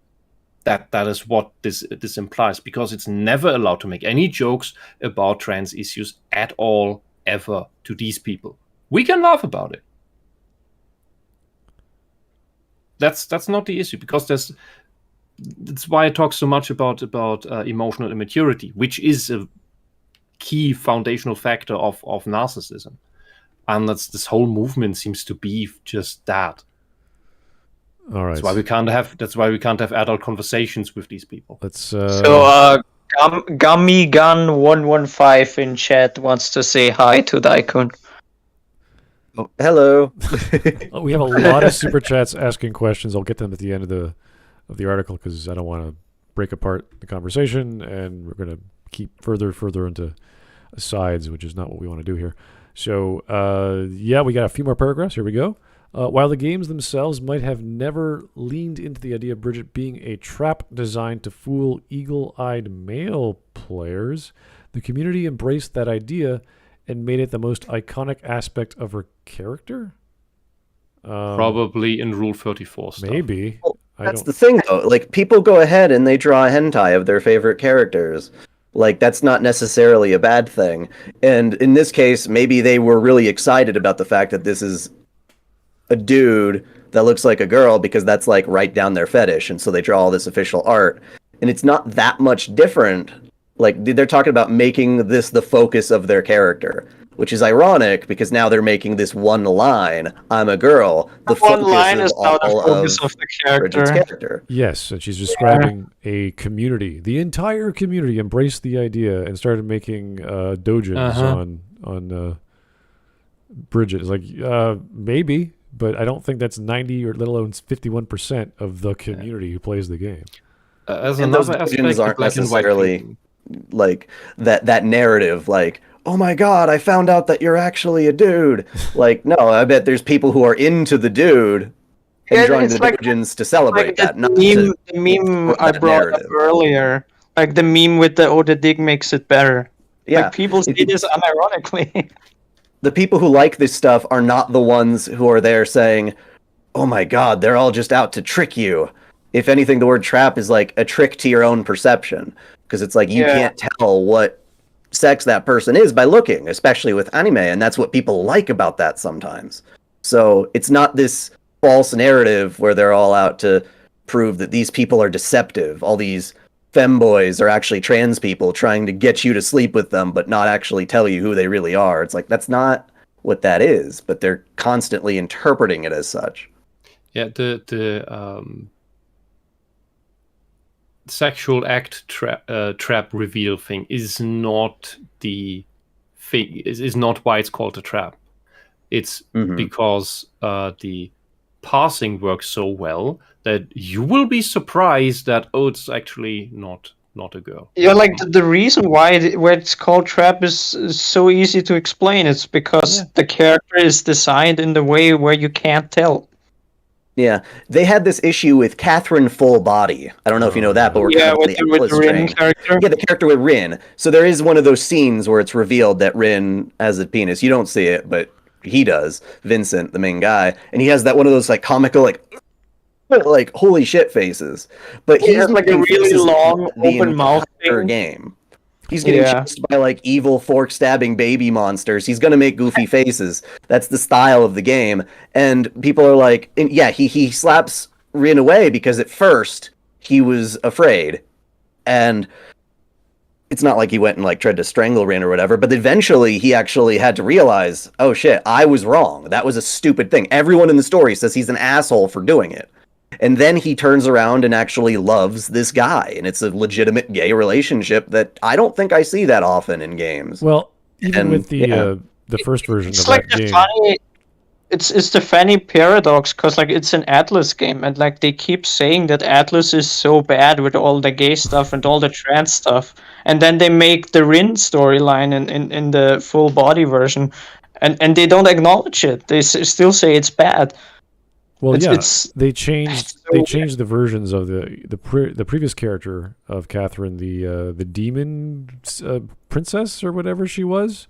That is what this implies, because it's never allowed to make any jokes about trans issues at all, ever, to these people. We can laugh about it. That's not the issue, because that's why I talk so much about emotional immaturity, which is a key foundational factor of narcissism. And this whole movement seems to be just that. All right. That's why we can't have adult conversations with these people. Let's Gummy Gun 115 in chat wants to say hi to Daikun. Oh, hello. we have a lot of super chats asking questions. I'll get them at the end of the article because I don't want to break apart the conversation, and we're going to keep further into asides, which is not what we want to do here. So, we got a few more paragraphs. Here we go. While the games themselves might have never leaned into the idea of Bridget being a trap designed to fool eagle-eyed male players, the community embraced that idea and made it the most iconic aspect of her character? Probably in Rule 34 stuff. Maybe. Well, that's the thing, though. Like, people go ahead and they draw a hentai of their favorite characters. Like, that's not necessarily a bad thing. And in this case, maybe they were really excited about the fact that this is a dude that looks like a girl because that's, like, right down their fetish. And so they draw all this official art. And it's not that much different. Like, they're talking about making this the focus of their character, which is ironic because now they're making this one line, I'm a girl. The one line is now the focus of the Bridget's character. character. Yes, and she's describing a community. The entire community embraced the idea and started making dojins on Bridget. It's like, maybe, but I don't think that's 90 or let alone 51% of the community who plays the game. As And those another dojins aspect, aren't black and white necessarily painting. like that narrative, like, oh my god, I found out that you're actually a dude. Like, no, I bet there's people who are into the dude and drawing the dojins to celebrate that. Not The meme I brought up earlier, like the meme with the dick makes it better. Yeah. Like people see this unironically. The people who like this stuff are not the ones who are there saying, oh my god, they're all just out to trick you. If anything, the word trap is like a trick to your own perception. Because it's like you can't tell what sex that person is by looking, especially with anime. And that's what people like about that sometimes. So it's not this false narrative where they're all out to prove that these people are deceptive. All these femboys are actually trans people trying to get you to sleep with them, but not actually tell you who they really are. It's like, that's not what that is, but they're constantly interpreting it as such. Yeah, the sexual act trap reveal thing is not the thing. Is not why it's called a trap. It's because the parsing works so well that you will be surprised that it's actually not a girl. Yeah, like the reason why it's called trap is so easy to explain. It's because the character is designed in the way where you can't tell. Yeah, they had this issue with Catherine Full Body. I don't know if you know that, but we're kind of with the Rin character. Yeah, the character with Rin. So there is one of those scenes where it's revealed that Rin has a penis. You don't see it, but he does. Vincent, the main guy, and he has that one of those like comical like holy shit faces. But he has like a really long open mouth thing. Game. He's getting chased by like evil fork stabbing baby monsters. He's gonna make goofy faces. That's the style of the game. And people are like, and he slaps Rin away because at first he was afraid. And it's not like he went and like tried to strangle Rin or whatever, but eventually he actually had to realize, oh shit, I was wrong. That was a stupid thing. Everyone in the story says he's an asshole for doing it. And then he turns around and actually loves this guy, and it's a legitimate gay relationship that I don't think I see that often in games. Well, even with the first version of like that game, it's the funny paradox because like it's an Atlas game, and like they keep saying that Atlas is so bad with all the gay stuff and all the trans stuff, and then they make the Rin storyline in the full body version, and they don't acknowledge it. They still say it's bad. Well, they changed the versions of the previous character of Catherine, the demon princess or whatever she was.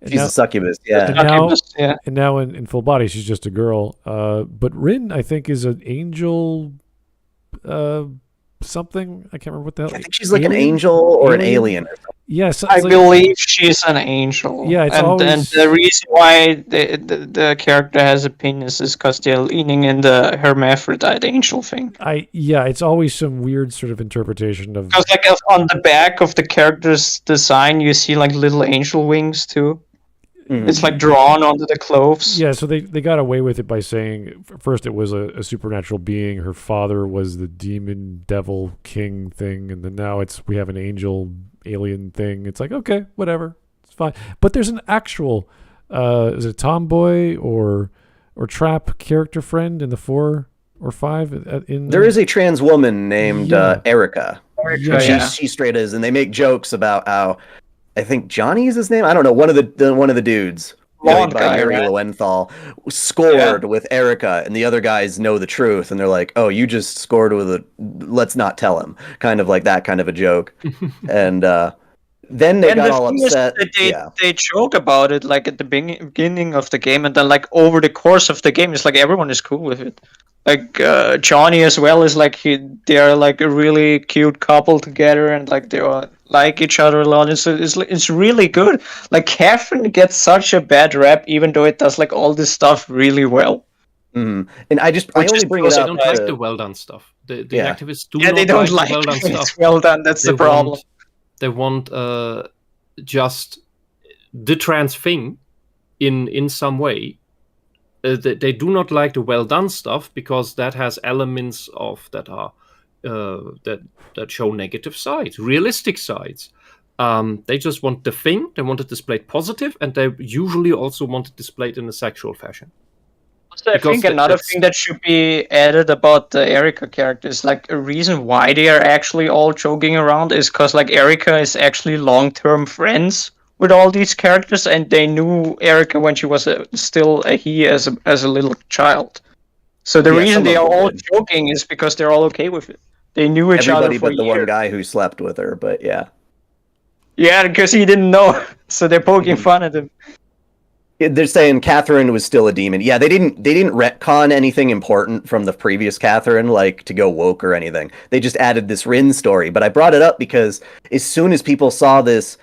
And she's a succubus, And now in full body, she's just a girl. But Rin, I think, is an angel something. I can't remember what the hell. I think she's like an angel or an alien or something. Yes, I believe she's an angel. Yeah, it's and always... the reason why the character has a penis is because they're leaning in the hermaphrodite angel thing. It's always some weird sort of interpretation of... Because like on the back of the character's design, you see like little angel wings too. It's like drawn onto the clothes. Yeah, so they got away with it by saying first it was a supernatural being. Her father was the demon devil king thing, and then now we have an angel alien thing. It's like, okay, whatever, it's fine. But there's an actual is it a tomboy or trap character friend in the 4 or 5 in there is a trans woman named Erica. Yeah. She straight is, and they make jokes about how I think Johnny is his name. I don't know. One of the dudes, played by Yuri Lowenthal, scored with Erica, and the other guys know the truth, and they're like, "Oh, you just scored with a. Let's not tell him." Kind of like that kind of a joke. And then they got all upset. They joke about it like at the beginning of the game, and then like over the course of the game, it's like everyone is cool with it. Like Johnny as well is like they're like a really cute couple together, and like they like each other a lot. It's really good. Like Catherine gets such a bad rap, even though it does like all this stuff really well. And I only bring it up. They don't like the well done stuff. The activists do not they don't like the well done stuff. It's well done. That's the problem. They want just the trans thing in some way. They do not like the well done stuff because that has elements of that are that show negative sides, realistic sides. They just want the thing. They want it displayed positive, and they usually also want it displayed in a sexual fashion. I think another thing that should be added about the Erica character is like a reason why they are actually all joking around is because like Erica is actually long-term friends with all these characters, and they knew Erica when she was still a he as a little child. So the reason they are all joking is because they're all okay with it. They knew each other for but the one guy who slept with her, but yeah. Yeah, because he didn't know, so they're poking fun at him. They're saying Catherine was still a demon. Yeah, they didn't retcon anything important from the previous Catherine, like to go woke or anything. They just added this Rin story. But I brought it up because as soon as people saw this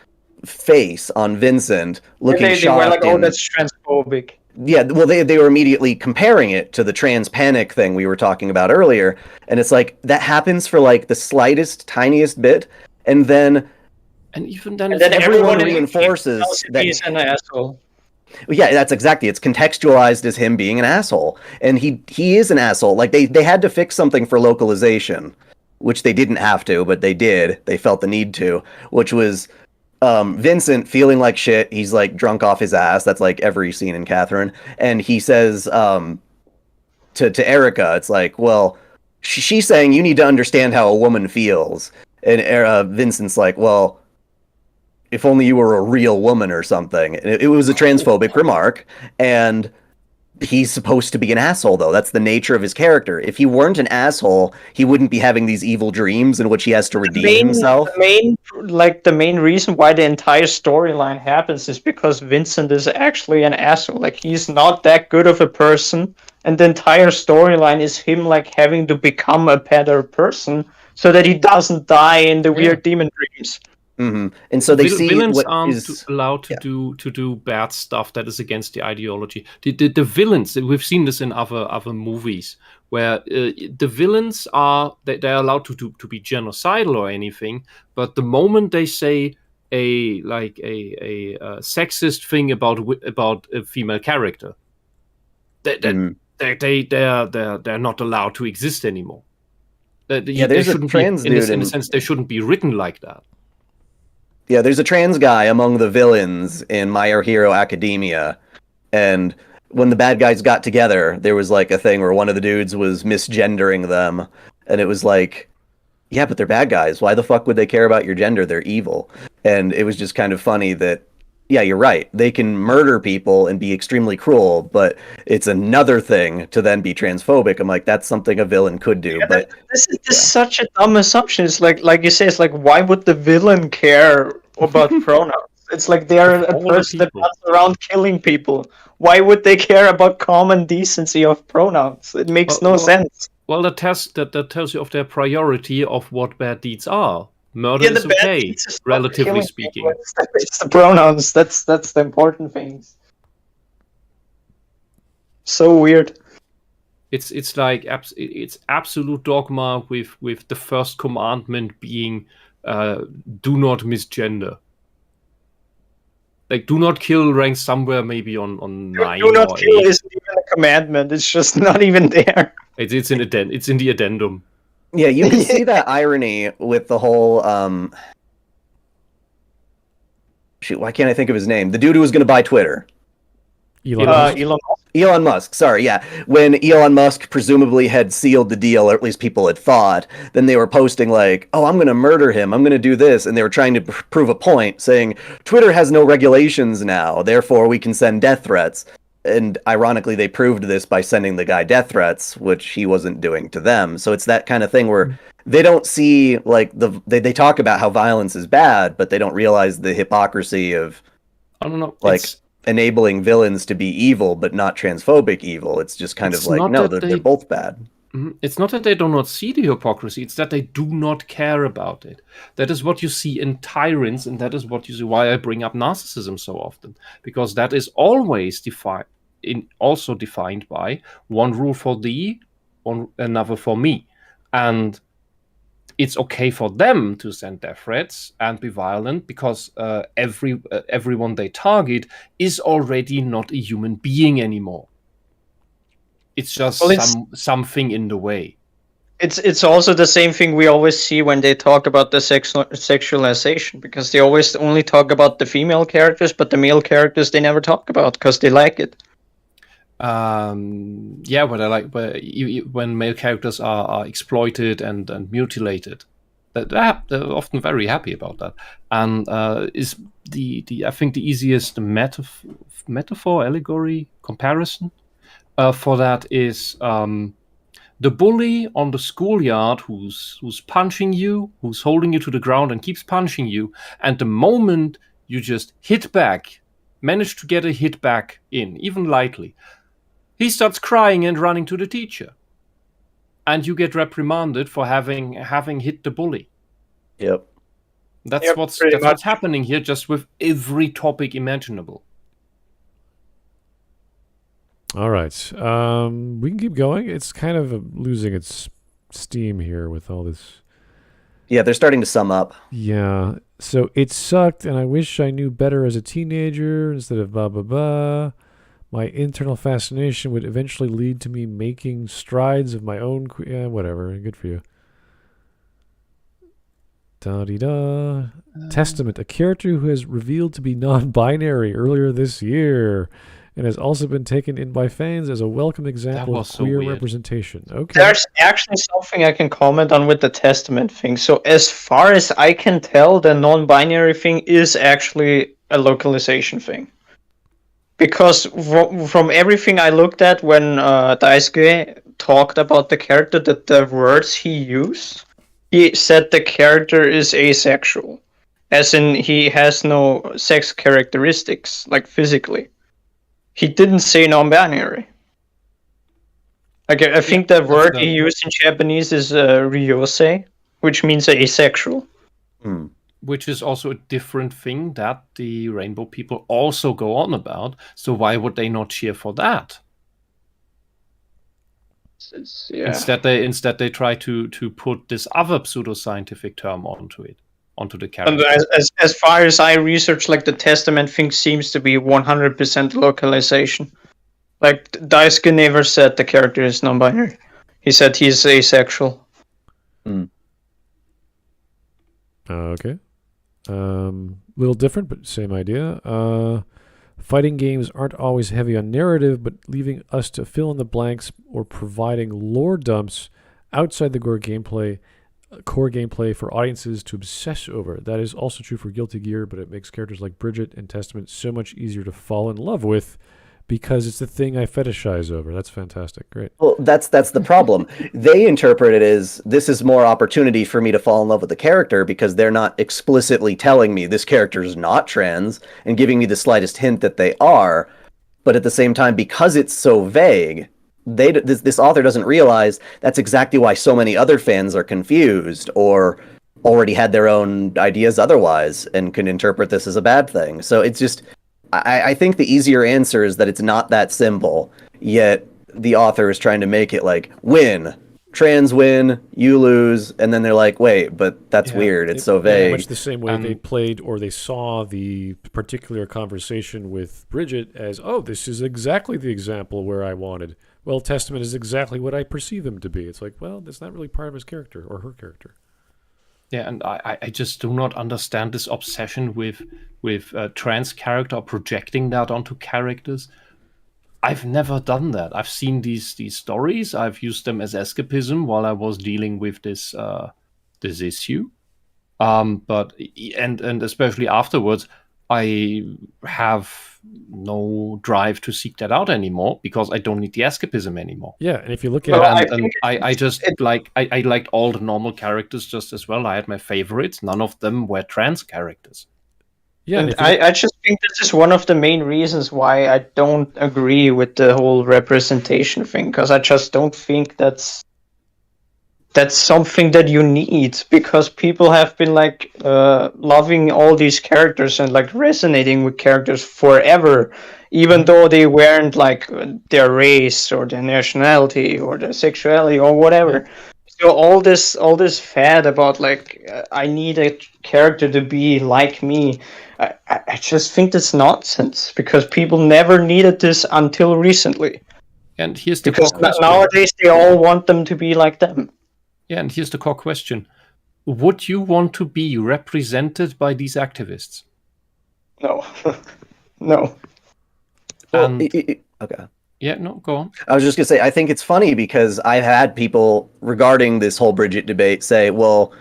face on Vincent looking shocked, they were like, "Oh, that's transphobic." Yeah, well, they were immediately comparing it to the trans panic thing we were talking about earlier, and it's like that happens for like the slightest, tiniest bit, and then everyone reinforces that he's an asshole. Yeah, that's exactly. It's contextualized as him being an asshole, and he is an asshole. Like they had to fix something for localization, which they didn't have to, but they did. They felt the need to, which was Vincent feeling like shit. He's like drunk off his ass. That's like every scene in Catherine, and he says to Erica, it's like, well, she's saying you need to understand how a woman feels, and Vincent's like, well, if only you were a real woman or something. It was a transphobic remark, and he's supposed to be an asshole, though. That's the nature of his character. If he weren't an asshole, he wouldn't be having these evil dreams in which he has to redeem himself. The main reason why the entire storyline happens is because Vincent is actually an asshole. Like, he's not that good of a person, and the entire storyline is him, like, having to become a better person so that he doesn't die in the weird demon dreams. Mm-hmm. And so villains aren't allowed to do bad stuff that is against the ideology. The villains, we've seen this in other movies, where the villains are they're allowed to be genocidal or anything, but the moment they say a sexist thing about a female character, they're not allowed to exist anymore. There's a trans dude in a sense they shouldn't be written like that. Yeah, there's a trans guy among the villains in My Hero Academia, and when the bad guys got together, there was like a thing where one of the dudes was misgendering them, and it was like, yeah, but they're bad guys. Why the fuck would they care about your gender? They're evil. And it was just kind of funny that, yeah, you're right. They can murder people and be extremely cruel, but it's another thing to then be transphobic. I'm like, that's something a villain could do. But this is such a dumb assumption. It's like you say, it's like, why would the villain care about pronouns? It's like they're a person that runs around killing people. Why would they care about common decency of pronouns? It makes no sense. Well, that tells you of their priority of what bad deeds are. Murder is bad okay, deeds is not relatively killing speaking. people, it's the pronouns. That's the important things. So weird. It's like it's absolute dogma with the first commandment being do not misgender. Like, do not kill ranks somewhere maybe on 9 Do not or kill 8. isn't even a commandment. It's just not even there. It's in the addendum. Yeah, you can see that irony with the whole shoot, why can't I think of his name? The dude who was going to buy Twitter. Elon Musk. Elon Musk, sorry, yeah. When Elon Musk presumably had sealed the deal, or at least people had thought, then they were posting like, oh, I'm going to murder him, I'm going to do this, and they were trying to prove a point, saying, Twitter has no regulations now, therefore we can send death threats. And ironically, they proved this by sending the guy death threats, which he wasn't doing to them. So it's that kind of thing where they don't see, like, they talk about how violence is bad, but they don't realize the hypocrisy of, I don't know, like, enabling villains to be evil, but not transphobic evil. It's just kind of like, no, they're both bad. It's not that they do not see the hypocrisy, it's that they do not care about it. That is what you see in tyrants, and that is what you see why I bring up narcissism so often. Because that is always also defined by one rule for thee, another for me. And it's okay for them to send death threats and be violent because everyone they target is already not a human being anymore. It's just something in the way. It's also the same thing we always see when they talk about the sexualization, because they always only talk about the female characters, but the male characters they never talk about because they like it. Yeah, what I like when male characters are exploited and mutilated, they're often very happy about that. And is I think the easiest metaphor, allegory, comparison for that is the bully on the schoolyard who's punching you, who's holding you to the ground and keeps punching you, and the moment you just hit back, manage to get a hit back in, even lightly, he starts crying and running to the teacher. And you get reprimanded for having hit the bully. Yep. That's what's happening here, just with every topic imaginable. All right. We can keep going. It's kind of losing its steam here with all this. Yeah, they're starting to sum up. Yeah. So it sucked, and I wish I knew better as a teenager instead of blah, blah, blah. My internal fascination would eventually lead to me making strides of my own... whatever. Good for you. Da-dee-da. Testament. A character who has revealed to be non-binary earlier this year and has also been taken in by fans as a welcome example of queer representation. Okay. There's actually something I can comment on with the Testament thing. So as far as I can tell, the non-binary thing is actually a localization thing. Because from everything I looked at when Daisuke talked about the character, that the words he used, he said the character is asexual. As in, he has no sex characteristics, like physically. He didn't say non-binary. Like, I think the word he used in Japanese is ryosei, which means asexual. Which is also a different thing that the rainbow people also go on about. So why would they not cheer for that? Instead they try to put this other pseudoscientific term onto the character. And as far as I researched, like, the Testament thing seems to be 100% localization. Like, Daisuke never said the character is non-binary. He said he's asexual. Okay. Little different, but same idea. Fighting games aren't always heavy on narrative, but leaving us to fill in the blanks or providing lore dumps outside the core gameplay for audiences to obsess over. That is also true for Guilty Gear, but it makes characters like Bridget and Testament so much easier to fall in love with because it's the thing I fetishize over. That's fantastic. Great. Well, that's the problem. They interpret it as, this is more opportunity for me to fall in love with the character because they're not explicitly telling me this character is not trans and giving me the slightest hint that they are. But at the same time, because it's so vague, this author doesn't realize that's exactly why so many other fans are confused or already had their own ideas otherwise and can interpret this as a bad thing. So it's just, I think the easier answer is that it's not that simple, yet the author is trying to make it like, win, trans win, you lose, and then they're like, wait, but that's weird, it's so vague. Much the same way they played or they saw the particular conversation with Bridget as, oh, this is exactly the example where I wanted. Well, Testament is exactly what I perceive him to be. It's like, well, that's not really part of his character or her character. Yeah, and I just do not understand this obsession with trans character or projecting that onto characters. I've never done that. I've seen these stories. I've used them as escapism while I was dealing with this issue. But especially afterwards, I have no drive to seek that out anymore because I don't need the escapism anymore. Yeah, and if you look at I liked all the normal characters just as well. I had my favorites. None of them were trans characters. Yeah, and I just think this is one of the main reasons why I don't agree with the whole representation thing, because I just don't think that's something that you need, because people have been like loving all these characters and like resonating with characters forever, even though they weren't like their race or their nationality or their sexuality or whatever. So all this fad about like I need a character to be like me, I just think that's nonsense, because people never needed this until recently. And here's the because nowadays they all want them to be like them. Yeah, and here's the core question. Would you want to be represented by these activists? No. No. Okay. Yeah, no, go on. I was just going to say, I think it's funny because I've had people regarding this whole Bridget debate say, well,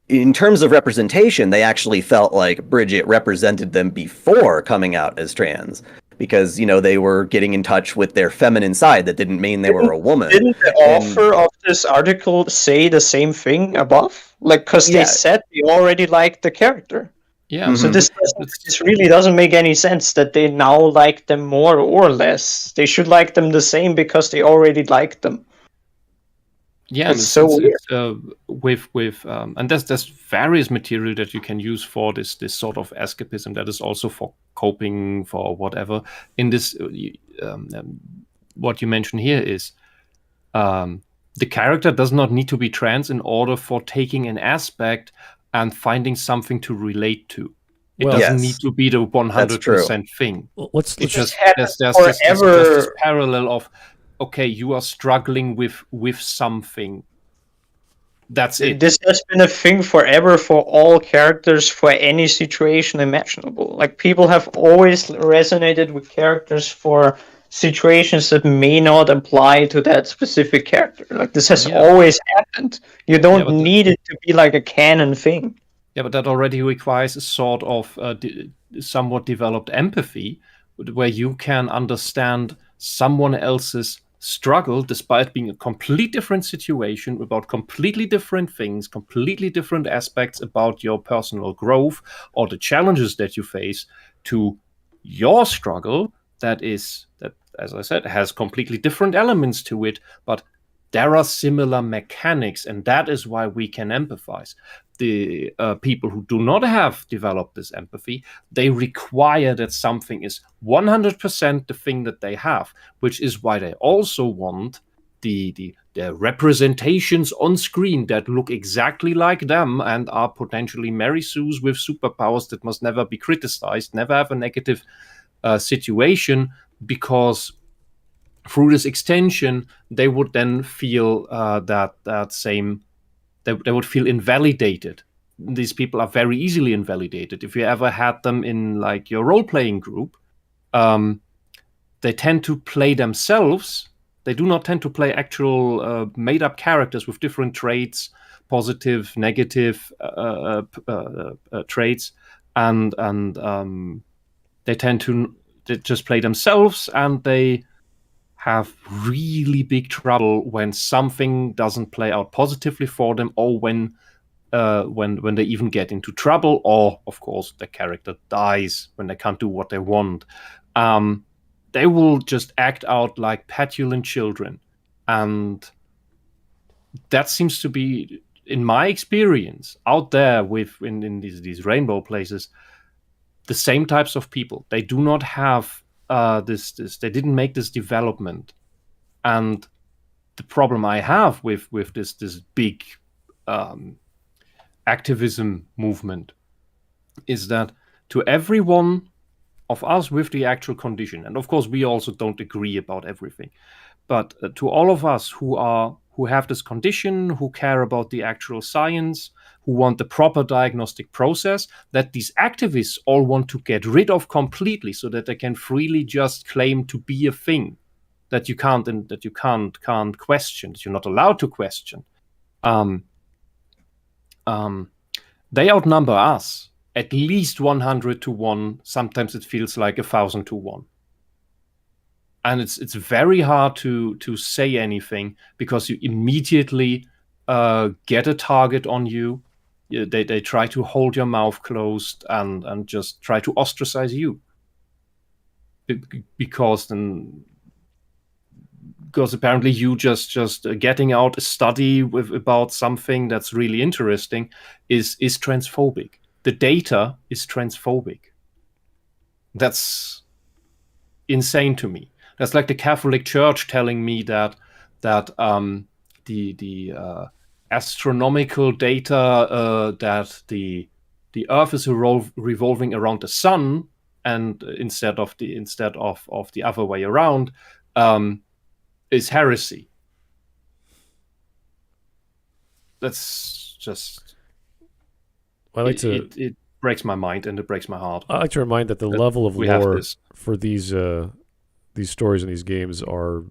in terms of representation, they actually felt like Bridget represented them before coming out as trans. Because, you know, they were getting in touch with their feminine side. That didn't mean they were a woman. Didn't the author of this article say the same thing above? Like, because they said they already liked the character. Yeah. So this really doesn't make any sense that they now like them more or less. They should like them the same because they already liked them. Yeah, it's so weird. And there's various material that you can use for this sort of escapism that is also for coping, for whatever. In this, what you mentioned here is the character does not need to be trans in order for taking an aspect and finding something to relate to. It doesn't need to be the 100% thing. Well, there's this parallel of, okay, you are struggling with something. That's it. This has been a thing forever for all characters, for any situation imaginable. Like, people have always resonated with characters for situations that may not apply to that specific character. Like, this has always happened. You don't need it to be like a canon thing. Yeah, but that already requires a sort of somewhat developed empathy, where you can understand someone else's struggle despite being a completely different situation, about completely different things, completely different aspects about your personal growth or the challenges that you face, to your struggle that, as I said, has completely different elements to it, but there are similar mechanics, and that is why we can empathize. The people who do not have developed this empathy, they require that something is 100% the thing that they have, which is why they also want the representations on screen that look exactly like them and are potentially Mary Sues with superpowers that must never be criticized, never have a negative situation, because through this extension, they would then feel they would feel invalidated. These people are very easily invalidated. If you ever had them in like your role-playing group, they tend to play themselves. They do not tend to play actual made-up characters with different traits, positive, negative traits, and they tend to just play themselves, and they have really big trouble when something doesn't play out positively for them, or when they even get into trouble, or of course the character dies when they can't do what they want. they will just act out like petulant children. And that seems to be, in my experience, out there in these rainbow places, the same types of people. They do not have this. They didn't make this development. And the problem I have with this big activism movement is that to everyone of us with the actual condition, and of course we also don't agree about everything, but to all of us who have this condition, who care about the actual science, who want the proper diagnostic process, that these activists all want to get rid of completely, so that they can freely just claim to be a thing that you can't question, that you're not allowed to question. They outnumber us at least 100 to 1. Sometimes it feels like 1,000 to 1. And it's very hard to say anything, because you immediately get a target on you. They try to hold your mouth closed and just try to ostracize you. Because apparently you just getting out a study about something that's really interesting is transphobic. The data is transphobic. That's insane to me. That's like the Catholic Church telling me that the astronomical data that the Earth is revolving around the sun, and instead of the other way around, is heresy. That's just. I like to. It breaks my mind and it breaks my heart. I like to remind that the level of lore for these stories and these games are,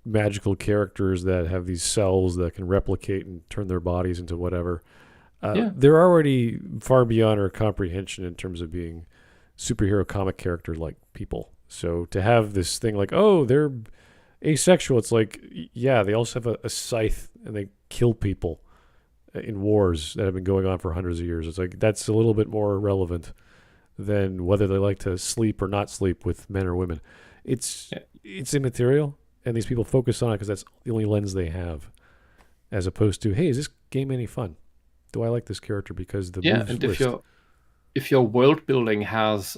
magical characters that have these cells that can replicate and turn their bodies into whatever. They're already far beyond our comprehension in terms of being superhero comic character like people. So to have this thing like, oh, they're asexual, it's like, yeah, they also have a scythe and they kill people in wars that have been going on for hundreds of years. It's like, that's a little bit more relevant than whether they like to sleep or not sleep with men or women. It's immaterial, and these people focus on it because that's the only lens they have, as opposed to, hey, is this game any fun? Do I like this character because the moves and list? if your world building has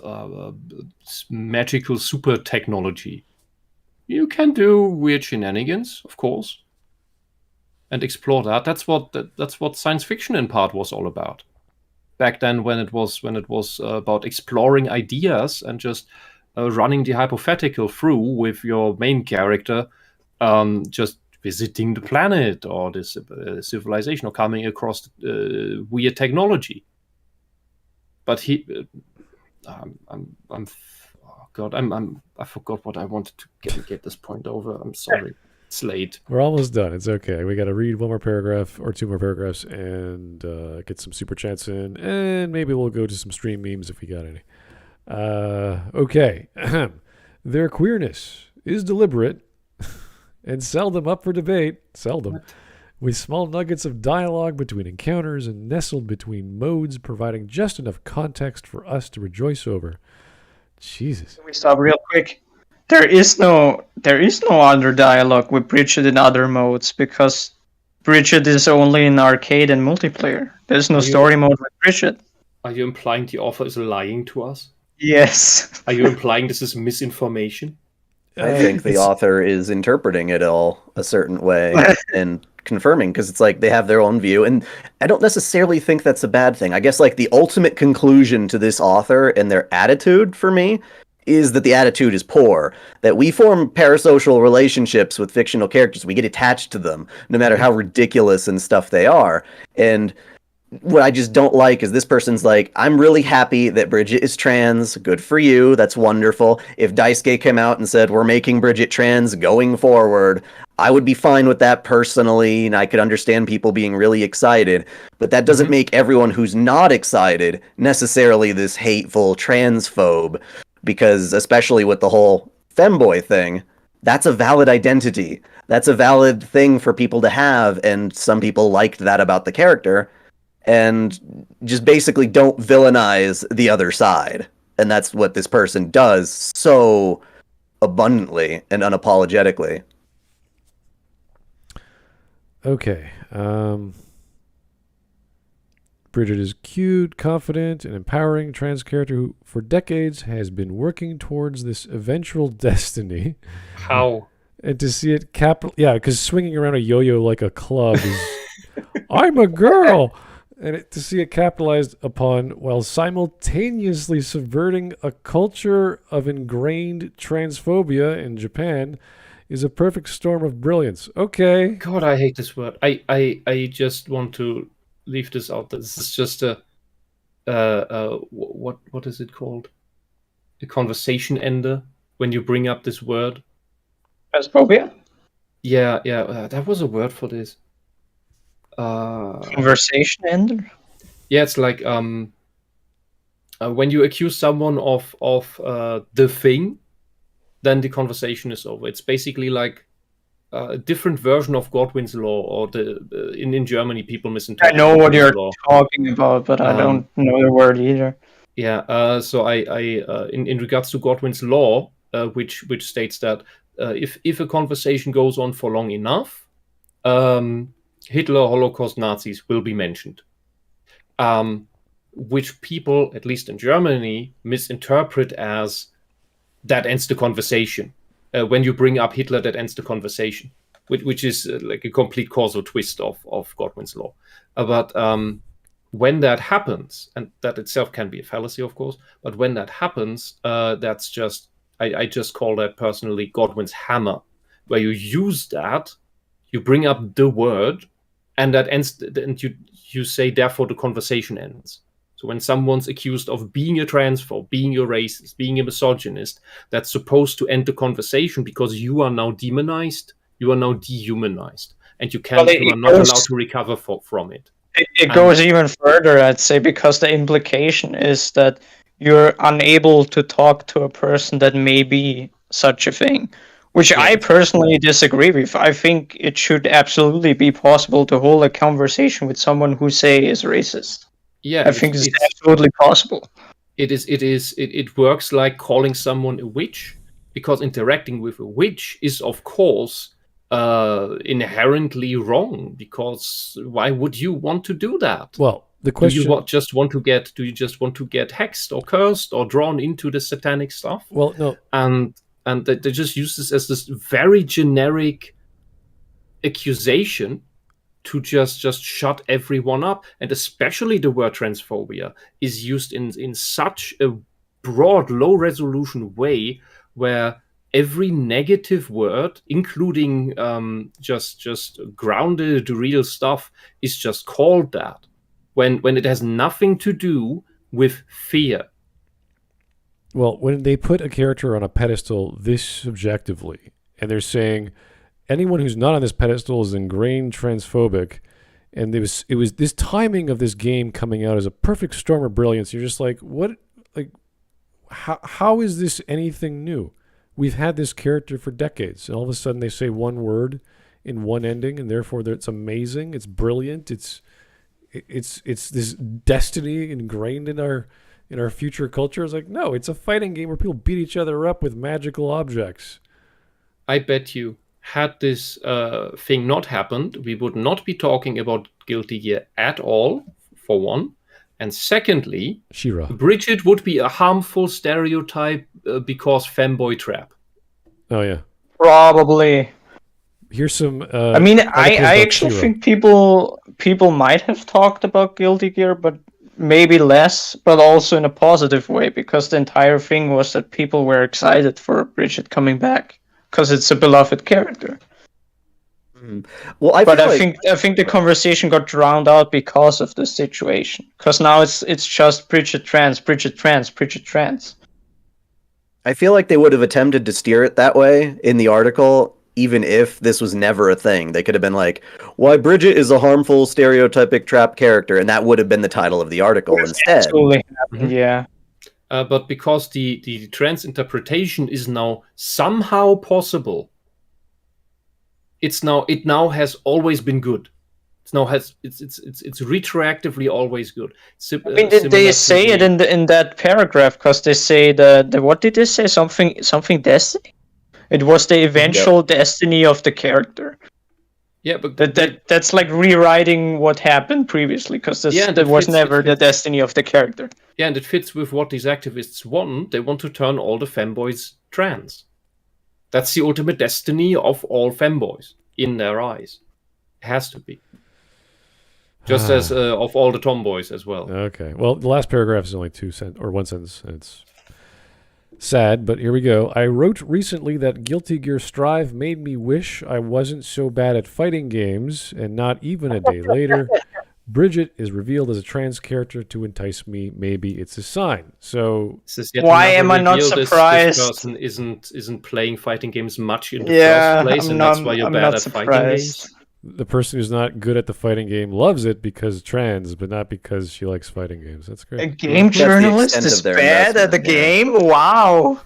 magical super technology, you can do weird shenanigans, of course, and explore that. That's what science fiction in part was all about. Back then, when it was about exploring ideas and just running the hypothetical through with your main character, just visiting the planet or this civilization or coming across weird technology. But I forgot what I wanted to get this point over. I'm sorry. It's late. We're almost done. It's okay. We got to read one more paragraph or two more paragraphs and get some super chats in, and maybe we'll go to some stream memes if we got any. Okay. Their queerness is deliberate and seldom up for debate. Seldom. With small nuggets of dialogue between encounters and nestled between modes, providing just enough context for us to rejoice over. Jesus. Can we stop real quick? There is no other dialogue with Bridget in other modes, because Bridget is only in arcade and multiplayer. There's no story mode with Bridget. Are you implying the author is lying to us? Yes. Are you implying this is misinformation? I think the author is interpreting it all a certain way and confirming, because it's like they have their own view, and I don't necessarily think that's a bad thing. I guess like the ultimate conclusion to this author and their attitude for me is that the attitude is poor, that we form parasocial relationships with fictional characters. We get attached to them, no matter how ridiculous and stuff they are. And what I just don't like is this person's like, I'm really happy that Bridget is trans. Good for you. That's wonderful. If Daisuke came out and said, we're making Bridget trans going forward, I would be fine with that personally, and I could understand people being really excited. But that doesn't make everyone who's not excited necessarily this hateful transphobe. Because especially with the whole femboy thing, that's a valid identity. That's a valid thing for people to have, and some people liked that about the character. And just basically don't villainize the other side. And that's what this person does so abundantly and unapologetically. Okay. Bridget is cute, confident, and empowering trans character who, for decades, has been working towards this eventual destiny. How? And to see it because swinging around a yo-yo like a club is, I'm a girl! And to see it capitalized upon while simultaneously subverting a culture of ingrained transphobia in Japan is a perfect storm of brilliance. Okay. God, I hate this word. I just want to leave this out. This is just a what is it called? A conversation ender when you bring up this word. Transphobia? Yeah, that was a word for this. Conversation ender? Yeah, it's like when you accuse someone of the thing, then the conversation is over. It's basically like a different version of Godwin's law, or in Germany people misinterpret. I know what you're law. talking about, but I don't know the word either. Yeah. So I in regards to Godwin's law, which states that if a conversation goes on for long enough, Hitler, Holocaust, Nazis will be mentioned, which people, at least in Germany, misinterpret as that ends the conversation. When you bring up Hitler, that ends the conversation, which is like a complete causal twist of Godwin's law. But when that happens, and that itself can be a fallacy, of course, but when that happens, that's just, I just call that personally Godwin's hammer, where you use that, you bring up the word, and that ends, and you say, therefore, the conversation ends. So when someone's accused of being a transphobe, being a racist, being a misogynist, that's supposed to end the conversation because you are now demonized, you are now dehumanized, and you can't, you are not allowed to recover from it. It goes even further, I'd say, because the implication is that you're unable to talk to a person that may be such a thing, which I personally disagree with. I think it should absolutely be possible to hold a conversation with someone who, say, is racist. Yeah, I think it's absolutely possible. It works like calling someone a witch, because interacting with a witch is, of course, inherently wrong. Because why would you want to do that? Well, the question: do you just want to get hexed or cursed or drawn into the satanic stuff? Well, no, and they just use this as this very generic accusation to just shut everyone up. And especially the word transphobia is used in such a broad, low-resolution way, where every negative word, including just grounded, real stuff, is just called that, when it has nothing to do with fear. Well, when they put a character on a pedestal this subjectively, and they're saying anyone who's not on this pedestal is ingrained transphobic, and it was this timing of this game coming out as a perfect storm of brilliance. You're just like, what? Like, how is this anything new? We've had this character for decades, and all of a sudden they say one word in one ending, and therefore it's amazing, it's brilliant, it's this destiny ingrained in our future culture. It's like, no, it's a fighting game where people beat each other up with magical objects. I bet you, had this thing not happened, we would not be talking about Guilty Gear at all, for one. And secondly, She-Ra. Bridget would be a harmful stereotype because femboy trap. Oh, yeah. Probably. Here's some... I mean, I actually think people might have talked about Guilty Gear, but maybe less, but also in a positive way, because the entire thing was that people were excited for Bridget coming back, because it's a beloved character. Well, I think the conversation got drowned out because of the situation. Because now it's just Bridget trans. I feel like they would have attempted to steer it that way in the article, even if this was never a thing. They could have been like, "Why Bridget is a harmful, stereotypic trap character," and that would have been the title of the article instead. Absolutely happened, yeah. But because the trans interpretation is now somehow possible, it now has always been good. It's retroactively always good. I mean, did they say it in that paragraph? Because they say the what did they say? Something destiny. It was the eventual destiny of the character. Yeah, but That's like rewriting what happened previously, because that was never the destiny of the character. Yeah, and it fits with what these activists want. They want to turn all the femboys trans. That's the ultimate destiny of all femboys in their eyes. It has to be. Just as of all the tomboys as well. Okay. Well, the last paragraph is only 1 sentence. And it's sad, but here we go. I wrote recently that Guilty Gear Strive made me wish I wasn't so bad at fighting games, and not even a day later, Bridget is revealed as a trans character to entice me. Maybe it's a sign. So why am I not surprised? This person isn't playing fighting games much in the first place, and that's why you're bad at fighting games. The person who's not good at the fighting game loves it because trans, but not because she likes fighting games. That's great. A game journalist is bad at the game? Wow.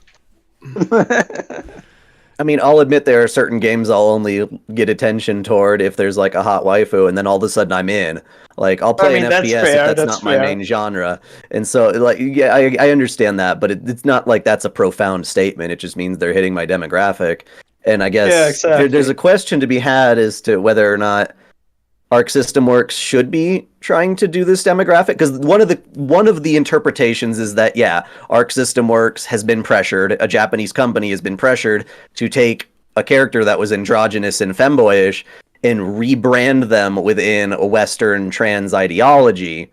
I mean, I'll admit there are certain games I'll only get attention toward if there's like a hot waifu, and then all of a sudden I'm in. Like, I'll play an FPS if that's not my main genre. And so, like, yeah, I understand that, but it's not like that's a profound statement. It just means they're hitting my demographic. And I guess there's a question to be had as to whether or not Arc System Works should be trying to do this demographic, because one of the interpretations is that Arc System Works has been pressured, a Japanese company has been pressured to take a character that was androgynous and femboyish and rebrand them within a Western trans ideology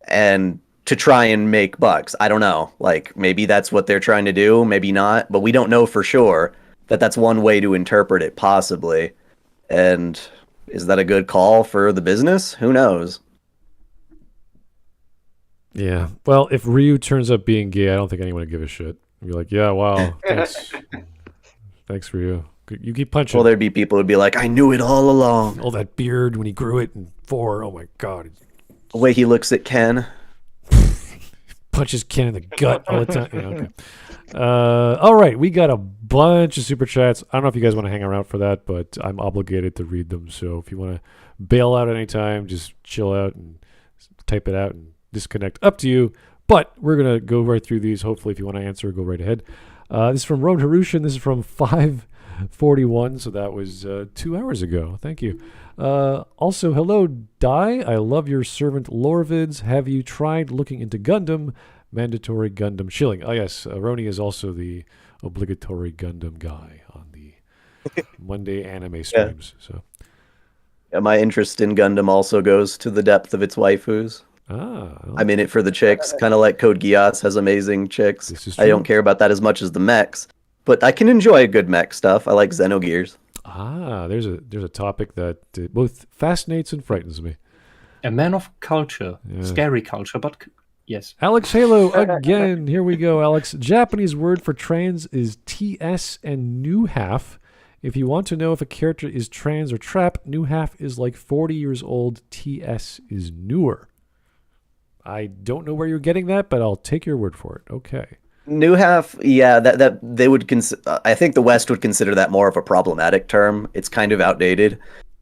and to try and make bucks. I don't know. Like, maybe that's what they're trying to do, maybe not, but we don't know for sure. That's one way to interpret it, possibly. And is that a good call for the business? Who knows? Yeah. Well, if Ryu turns up being gay, I don't think anyone would give a shit. You'd be like, yeah, wow, thanks. Thanks, Ryu. You keep punching. Well, there'd be people who'd be like, I knew it all along. Oh, that beard when he grew it in 4. Oh, my God. The way he looks at Ken. Punches Ken in the gut all the time. Yeah, okay. All right, we got a bunch of super chats. I don't know if you guys want to hang around for that, but I'm obligated to read them. So if you want to bail out anytime, just chill out and type it out and disconnect. Up to you. But we're going to go right through these. Hopefully, if you want to answer, go right ahead. This is from Ron Harushan. This is from 541. So that was 2 hours ago. Thank you. Also, hello, Dai. I love your servant Lorvids. Have you tried looking into Gundam? Mandatory Gundam shilling. Oh, yes. Roni is also the obligatory Gundam guy on the Monday anime streams. So, my interest in Gundam also goes to the depth of its waifus. I'm in it for the chicks, kind of like Code Geass has amazing chicks. I don't care about that as much as the mechs, but I can enjoy good mech stuff. I like Xenogears. There's a topic that both fascinates and frightens me. A man of culture, scary culture, but yes. Alex Halo again. Here we go, Alex. Japanese word for trans is TS and new half. If you want to know if a character is trans or trap, new half is like 40 years old. TS is newer. I don't know where you're getting that, but I'll take your word for it. Okay. New half, yeah, that they would I think the West would consider that more of a problematic term. It's kind of outdated,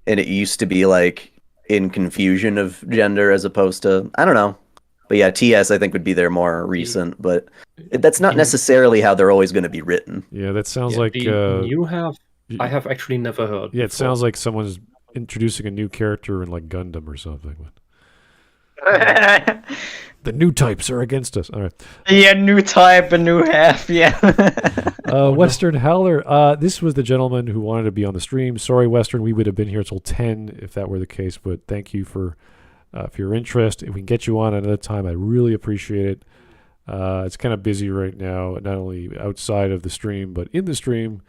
and it used to be like in confusion of gender as opposed to, I don't know. But yeah, TS I think would be their more recent, but that's not necessarily how they're always going to be written. Yeah, that sounds like you have. I have actually never heard. Yeah, it sounds like someone's introducing a new character in like Gundam or something. The new types are against us. All right. Yeah, new type, a new half. Yeah. Western Howler. This was the gentleman who wanted to be on the stream. Sorry, Western. We would have been here till 10 if that were the case. But thank you for your interest. If we can get you on another time, I really appreciate it. It's kind of busy right now, not only outside of the stream, but in the stream,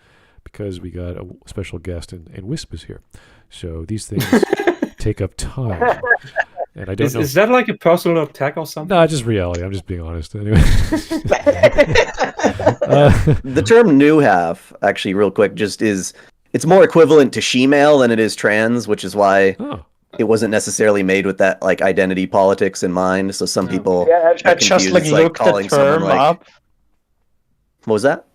because we got a special guest and Whisp is here. So these things take up time. And I don't know. Is that like a personal attack or something? No, just reality. I'm just being honest. Anyway. The term new half, actually, real quick, just is, it's more equivalent to she-male than it is trans, which is why it wasn't necessarily made with that like identity politics in mind. So some people I just looked the term up. What was that?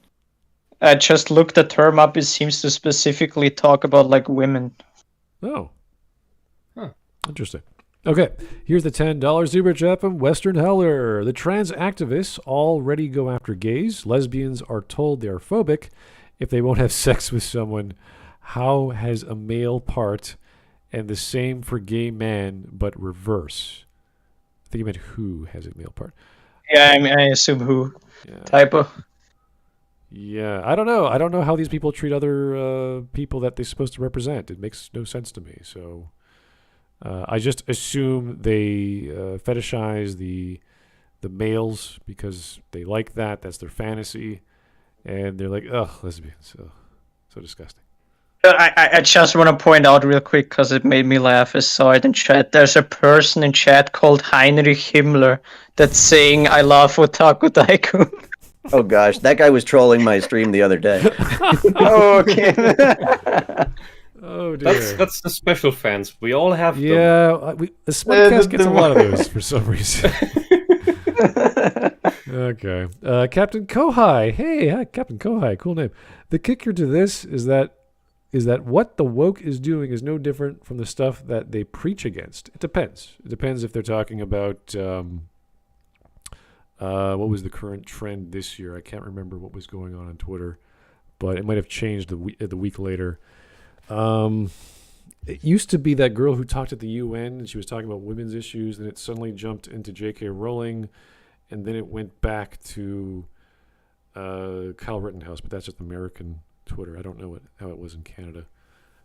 I just looked the term up. It seems to specifically talk about like women. Oh. Interesting. Okay, here's the $10 super chat from Western Howler. The trans activists already go after gays. Lesbians are told they are phobic. if they won't have sex with someone, how has a male part, and the same for gay man, but reverse? I think you meant who has a male part. Yeah, I mean, I assume who. Yeah. Typo. Yeah, I don't know. I don't know how these people treat other people that they're supposed to represent. It makes no sense to me. So I just assume they fetishize the males because they like that. That's their fantasy, and they're like, ugh, lesbians, so disgusting. I just want to point out real quick because it made me laugh. I saw it in chat. There's a person in chat called Heinrich Himmler that's saying, "I love OtakuDaikun." Oh gosh, that guy was trolling my stream the other day. Oh, okay. Oh dear. That's the special fans. We all have them. Yeah, the Smudcast gets a lot of those for some reason. Okay. Captain Kohai. Hey, hi, Captain Kohai. Cool name. The kicker to this is that what the woke is doing is no different from the stuff that they preach against. It depends. It depends if they're talking about what was the current trend this year. I can't remember what was going on Twitter, but it might have changed the week later. It used to be that girl who talked at the UN and she was talking about women's issues, and it suddenly jumped into J.K. Rowling, and then it went back to Kyle Rittenhouse, but that's just American Twitter. I don't know how it was in Canada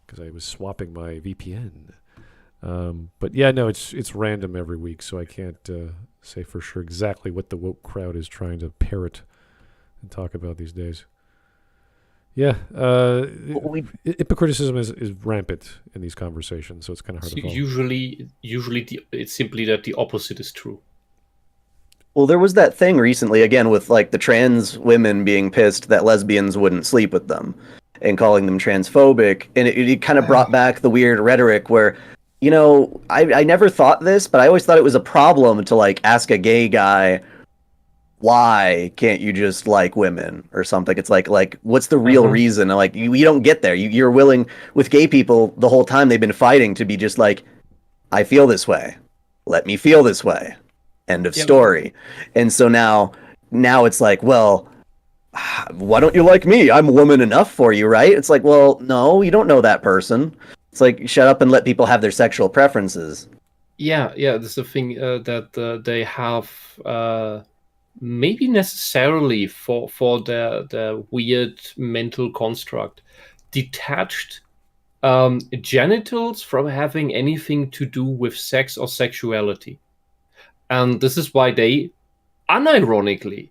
because I was swapping my VPN. But yeah, no, it's random every week, so I can't say for sure exactly what the woke crowd is trying to parrot and talk about these days. Yeah, hypocriticism is rampant in these conversations, so it's kind of hard to follow. Usually it's simply that the opposite is true. Well, there was that thing recently, again, with like the trans women being pissed that lesbians wouldn't sleep with them and calling them transphobic. And it kind of brought back the weird rhetoric where, you know, I never thought this, but I always thought it was a problem to like ask a gay guy, why can't you just like women or something? It's like what's the real reason? Like you don't get there. You're willing with gay people the whole time they've been fighting to be just like, I feel this way. Let me feel this way. End of story. And so now it's like, well, why don't you like me? I'm woman enough for you, right? It's like, well, no, you don't know that person. It's like, shut up and let people have their sexual preferences. Yeah, there's a thing that they have maybe necessarily for their weird mental construct detached genitals from having anything to do with sex or sexuality. And this is why they unironically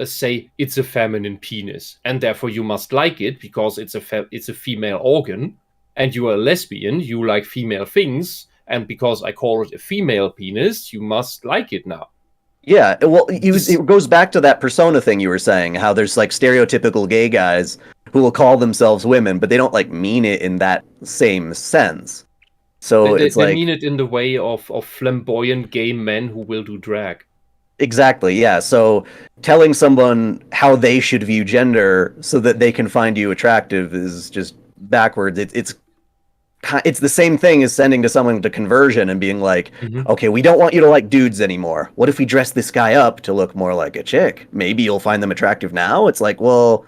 say it's a feminine penis, and therefore you must like it because it's a female organ, and you are a lesbian, you like female things, and because I call it a female penis, you must like it now. Yeah, well, it goes back to that persona thing you were saying, how there's like stereotypical gay guys who will call themselves women, but they don't like mean it in that same sense. So they mean it in the way of flamboyant gay men who will do drag. Exactly, yeah. So telling someone how they should view gender so that they can find you attractive is just backwards. It's the same thing as sending to someone to conversion and being like, okay, we don't want you to like dudes anymore. What if we dress this guy up to look more like a chick? Maybe you'll find them attractive now. It's like, well,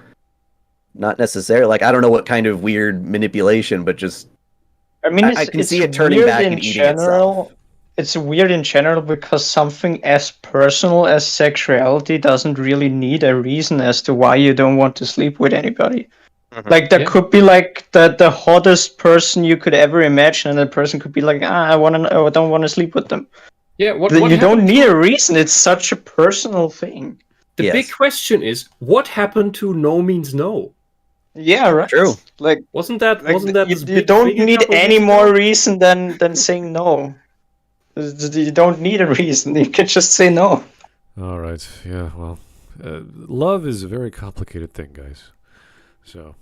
not necessarily. Like, I don't know what kind of weird manipulation, but just I mean, I can see it turning back and eating itself. It's weird in general because something as personal as sexuality doesn't really need a reason as to why you don't want to sleep with anybody. Like there could be like the hottest person you could ever imagine, and the person could be like, I don't want to sleep with them. Yeah, you don't need a reason. It's such a personal thing. The big question is, what happened to no means no? Yeah, right. True. Like wasn't that you don't need any more reason than saying no. You don't need a reason. You can just say no. All right. Yeah. Well, love is a very complicated thing, guys. So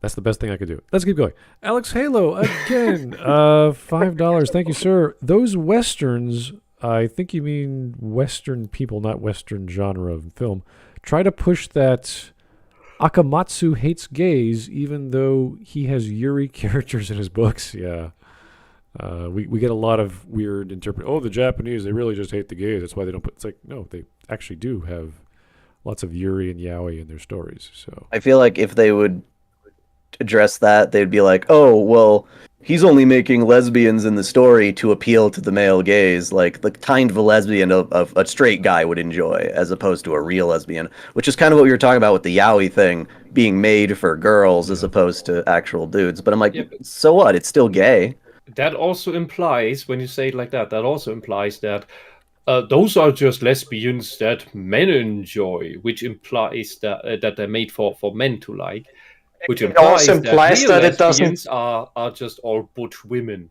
that's the best thing I could do. Let's keep going. Alex Halo again. $5. Thank you, sir. Those westerns, I think you mean Western people, not Western genre of film, try to push that Akamatsu hates gays, even though he has Yuri characters in his books. Yeah. We get a lot of weird the Japanese, they really just hate the gays. That's why they don't put... It's like, no, they actually do have lots of yuri and yaoi in their stories. So I feel like if they would address that, they'd be like, oh, well, he's only making lesbians in the story to appeal to the male gaze, like the kind of a lesbian of a straight guy would enjoy, as opposed to a real lesbian, which is kind of what we were talking about with the yaoi thing being made for girls as opposed to actual dudes. But I'm like, so what? It's still gay. That also implies, when you say it like that, that also implies that those are just lesbians that men enjoy, which implies that they're made for men to like. Which implies that it lesbians are just all butch women.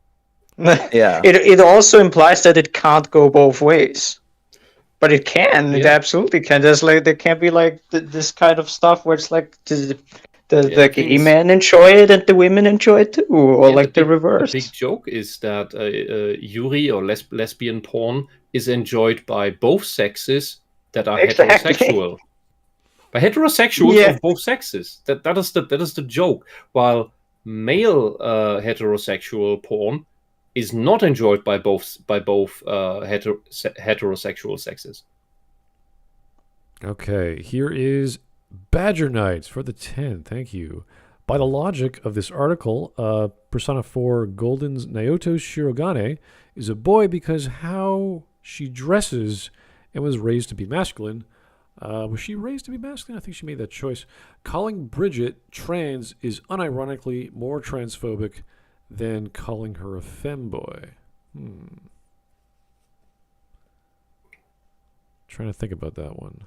Yeah. It also implies that it can't go both ways. But it can. It absolutely can. There can't be like this kind of stuff where it's like the gay men enjoy it and the women enjoy it too, or like the reverse. The big joke is that yuri or lesbian porn is enjoyed by both sexes that are heterosexual. By heterosexuals of both sexes. That is the joke. While male heterosexual porn is not enjoyed by both heterosexual sexes. okay, here is Badger Knights for the 10. Thank you. By the logic of this article, Persona 4 Golden's Naoto Shirogane is a boy because how she dresses and was raised to be masculine. Was she raised to be masculine? I think she made that choice. Calling Bridget trans is unironically more transphobic than calling her a femboy. Trying to think about that one.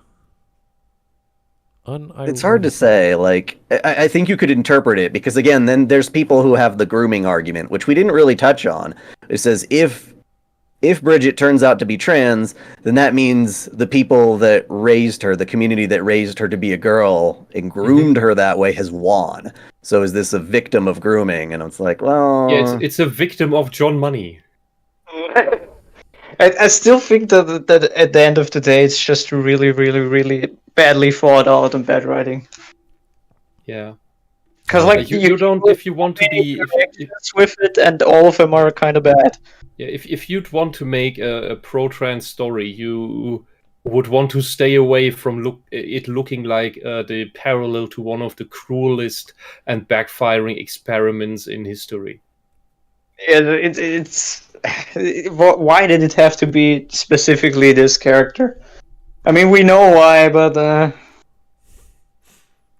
It's hard to say. Like, I think you could interpret it because, again, then there's people who have the grooming argument, which we didn't really touch on. It says if Bridget turns out to be trans, then that means the people that raised her, the community that raised her to be a girl and groomed her that way has won. So is this a victim of grooming? And it's like, well... Yeah, it's a victim of John Money. I still think that at the end of the day, it's just really, really, really badly thought out and bad writing. Yeah. Because like you don't, if you want to be with it, and all of them are kind of bad. Yeah, if you'd want to make a pro-trans story, you would want to stay away from it looking like the parallel to one of the cruelest and backfiring experiments in history. Yeah, it's why did it have to be specifically this character? I mean, we know why, but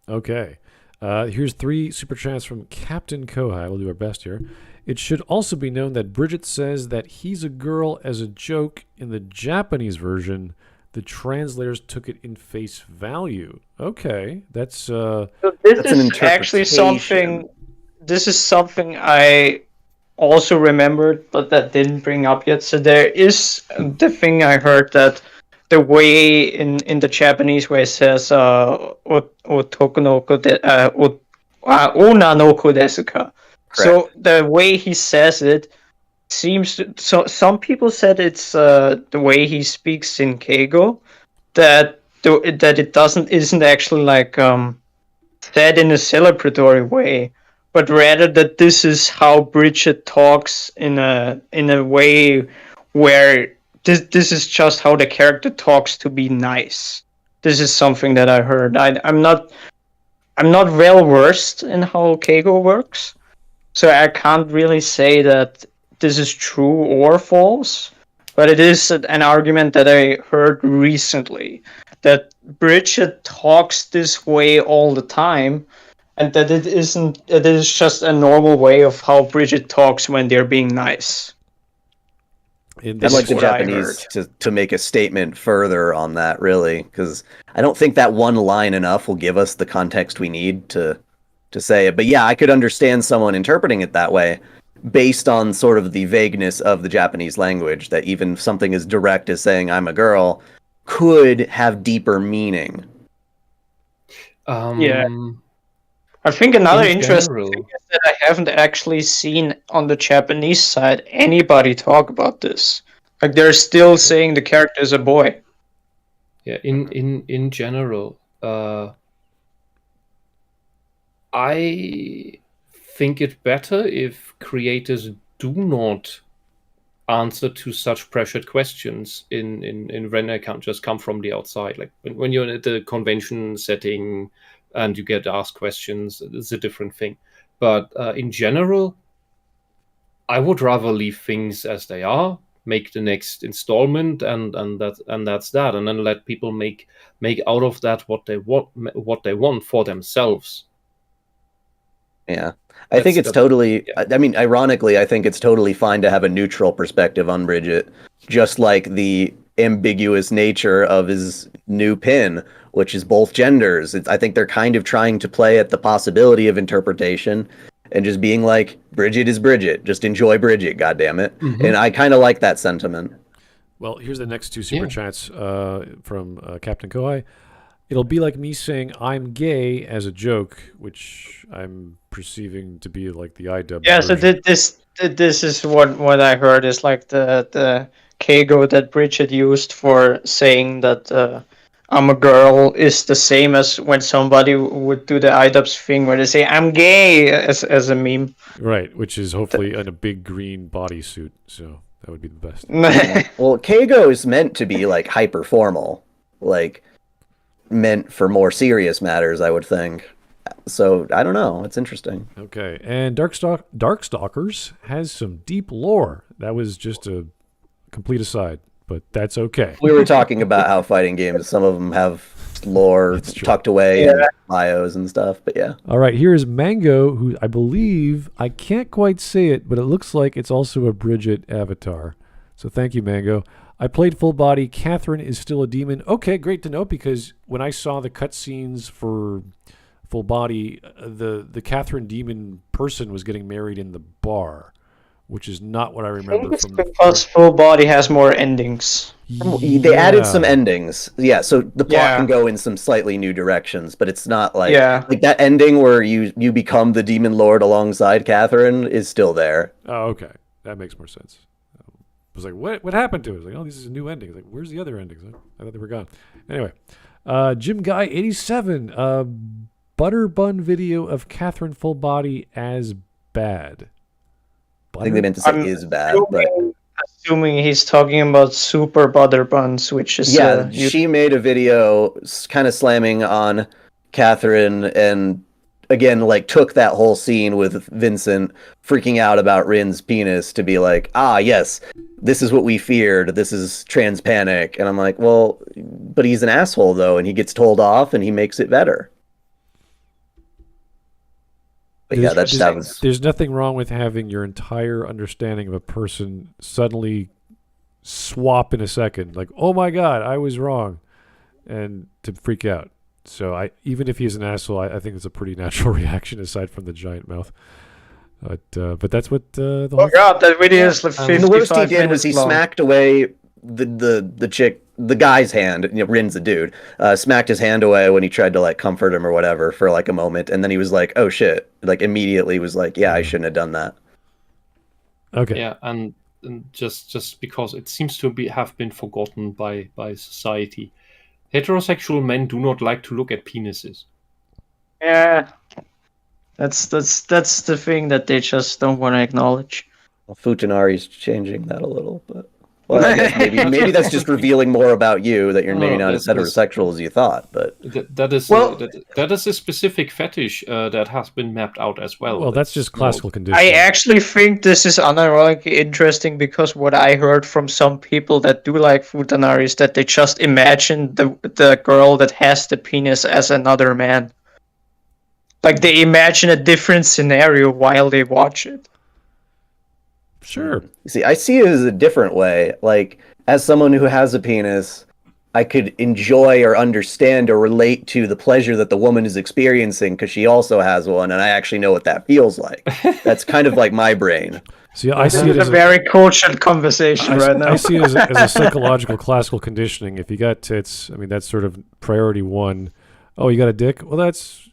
Okay. Here's 3 super chats from Captain Kohai. We'll do our best here. It should also be known that Bridget says that he's a girl as a joke in the Japanese version. The translators took it in face value. Okay, that's so this is actually something. This is something I also remembered, but that didn't bring up yet. So there is the thing I heard that the way in the Japanese where it says otaku no ona no ko desu ka. So the way he says it seems to, so some people said it's the way he speaks in Keigo that it isn't actually like said in a celebratory way, but rather that this is how Bridget talks in a way where this is just how the character talks to be nice. This is something that I heard. I'm not well versed in how Keigo works. So I can't really say that this is true or false, but it is an argument that I heard recently, that Bridget talks this way all the time, and that it is just a normal way of how Bridget talks when they're being nice. I'd like the Japanese to make a statement further on that, really, because I don't think that one line enough will give us the context we need to say it. But yeah, I could understand someone interpreting it that way based on sort of the vagueness of the Japanese language, that even something as direct as saying I'm a girl could have deeper meaning. Yeah. I think another interesting thing is that I haven't actually seen on the Japanese side anybody talk about this. Like they're still saying the character is a boy. Yeah, in general, I think it better if creators do not answer to such pressured questions in when they can't just come from the outside. Like when you're at the convention setting and you get asked questions, it's a different thing. But in general, I would rather leave things as they are, make the next installment, and that's that, and then let people make out of that what they want for themselves. Yeah. I think it's totally, I mean, ironically, I think it's totally fine to have a neutral perspective on Bridget, just like the ambiguous nature of his new pin, which is both genders. I think they're kind of trying to play at the possibility of interpretation and just being like, Bridget is Bridget. Just enjoy Bridget, goddammit. Mm-hmm. And I kind of like that sentiment. Well, here's the next 2 super chats from Captain Kohai. It'll be like me saying I'm gay as a joke, which I'm perceiving to be like the IW. Yeah, so this is what I heard is like the Keigo that Bridget used for saying that I'm a girl is the same as when somebody would do the IDubbbz thing where they say I'm gay as a meme. Right, which is hopefully in a big green bodysuit, so that would be the best. Well, Keigo is meant to be like hyper formal, like meant for more serious matters, I would think. So I don't know. It's interesting. Okay, and Darkstalkers has some deep lore. That was just a complete aside, but that's okay. We were talking about how fighting games, some of them have lore tucked away in bios and stuff, but yeah. All right, here is Mango, who I believe, I can't quite say it, but it looks like it's also a Bridget avatar. So thank you, Mango. I played full body. Catherine is still a demon. Okay, great to know, because when I saw the cutscenes for full body, the Catherine demon person was getting married in the bar, which is not what I remember from because full body has more endings. They added some endings. Yeah, so the plot can go in some slightly new directions, but it's not like like that ending where you become the demon lord alongside Catherine is still there. Oh, okay. That makes more sense. I was like, what happened to it? I was like, oh, this is a new ending. Like, where's the other endings? I thought they were gone. Anyway, Jim Guy 87, butter bun video of Catherine full body as bad. I think they meant to say is bad, but assuming he's talking about super butter buns, which is she made a video kind of slamming on Catherine and again, like, took that whole scene with Vincent freaking out about Rin's penis to be like, yes, this is what we feared. This is trans panic. And I'm like, well, but he's an asshole, though, and he gets told off, and he makes it better. But there's nothing wrong with having your entire understanding of a person suddenly swap in a second. Like, oh, my God, I was wrong. And to freak out. So even if he's an asshole, I think it's a pretty natural reaction aside from the giant mouth. But that's what the whole God, that video is like 55 minutes the worst he did was he smacked away the chick, the guy's hand. Rin's the dude. Smacked his hand away when he tried to like comfort him or whatever for like a moment, and then he was like, "Oh shit!" Like immediately was like, "Yeah, I shouldn't have done that." Okay. Yeah, and just because it seems to have been forgotten by society. Heterosexual men do not like to look at penises. Yeah, that's the thing that they just don't want to acknowledge. Well, Futanari's changing that a little, but I guess maybe that's just revealing more about you, that you're maybe not as heterosexual as you thought. But that is a specific fetish that has been mapped out as well. Well, that's just classical conditioning. I actually think this is unironically interesting because what I heard from some people that do like Futanari is that they just imagine the girl that has the penis as another man. Like they imagine a different scenario while they watch it. Sure. See, I see it as a different way. Like, as someone who has a penis, I could enjoy or understand or relate to the pleasure that the woman is experiencing because she also has one, and I actually know what that feels like. That's kind of like my brain. See, I see it as a very cultured conversation right now. I see it as a psychological classical conditioning. If you got tits, I mean, that's sort of priority one. Oh, you got a dick? Well, that's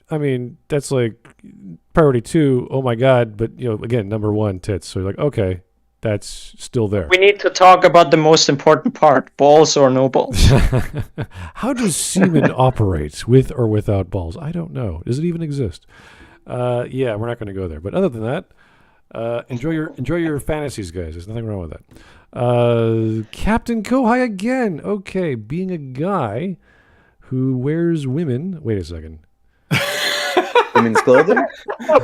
like priority two. Oh my God. But, again, number one, tits. So you're like, okay, that's still there. We need to talk about the most important part, balls or no balls. How does semen operate with or without balls? I don't know. Does it even exist? We're not going to go there. But other than that, enjoy your fantasies, guys. There's nothing wrong with that. Captain Kohai again. Okay, being a guy who wears women. Wait a second. Women's clothing?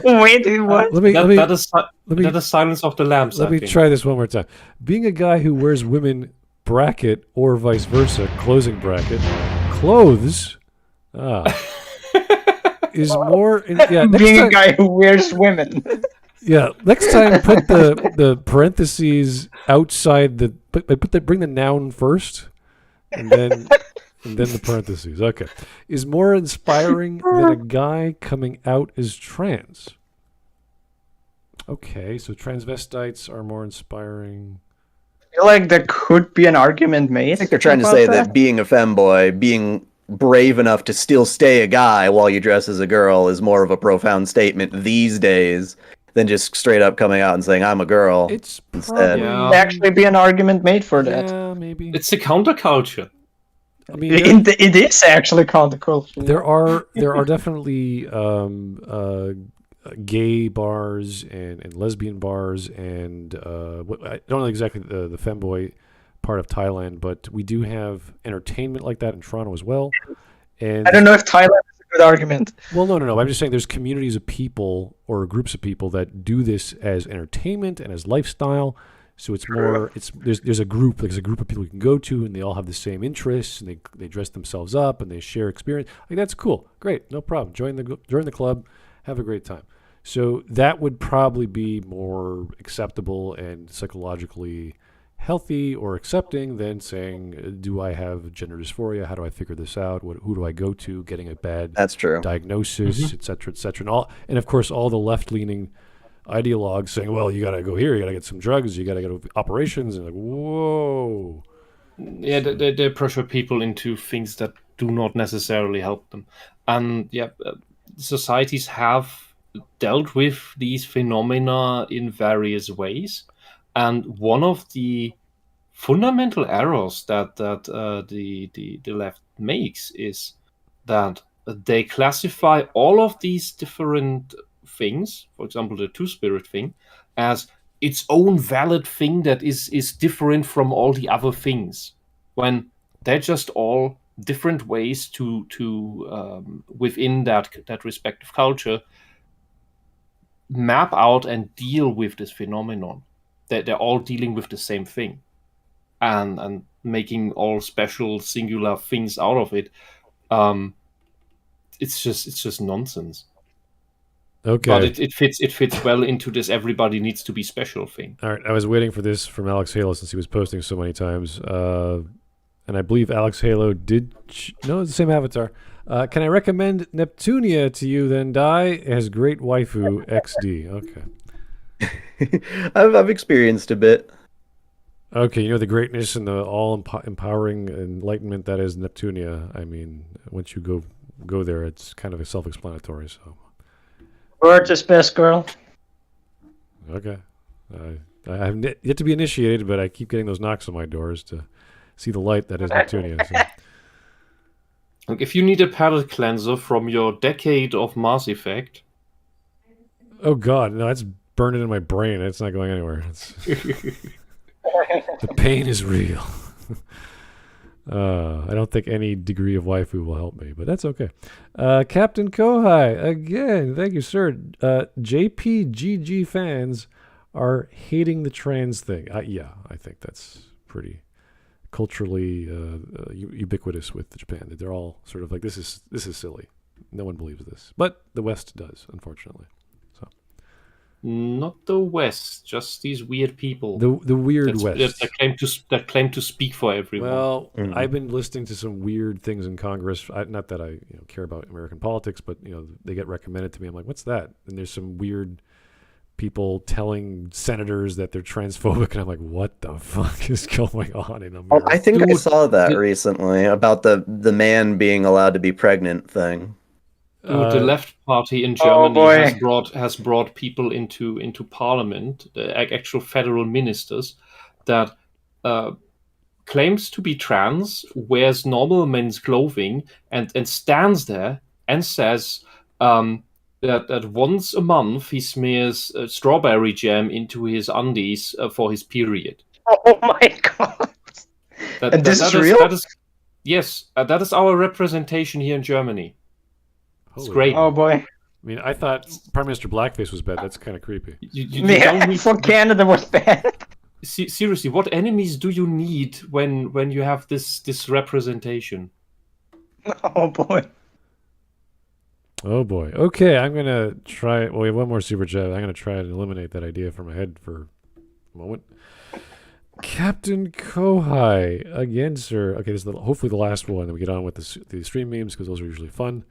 Wait, what? That is Silence of the Lambs. Let me try this one more time. Being a guy who wears women bracket or vice versa, closing bracket, clothes is more. Being a guy who wears women. Yeah, next time put the parentheses outside bring the noun first, and then the parentheses. Okay, is more inspiring than a guy coming out as trans. Okay, so transvestites are more inspiring. I feel like there could be an argument made. I think they're trying to say that being a femboy, being brave enough to still stay a guy while you dress as a girl, is more of a profound statement these days than just straight up coming out and saying I'm a girl. It's instead. probably actually be an argument made for that. Yeah, maybe. It's a counterculture. I mean, It is actually counterculture. there are definitely gay bars and lesbian bars and I don't know exactly the femboy part of Thailand, but we do have entertainment like that in Toronto as well. And I don't know if Thailand is a good argument. well, no. I'm just saying there's communities of people or groups of people that do this as entertainment and as lifestyle. So it's more. There's a group of people you can go to, and they all have the same interests, and they dress themselves up, and they share experience. Like that's cool, great, no problem. Join the club, have a great time. So that would probably be more acceptable and psychologically healthy or accepting than saying, do I have gender dysphoria? How do I figure this out? Who do I go to? Getting a bad That's true. diagnosis, et cetera, and of course all the left-leaning ideologues saying, well, you got to go here, you got to get some drugs, you got to go to operations, and like, whoa. Yeah, they pressure people into things that do not necessarily help them. And societies have dealt with these phenomena in various ways. And one of the fundamental errors that the left makes is that they classify all of these different things, for example, the two-spirit thing, as its own valid thing that is different from all the other things, when they're just all different ways to within that respective culture map out and deal with this phenomenon. They're all dealing with the same thing, and making all special singular things out of it. It's just nonsense. Okay. But it fits well into this everybody needs to be special thing. All right. I was waiting for this from Alex Halo since he was posting so many times. And I believe Alex Halo did... No, it's the same avatar. Can I recommend Neptunia to you then, Dai? It has great waifu XD. Okay. I've experienced a bit. Okay, you know the greatness and the all-empowering enlightenment that is Neptunia. I mean, once you go there, it's kind of self-explanatory, so... Gorgeous best girl. Okay. I have yet to be initiated, but I keep getting those knocks on my doors to see the light that is Neptunia. So. Look, if you need a palate cleanser from your decade of Mass Effect... Oh god, no, it's burned into my brain. It's not going anywhere. The pain is real. I don't think any degree of waifu will help me, but that's okay. Captain Kohai, again, thank you, sir. JPGG fans are hating the trans thing. Yeah, I think that's pretty culturally ubiquitous with Japan. They're all sort of like, this is silly. No one believes this, but the West does, unfortunately. So not the West, just these weird people. The weird West that claim to speak for everyone. Well, I've been listening to some weird things in Congress. Not that I care about American politics, but they get recommended to me. I'm like, what's that? And there's some weird people telling senators that they're transphobic, and I'm like, what the fuck is going on in America? I think I saw that recently about the man being allowed to be pregnant thing. The left party in Germany has brought people into parliament, the actual federal ministers, that claims to be trans, wears normal men's clothing, and stands there and says that once a month he smears strawberry jam into his undies for his period. Oh my god! And this is real? Yes, that is our representation here in Germany. It's Holy great. hell. Oh boy. I mean, I thought Prime Minister Blackface was bad. That's kind of creepy. You Yeah, don't need, for Canada was bad. seriously, what enemies do you need when you have this representation? Oh boy. Oh boy. Okay, I'm gonna try. Well, we have one more super chat. I'm gonna try and eliminate that idea from my head for a moment. Captain Kohai again, sir. Okay, this is hopefully the last one. Then we get on with the stream memes because those are usually fun.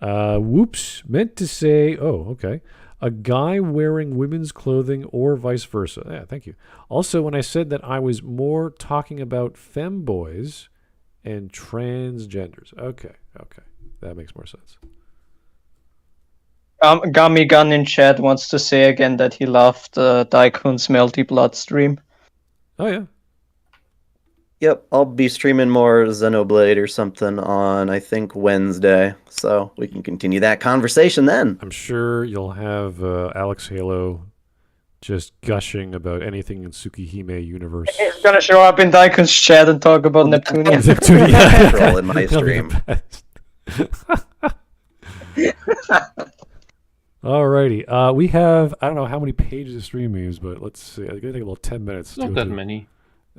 Whoops, meant to say. Oh, okay. A guy wearing women's clothing or vice versa. Yeah, thank you. Also, when I said that I was more talking about femboys and transgenders. Okay, that makes more sense. Gummy Gun in chat wants to say again that he loved Daikun's Melty Blood stream. Oh yeah. Yep, I'll be streaming more Xenoblade or something on, I think, Wednesday. So we can continue that conversation then. I'm sure you'll have Alex Halo just gushing about anything in Tsukihime universe. He's gonna show up in Daikun's chat and talk about Neptunia. Natural in my stream. Alrighty. We have, I don't know how many pages of stream memes, but let's see. It's going to take about 10 minutes. Not that many.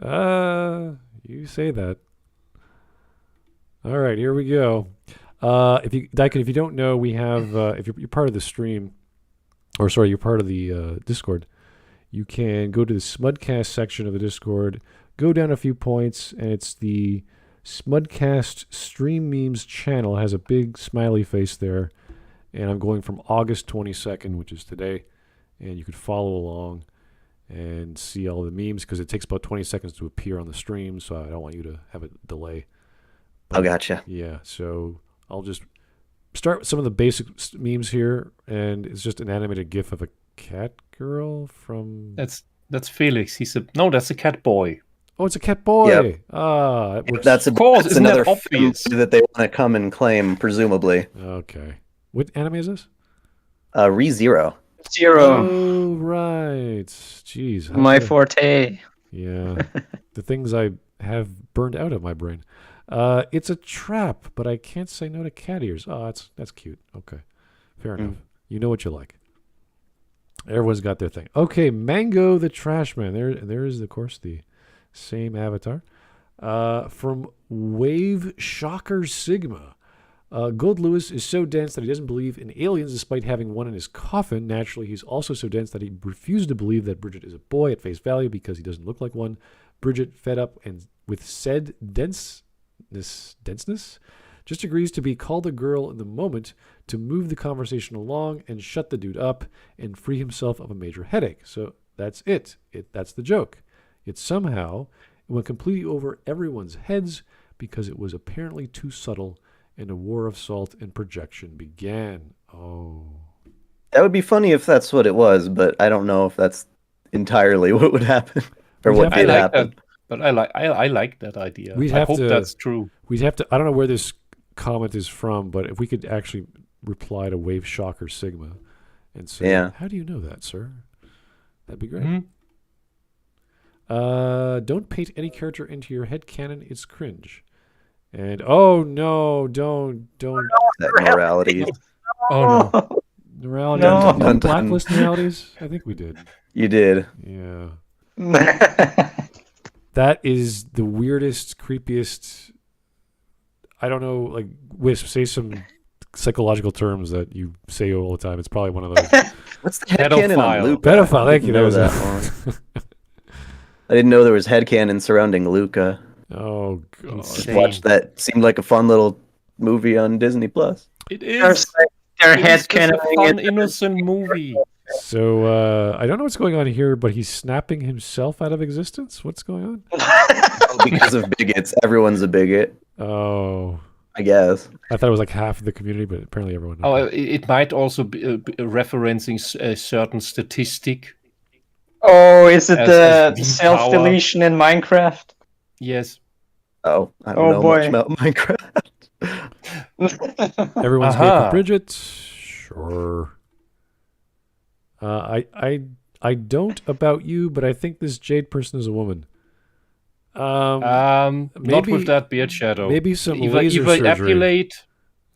You say that. All right, here we go. Daikun, if you don't know, we have, if you're part of the stream, or sorry, you're part of the Discord, you can go to the Smudcast section of the Discord, go down a few points, and it's the Smudcast Stream Memes channel. It has a big smiley face there. And I'm going from August 22nd, which is today. And you could follow along and see all the memes because it takes about 20 seconds to appear on the stream. So I don't want you to have a delay. Oh, gotcha. Yeah. So I'll just start with some of the basic memes here. And it's just an animated GIF of a cat girl from... That's Felix. That's a cat boy. Oh, it's a cat boy. Yep. That's another obvious that they want to come and claim, presumably. Okay. What anime is this? ReZero. Zero. Oh, right. Jeez. My forte. Yeah. The things I have burned out of my brain. It's a trap, but I can't say no to cat ears. Oh, that's cute. Okay. Fair enough. You know what you like. Everyone's got their thing. Okay, Mango the Trash Man. There is, of course, the same avatar. From Wave Shocker Sigma. Gold Lewis is so dense that he doesn't believe in aliens despite having one in his coffin. Naturally, he's also so dense that he refuses to believe that Bridget is a boy at face value because he doesn't look like one. Bridget, fed up and with said denseness, just agrees to be called a girl in the moment to move the conversation along and shut the dude up and free himself of a major headache. So that's it. That's the joke. Yet somehow it went completely over everyone's heads because it was apparently too subtle, and a war of salt and projection began. Oh. That would be funny if that's what it was, but I don't know if that's entirely what would happen or what did happen. But I like that idea. I hope that's true. We'd have to. I don't know where this comment is from, but if we could actually reply to Wave Shocker Sigma and say, "How do you know that, sir?" That'd be great. Mm-hmm. Don't paint any character into your head canon. It's cringe. And oh no, don't that morality. Oh no. Morality. No. Did we blacklist moralities? I think we did. You did. Yeah. That is the weirdest, creepiest. I don't know, like Wisp, say some psychological terms that you say all the time. It's probably one of those. What's the headcanon on Luca? Pedophile, thank you. That was that one. I didn't know there was headcanon surrounding Luca. Oh god! Just watched that. Seemed like a fun little movie on Disney Plus. It is. Their It is just a fun, innocent movie. So I don't know what's going on here, but he's snapping himself out of existence. What's going on? Because of bigots, everyone's a bigot. Oh, I guess. I thought it was like half of the community, but apparently everyone. Oh, it might also be referencing a certain statistic. Oh, is it As the V self-deletion in Minecraft? Yes. Oh, I don't know much about Minecraft. Everyone's gay for Bridget. Sure. I I don't about you, but I think this Jade person is a woman. Not maybe- with that beard shadow. Maybe some Either laser surgery. epilate.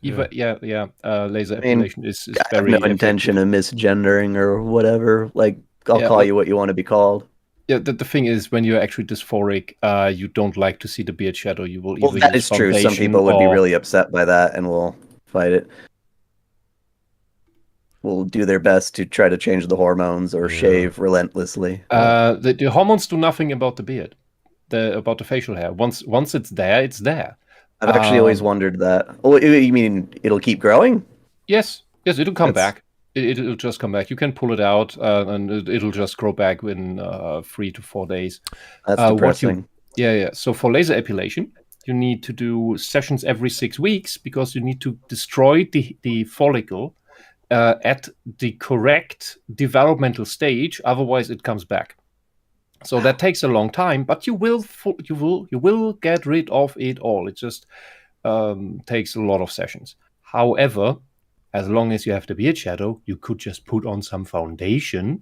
Yeah. Laser I mean, epilation is I have very no effective. intention of misgendering or whatever. Like, I'll Yeah, call well- you what you want to be called. Yeah, the thing is, when you're actually dysphoric, you don't like to see the beard shadow. You will Well, either that use is true. Some foundation people would be or- really upset by that and will fight it. Will do their best to try to change the hormones or Yeah. shave relentlessly. The hormones do nothing about the beard, about the facial hair. Once it's there, it's there. I've actually always wondered that. Oh, you mean it'll keep growing? Yes, it'll come That's- back. It'll just come back. You can pull it out, and it'll just grow back in 3 to 4 days. That's what you- depressing. Yeah. So for laser epilation, you need to do sessions every 6 weeks because you need to destroy the follicle at the correct developmental stage. Otherwise, it comes back. So that takes a long time, but you will get rid of it all. It just takes a lot of sessions. However, as long as you have the beard shadow, you could just put on some foundation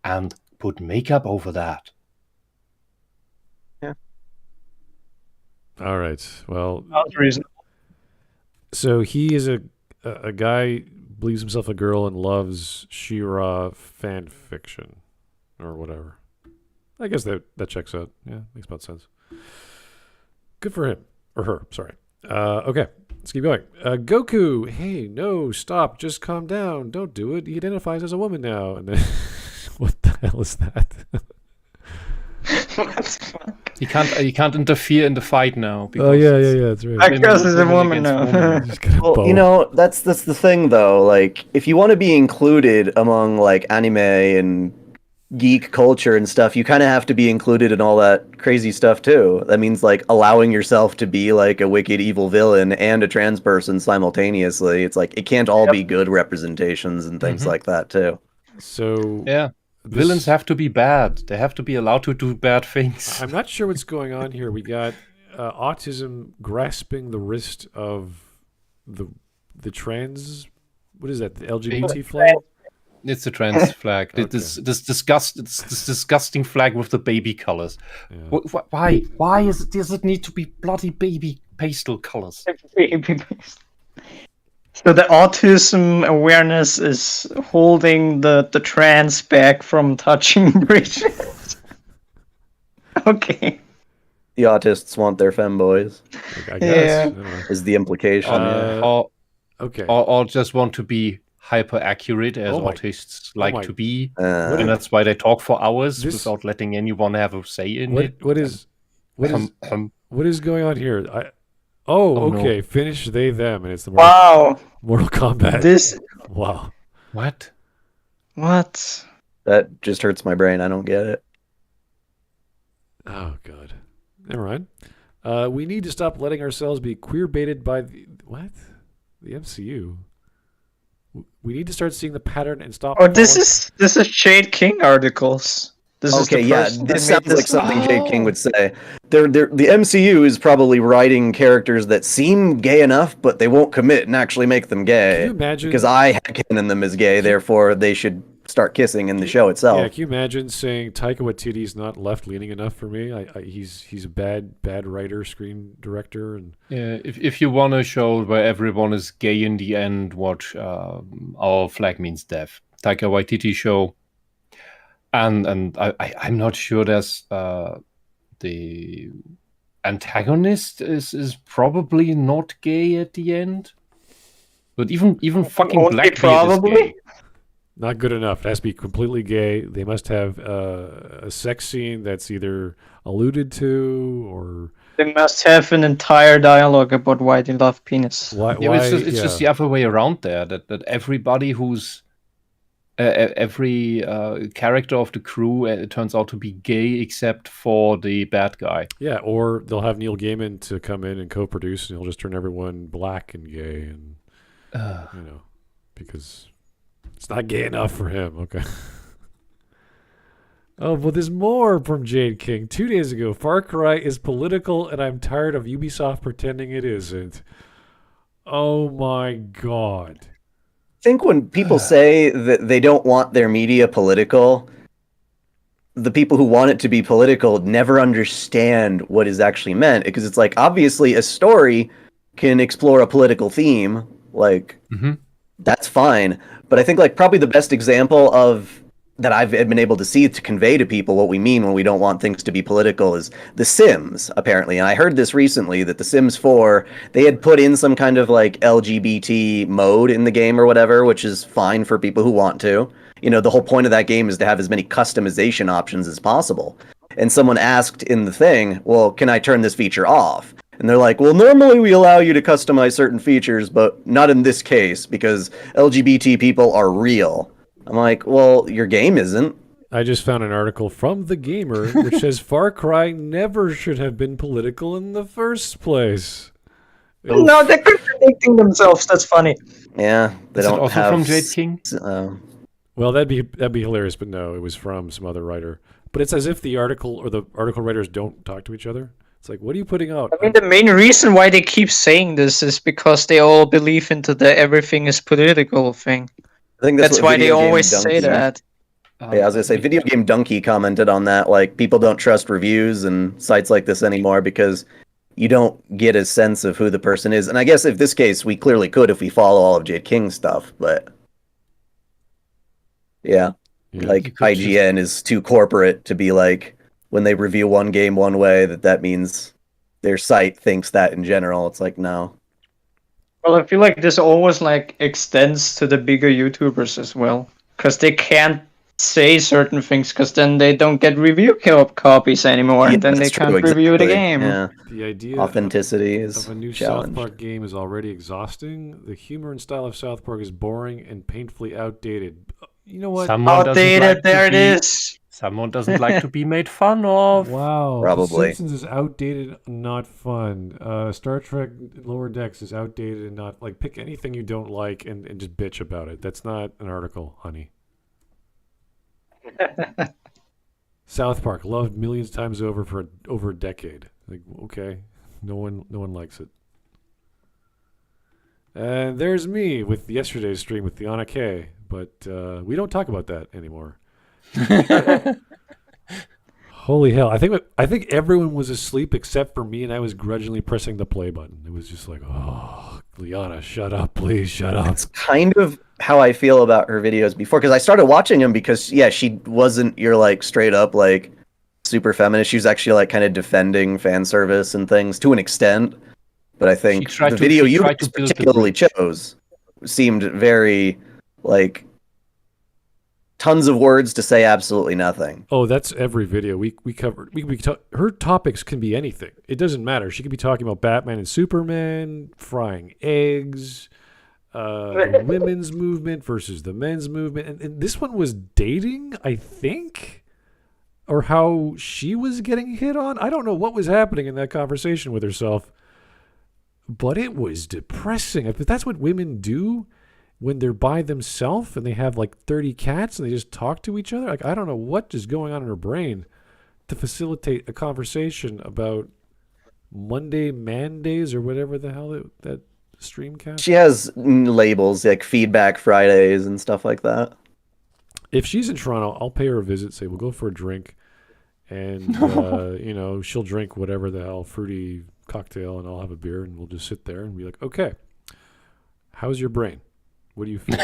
and put makeup over that. All right. Well, Sounds reasonable. so he is a guy, believes himself a girl and loves She-Ra fan fiction or whatever. I guess that checks out. Yeah, makes about sense. Good for him. Or her, sorry. Okay, let's keep going. Goku, hey, no, stop, just calm down. Don't do it. He identifies as a woman now. And then, what the hell is that? What the fuck? He can't interfere in the fight now. Oh, yeah, that's right. Because it's a woman against now. woman. Just got a Well, bow. you know, that's the thing though. Like, if you want to be included among like anime and geek culture and stuff, you kind of have to be included in all that crazy stuff too. That means like allowing yourself to be like a wicked evil villain and a trans person simultaneously. It's like it can't all be good representations and things like that too. So Yeah. Villains have to be bad. They have to be allowed to do bad things. I'm not sure what's going on here. We got autism grasping the wrist of the trans. What is that? The LGBT flag? It's a trans flag. Okay. This disgusting flag with the baby colors. Yeah. Why? Why does it need to be bloody baby pastel colors? So the autism awareness is holding the trans back from touching Bridget. Okay. The autists want their femboys, I guess. Yeah. I don't know. is the implication. Okay. Or just want to be hyper accurate as Oh my- autists like my- to be, Uh, and that's why they talk for hours This- without letting anyone have a say in What it. what is what is going on here? Oh, no. Okay. Finish they them, and it's the Wow. Mortal Kombat. This. Wow. What? What? that just hurts my brain. I don't get it. Oh god. Never mind. We need to stop letting ourselves be queer baited by the MCU. We need to start seeing the pattern and stop. Oh, this is Jade King articles. This is Okay, the yeah, person this that made sounds like something Jade King would say. The MCU is probably writing characters that seem gay enough, but they won't commit and actually make them gay. Can you imagine? Because I canon them as gay, therefore they should start kissing in the show itself. Yeah, can you imagine saying Taika Waititi's not left leaning enough for me? He's a bad writer, screen director, and Yeah, if you want a show where everyone is gay in the end, watch Our Flag Means Death, Taika Waititi show. And I'm not sure there's the antagonist is probably not gay at the end. But even fucking Only Blackbeard probably? is gay. not good enough. It has to be completely gay. They must have a sex scene that's either alluded to or They must have an entire dialogue about why they love penis. why. Yeah, why it's just the other way around there. That everybody who's every character of the crew it turns out to be gay except for the bad guy. yeah, or they'll have Neil Gaiman to come in and co-produce, and he'll just turn everyone black and gay, and because it's not gay enough for him. Okay. Oh, but there's more from Jade King. 2 days ago, Far Cry is political, and I'm tired of Ubisoft pretending it isn't. Oh my god. I think when people say that they don't want their media political, the people who want it to be political never understand what is actually meant, because it's like, obviously a story can explore a political theme, like that's fine. But I think like probably the best example of that I've been able to see to convey to people what we mean when we don't want things to be political is The Sims, apparently. And I heard this recently, that The Sims 4, they had put in some kind of like LGBT mode in the game or whatever, which is fine for people who want to. You know, the whole point of that game is to have as many customization options as possible. And someone asked in the thing, well, can I turn this feature off? And they're like, well, normally we allow you to customize certain features, but not in this case, because LGBT people are real. I'm like, well, your game isn't. I just found an article from The Gamer which says Far Cry never should have been political in the first place. No, they're contradicting themselves. That's funny. Yeah, they Is it don't also have. from Jade King? Well, that'd be hilarious, but no, it was from some other writer. But it's as if the article or the article writers don't talk to each other. It's like, what are you putting out? I mean, the main reason why they keep saying this is because they all believe into the everything is political thing. I think That's what why they Video Game always say Donkey- that. Yeah, I was gonna say, Video Game Donkey commented on that. Like, people don't trust reviews and sites like this anymore because you don't get a sense of who the person is. And I guess in this case, we clearly could if we follow all of Jade King's stuff. But yeah, like you could IGN is too corporate to be like, when they review one game one way, that means their site thinks that in general. It's like, no. Well, I feel like this always like extends to the bigger YouTubers as well, because they can't say certain things, because then they don't get review copies anymore, Yeah, and then they that's true, can't review the exactly. game. Yeah. The idea Authenticity of is a new challenged. South Park game is already exhausting. The humor and style of South Park is boring and painfully outdated. You know what? Someone doesn't Outdated, like to there it be- is. Someone doesn't like to be made fun of. Wow. Probably. The Simpsons is outdated, not fun. Star Trek Lower Decks is outdated and not like, pick anything you don't like and just bitch about it. That's not an article, honey. South Park, loved millions of times over for over a decade. Like, okay, no one likes it. And there's me with yesterday's stream with the Anna K, but we don't talk about that anymore. Holy hell! I think everyone was asleep except for me, and I was grudgingly pressing the play button. It was just like, oh, Liana, shut up, please, shut up. It's kind of how I feel about her videos before, because I started watching them because, yeah, she wasn't your like straight up like super feminist. She was actually like kind of defending fan service and things to an extent. But I think the video you particularly chose seemed very like tons of words to say absolutely nothing. Oh, that's every video we covered. Her topics can be anything. It doesn't matter. She could be talking about Batman and Superman, frying eggs, the women's movement versus the men's movement, and this one was dating, I think, or how she was getting hit on. I don't know what was happening in that conversation with herself, but it was depressing. If that's what women do when they're by themselves and they have like 30 cats and they just talk to each other, like, I don't know what is going on in her brain to facilitate a conversation about Monday Mandays or whatever the hell that streamcast. She has labels like Feedback Fridays and stuff like that. If she's in Toronto, I'll pay her a visit, say we'll go for a drink, and you know, she'll drink whatever the hell fruity cocktail and I'll have a beer and we'll just sit there and be like, okay, how's your brain? What do you feel?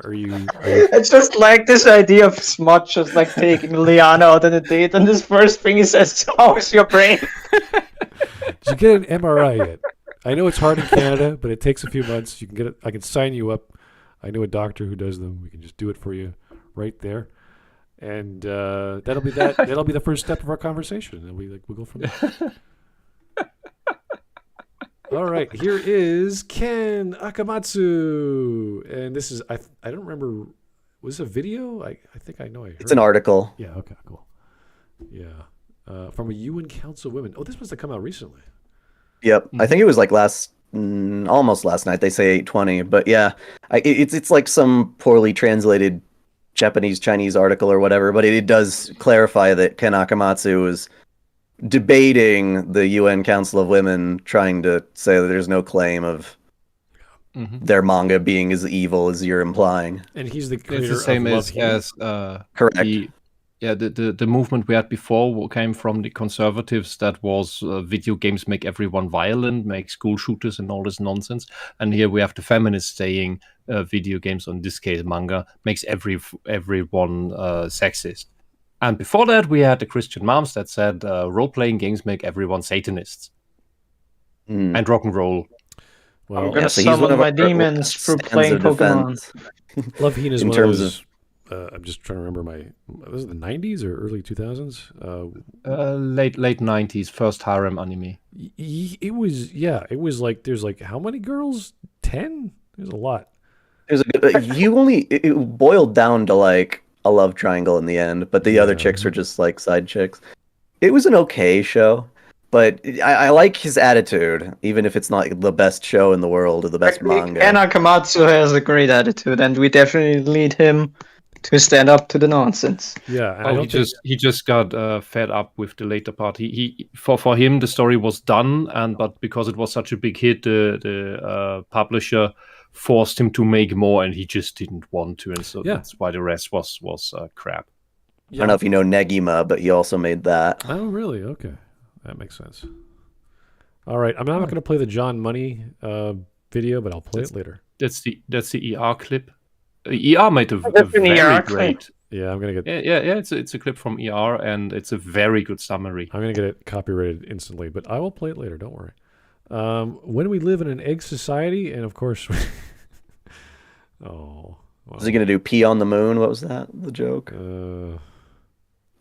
Are you It's just like this idea of Smudge just like taking Liana out on a date, and this first thing he says, how's your brain? Did you get an MRI yet? I know it's hard in Canada, but it takes a few months. You can get it. I can sign you up. I know a doctor who does them. We can just do it for you right there. And that'll be that. That'll be the first step of our conversation. And we'll go from there. All right, here is Ken Akamatsu, and this is I don't remember. Was this a video? I think I know. I heard It's an article. Yeah. Okay. Cool. Yeah. From a UN Council of Women. Oh, this must have come out recently. Yep, I think it was like almost last night. They say 8:20, but yeah, it's like some poorly translated Japanese Chinese article or whatever. But it does clarify that Ken Akamatsu was debating the UN Council of Women, trying to say that there's no claim of their manga being as evil as you're implying. And he's the It's creator the same of as Love Hina. Correct. Yeah, the movement we had before came from the conservatives. That was video games make everyone violent, make school shooters and all this nonsense. And here we have the feminists saying video games, on this case manga, makes everyone sexist. And before that, we had the Christian moms that said role-playing games make everyone Satanists. And rock and roll. I'm Well, gonna so he's one summon of my our demons through stands playing of Pokemon. defense. Love Hina is In one terms of those. I'm just trying to remember was it the 90s or early 2000s? Late 90s, first harem anime. It was like, there's like, how many girls? 10? There's a lot. There's it boiled down to like a love triangle in the end, but the other chicks were just like side chicks. It was an okay show, but I like his attitude, even if it's not the best show in the world or the best manga. Anna Kamatsu has a great attitude, and we definitely need him to stand up to the nonsense. Yeah, he just got fed up with the later part. He for him the story was done, but because it was such a big hit, the publisher forced him to make more, and he just didn't want to, and so that's why the rest was crap. I don't know if you know Negima, but he also made that. Oh, really? Okay, that makes sense. All right, I'm not going to play the John Money video, but I'll play it later. That's the ER clip. ER made a very great. Yeah, I'm gonna get. Yeah. It's a clip from ER, and it's a very good summary. I'm gonna get it copyrighted instantly, but I will play it later. Don't worry. When we live in an egg society, and of course, Is he gonna do pee on the moon? What was that? The joke? I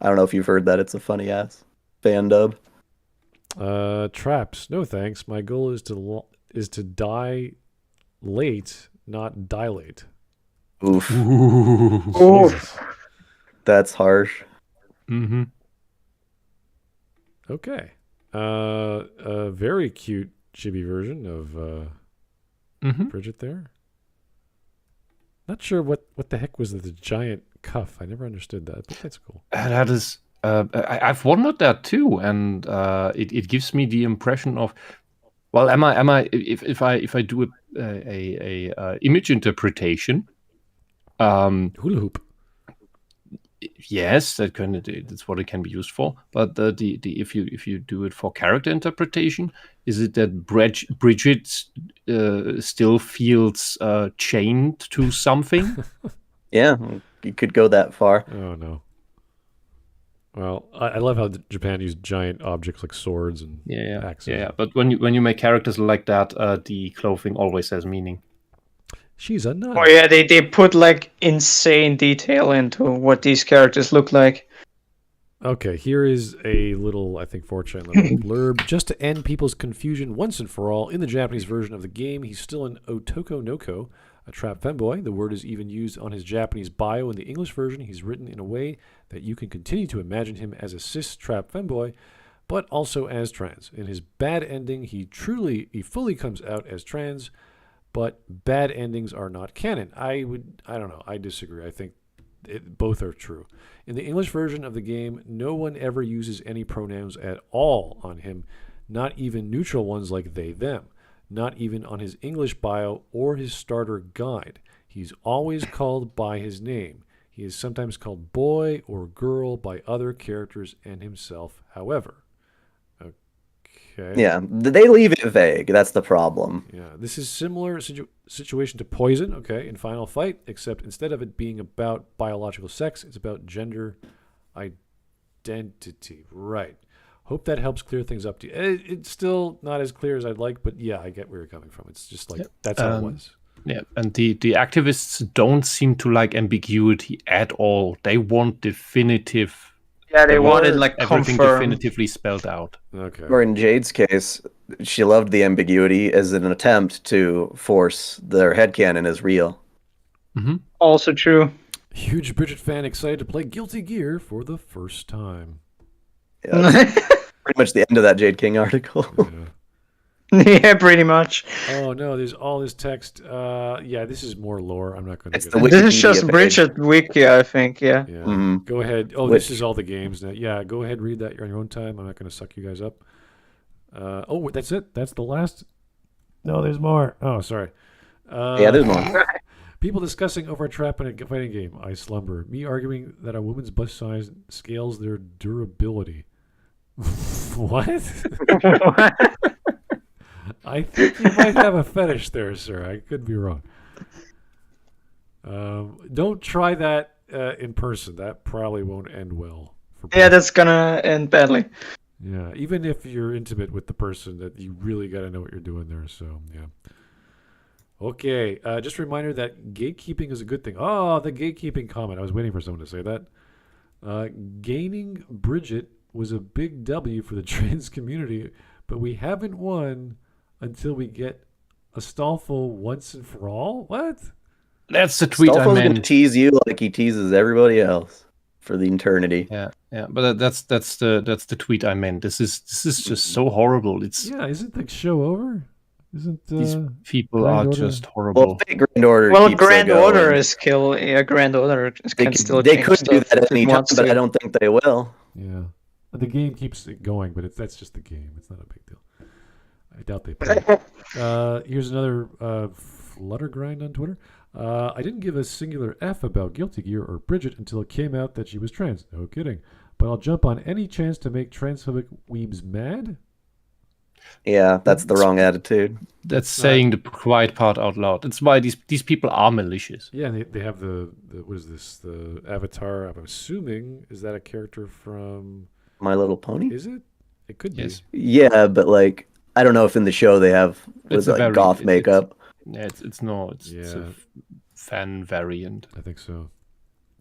don't know if you've heard that. It's a funny ass fan dub. Traps. No thanks. My goal is to die late, not dilate. Oof. Oof. That's harsh. Mm-hmm. Okay. A very cute chibi version of Bridget there. Not sure what the heck was the giant cuff. I never understood that, but that's cool. That is. I've wondered that too, and it gives me the impression of, well, am I if I do a image interpretation, hula hoop. Yes, that's what it can be used for. But if you do it for character interpretation, is it that Bridget still feels chained to something? Yeah, you could go that far. Oh no. Well, I love how Japan used giant objects like swords and axes. Yeah. But when you make characters like that, the clothing always has meaning. She's a nun. Oh yeah, they put like insane detail into what these characters look like. Okay, here is a little, I think, 4chan little blurb. Just to end people's confusion once and for all, in the Japanese version of the game, he's still an Otoko-no-ko, a trap femboy. The word is even used on his Japanese bio. In the English version, he's written in a way that you can continue to imagine him as a cis trap femboy, but also as trans. In his bad ending, he fully comes out as trans, but bad endings are not canon. I don't know. I disagree. I think both are true. In the English version of the game, no one ever uses any pronouns at all on him, not even neutral ones like they, them, not even on his English bio or his starter guide. He's always called by his name. He is sometimes called boy or girl by other characters and himself, however. Okay. Yeah, they leave it vague. That's the problem. Yeah, this is similar situation to Poison, okay, in Final Fight, except instead of it being about biological sex, it's about gender identity. Right. Hope that helps clear things up to you. It's still not as clear as I'd like, but yeah, I get where you're coming from. It's just like, that's how it was. Yeah, and the activists don't seem to like ambiguity at all. They want definitive. Yeah, they wanted like everything definitively spelled out. Okay. Or in Jade's case, she loved the ambiguity as an attempt to force their headcanon as real. Mm-hmm. Also true. Huge Bridget fan excited to play Guilty Gear for the first time. Yeah, pretty much the end of that Jade King article. Yeah, pretty much. Oh no, there's all this text. Yeah, this is more lore. I'm not going to. This is just Bridget Wiki, I think. Yeah. Mm-hmm. Go ahead. Oh, this is all the games now. Yeah, go ahead, read that on your own time. I'm not going to suck you guys up. Oh, that's it. That's the last. No, there's more. Oh, sorry. Yeah, there's more. People discussing over a trap in a fighting game. I slumber. Me arguing that a woman's bust size scales their durability. What? I think you might have a fetish there, sir. I could be wrong. Don't try that in person. That probably won't end well. Yeah, that's gonna end badly. Yeah, even if you're intimate with the person, that you really got to know what you're doing there. So, yeah. Okay, just a reminder that gatekeeping is a good thing. Oh, the gatekeeping comment. I was waiting for someone to say that. Gaining Bridget was a big W for the trans community, but we haven't won until we get Astolfo once and for all? What? That's the tweet I Stolfo's gonna meant. tease you like he teases everybody else for the eternity. Yeah, but that's the tweet I meant. This is just so horrible. It's Yeah, isn't the show over? Isn't these people Grand are Order? just horrible. Well, Fate Grand Order. Well, keeps Grand going. Order is still. Yeah, Grand Order can still. They change could do stuff that if at it any time, wants but to. I don't think they will. Yeah. The game keeps it going, but that's just the game. It's not a big deal. I doubt they play it. Here's another flutter grind on Twitter. I didn't give a singular F about Guilty Gear or Bridget until it came out that she was trans. No kidding. But I'll jump on any chance to make transphobic weebs mad. Yeah, that's the wrong attitude. That's saying the quiet part out loud. That's why these people are malicious. Yeah, and they have the what is this? The avatar, I'm assuming, is that a character from... My Little Pony? Is it? It could Yes. be. Yeah, but like, I don't know if in the show they have It's was like goth makeup. It's a fan variant. I think so.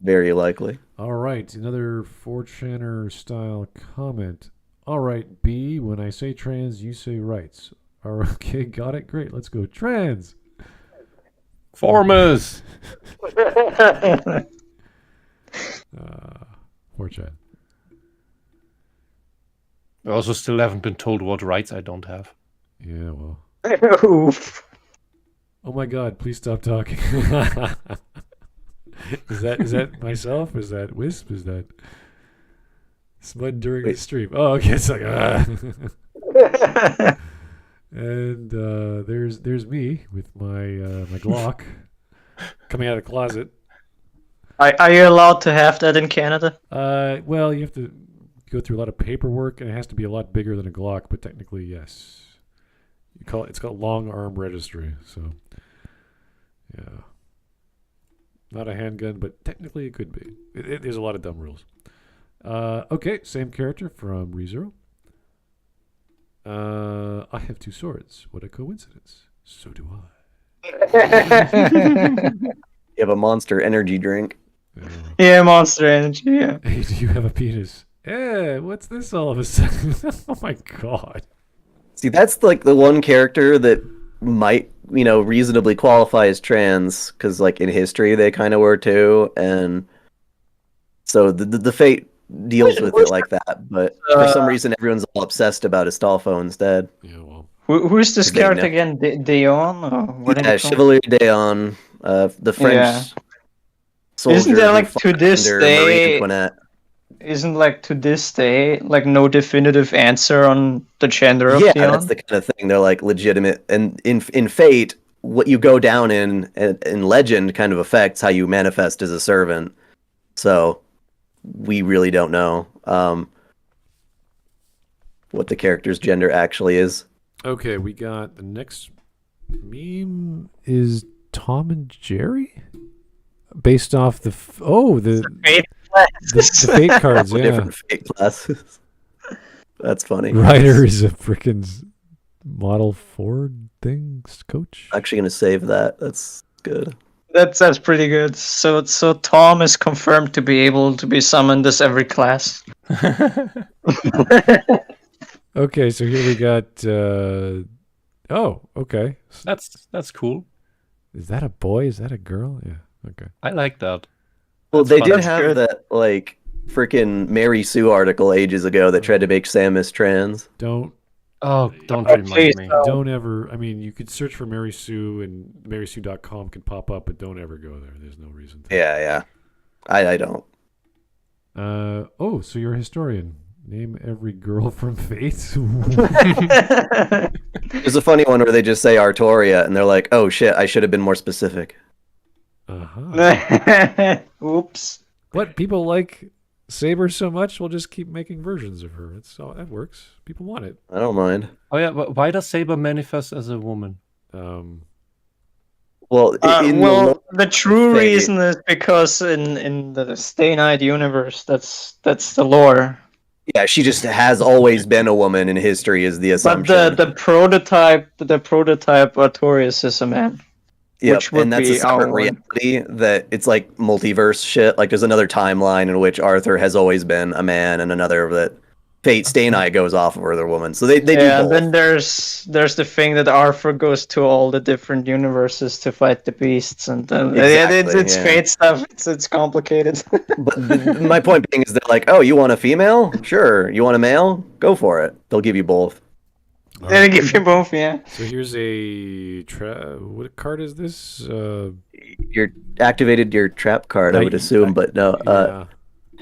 Very likely. All right, another 4chaner style comment. All right, B, when I say trans, you say rights. Okay, got it? Great, let's go trans. Formers. 4chan. I also still haven't been told what rights I don't have. Yeah, well. Oof. Oh my god, please stop talking. Is that myself? Is that Wisp? Is that Smud during the stream? Oh, okay, it's like And there's me with my Glock coming out of the closet. Are you allowed to have that in Canada? Well, you have to go through a lot of paperwork, and it has to be a lot bigger than a Glock. But technically, yes, it's called long arm registry. So, yeah, not a handgun, but technically it could be. There's a lot of dumb rules. Okay, same character from ReZero. I have two swords. What a coincidence. So do I. You have a Monster energy drink. Yeah, Monster Energy. Yeah. Hey, do you have a penis? Yeah, what's this all of a sudden? Oh my god. See, that's like the one character that might, reasonably qualify as trans, because like in history they kind of were too, and so the Fate deals with it like that. But for some reason, everyone's all obsessed about Astolfo instead. Yeah, well. Who's this They character know. again? Deon? Or what Yeah, Chevalier Deon, the French soldier. Isn't there who like fought to this under Marie day? Antoinette. Isn't like to this day like no definitive answer on the gender of Yeah, Deon? that's the kind of thing. They're like legitimate, and in Fate, what you go down in legend kind of affects how you manifest as a servant. So we really don't know what the character's gender actually is. Okay, we got the next meme is Tom and Jerry, based off the the Fate cards. With Yeah, different Fate classes. That's funny. Ryder is a freaking Model Ford things coach. Actually gonna save that. That's good. That's pretty good. So Tom is confirmed to be able to be summoned as every class. Okay, so here we got. Okay. That's cool. Is that a boy? Is that a girl? Yeah. Okay. I like that. Well, That's they fun. did That's have good. that like freaking Mary Sue article ages ago that tried to make Samus trans. Don't Don't Oh, remind please me. don't ever. I mean, you could search for Mary Sue and MarySue.com can pop up, but don't ever go there. There's no reason to. Yeah. I don't. So you're a historian. Name every girl from Fate. There's a funny one where they just say Artoria and they're like, "Oh shit, I should have been more specific." Oops. But people like Saber so much, we'll just keep making versions of her. That works. People want it. I don't mind. Oh yeah, but why does Saber manifest as a woman? Well, The true Fate. reason is because in the Stay Night universe, that's the lore. Yeah, she just has always been a woman in history, is the assumption. But the prototype Artorias is a man. Yep, which would and that's be a separate our reality that it's like multiverse shit. Like there's another timeline in which Arthur has always been a man, and another that Fate Stay Night goes off of where they're women. So they do and both. then there's the thing that Arthur goes to all the different universes to fight the beasts, and Exactly, it's Fate stuff. It's complicated. But my point being is that like, oh, you want a female? Sure. You want a male? Go for it. They'll give you both. They give you both, yeah. So here's a what card is this? You're activated your trap card, I would assume, but no. Yeah.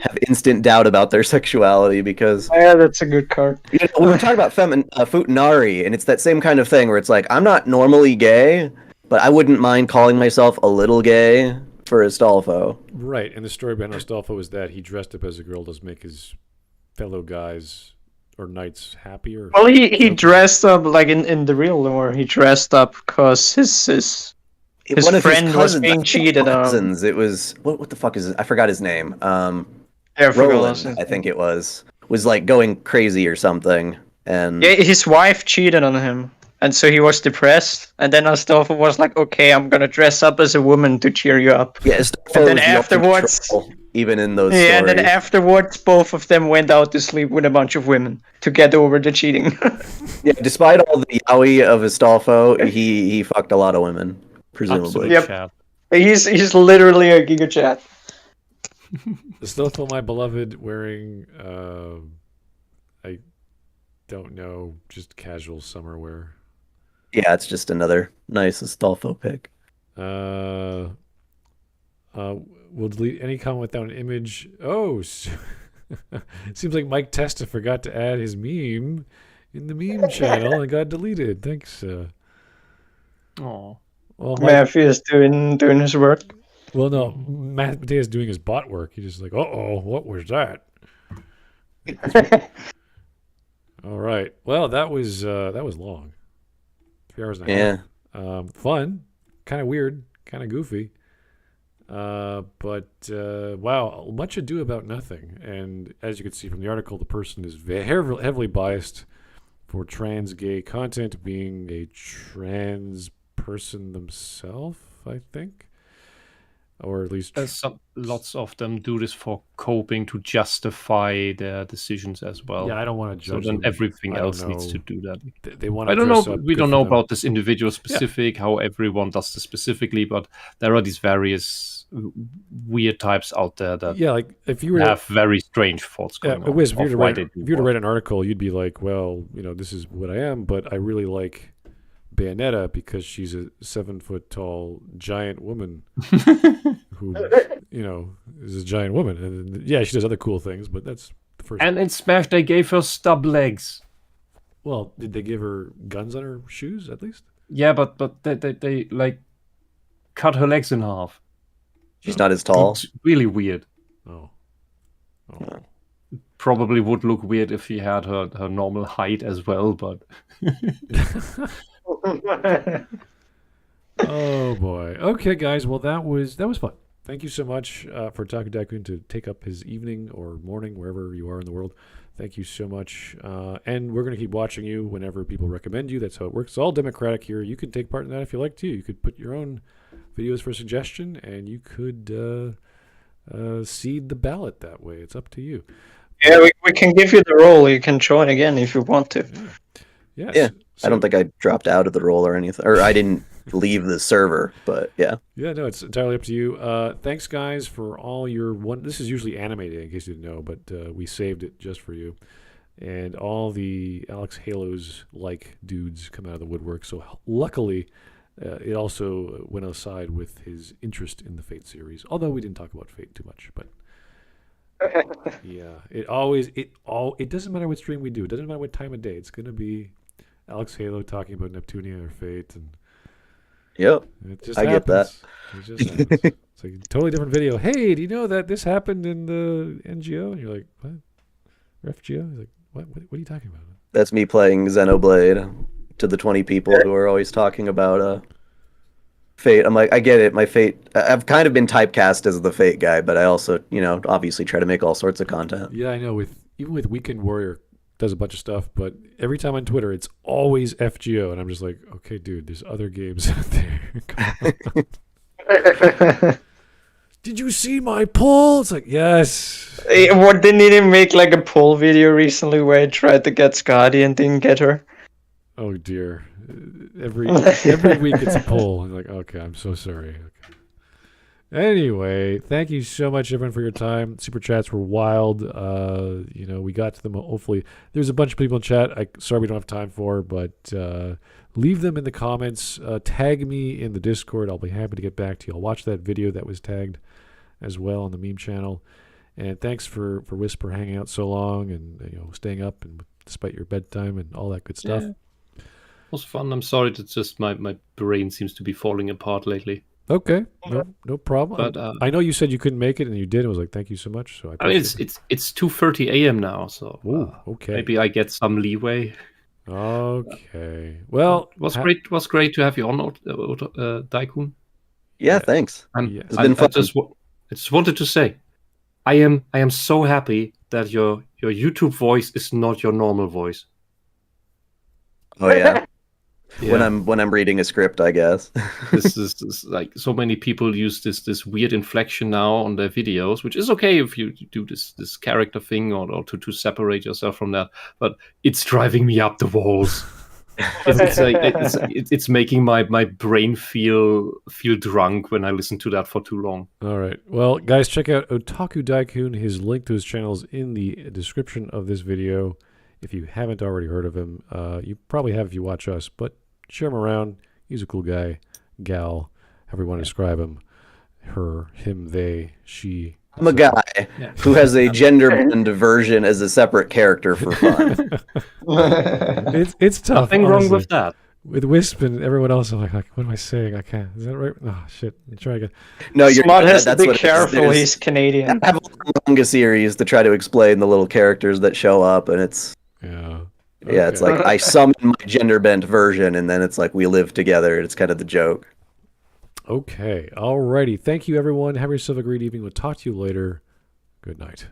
Have instant doubt about their sexuality because Yeah, that's a good card. we were talking about Futanari, and it's that same kind of thing where it's like I'm not normally gay, but I wouldn't mind calling myself a little gay for Astolfo. Right, and the story behind Astolfo is that he dressed up as a girl to make his fellow guys or knights happier. Well, he dressed up like in the real lore. He dressed up because his One of friend was cousins, being cheated on. cousins. It was what the fuck is it? I forgot his name. Yeah, I forgot Roland, his name. I think it was like going crazy or something, and Yeah, his wife cheated on him, and so he was depressed. And then Astolfo was like, "Okay, I'm gonna dress up as a woman to cheer you up." yeah, And then afterwards, even in those yeah, and stories. then afterwards, both of them went out to sleep with a bunch of women to get over the cheating. Yeah, despite all the yaoi of Astolfo, he fucked a lot of women, presumably. Yep. Chat. He's literally a giga chat. Astolfo, my beloved, wearing I don't know, just casual summer wear. Yeah, it's just another nice Astolfo pick. We'll delete any comment without an image. Oh, seems like Mike Testa forgot to add his meme in the meme channel and got deleted. Thanks. Oh, Well, Matthew is doing his work. well, no, Matt Matea's doing his bot work. He's just like, what was that? All right. Well, that was long. 3 hours and a half. Yeah. Fun, kind of weird, kind of goofy. But wow, much ado about nothing. And as you can see from the article, the person is heavily biased for trans gay content, being a trans person themselves, I think. Or at least lots of them do this for coping to justify their decisions as well. yeah, I don't want to So judge then them. everything I don't else needs know. to do that. They want to I don't dress know. up. We Good don't for know them. about this individual specific, how everyone does this specifically, but there are these various weird types out there that Yeah, like if you were to, have very strange thoughts yeah, going on. Whisp, if you of were why to they do write what. an article, you'd be like, well, this is what I am, but I really like Bayonetta because she's a 7 foot tall giant woman who, is a giant woman. And yeah, she does other cool things, but that's the first. And in Smash, they gave her stub legs. Well, did they give her guns on her shoes at least? Yeah, but they like cut her legs in half. She's not as tall. It's really weird. Oh. Probably would look weird if she had her normal height as well, but Oh boy. Okay, guys. Well, that was fun. Thank you so much for OtakuDaikun to take up his evening or morning, wherever you are in the world. Thank you so much. And we're going to keep watching you whenever people recommend you. That's how it works. It's all democratic here. You can take part in that if you like to. You could put your own videos for suggestion, and you could seed the ballot that way. It's up to you. Yeah, we can give you the role. You can join again if you want to. Yes. Yeah. So- I don't think I dropped out of the role or anything, or I didn't leave the server, but yeah. Yeah, no, it's entirely up to you. Thanks, guys, for all your This is usually animated, in case you didn't know, but we saved it just for you. And all the Alex Halos like dudes come out of the woodwork. So luckily, it also went aside with his interest in the Fate series. Although we didn't talk about Fate too much, but yeah, it doesn't matter what stream we do. It doesn't matter what time of day. It's gonna be Alex Halo talking about Neptunia or Fate, and Yep. It just I get that. happens. It just happens. It's like a totally different video. Hey, do you know that this happened in the NGO? And you're like, what? FGO? He's like, what are you talking about? That's me playing Xenoblade to the 20 people who are always talking about Fate. I'm like, I get it. My Fate. I've kind of been typecast as the Fate guy, but I also, obviously try to make all sorts of content. Yeah, I know. Even with Weekend Warrior does a bunch of stuff, but every time on Twitter, it's always FGO, and I'm just like, okay, dude, there's other games out there. Did you see my poll? It's like, yes. What, didn't he make like a poll video recently where he tried to get Scotty and didn't get her? Oh dear. Every week it's a poll. I'm like, okay, I'm so sorry. Okay. Anyway, thank you so much, everyone, for your time. Super chats were wild. We got to them. Hopefully, there's a bunch of people in chat. Sorry we don't have time for, but leave them in the comments. Tag me in the Discord. I'll be happy to get back to you. I'll watch that video that was tagged as well on the meme channel. And thanks for Whisp for hanging out so long and staying up and despite your bedtime and all that good stuff. Yeah. It was fun. I'm sorry that just my brain seems to be falling apart lately. Okay, no problem. But I know you said you couldn't make it, and you did. I was like, thank you so much. So I mean, it's 2:30 a.m. now, so okay. Maybe I get some leeway. Okay. Well, it was great to have you on, Daikun. Yeah, thanks. And It's been fun. I just wanted to say, I am so happy that your YouTube voice is not your normal voice. Oh yeah. Yeah. When I'm reading a script, I guess. This is like so many people use this weird inflection now on their videos, which is okay if you do this character thing or to separate yourself from that. But it's driving me up the walls. It's making my brain feel drunk when I listen to that for too long. All right. Well, guys, check out OtakuDaikun. His link to his channel is in the description of this video. If you haven't already heard of him, you probably have if you watch us, but share him around. He's a cool guy, gal, however you want to describe him. Her, him, they, she. I'm a guy who has a gender bend version as a separate character for fun. It's tough. Nothing wrong with that. With Whisp and everyone else, I'm like, what am I saying? I can't. Is that right? Oh, shit. Let me try again. No, you're Smart has to that's be what it is. careful. He's Canadian. I have a manga series to try to explain the little characters that show up, and it's it's like I summon my gender bent version, and then it's like we live together. It's kind of the joke. Okay. Alrighty. Thank you, everyone. Have yourself a great evening. We'll talk to you later. Good night.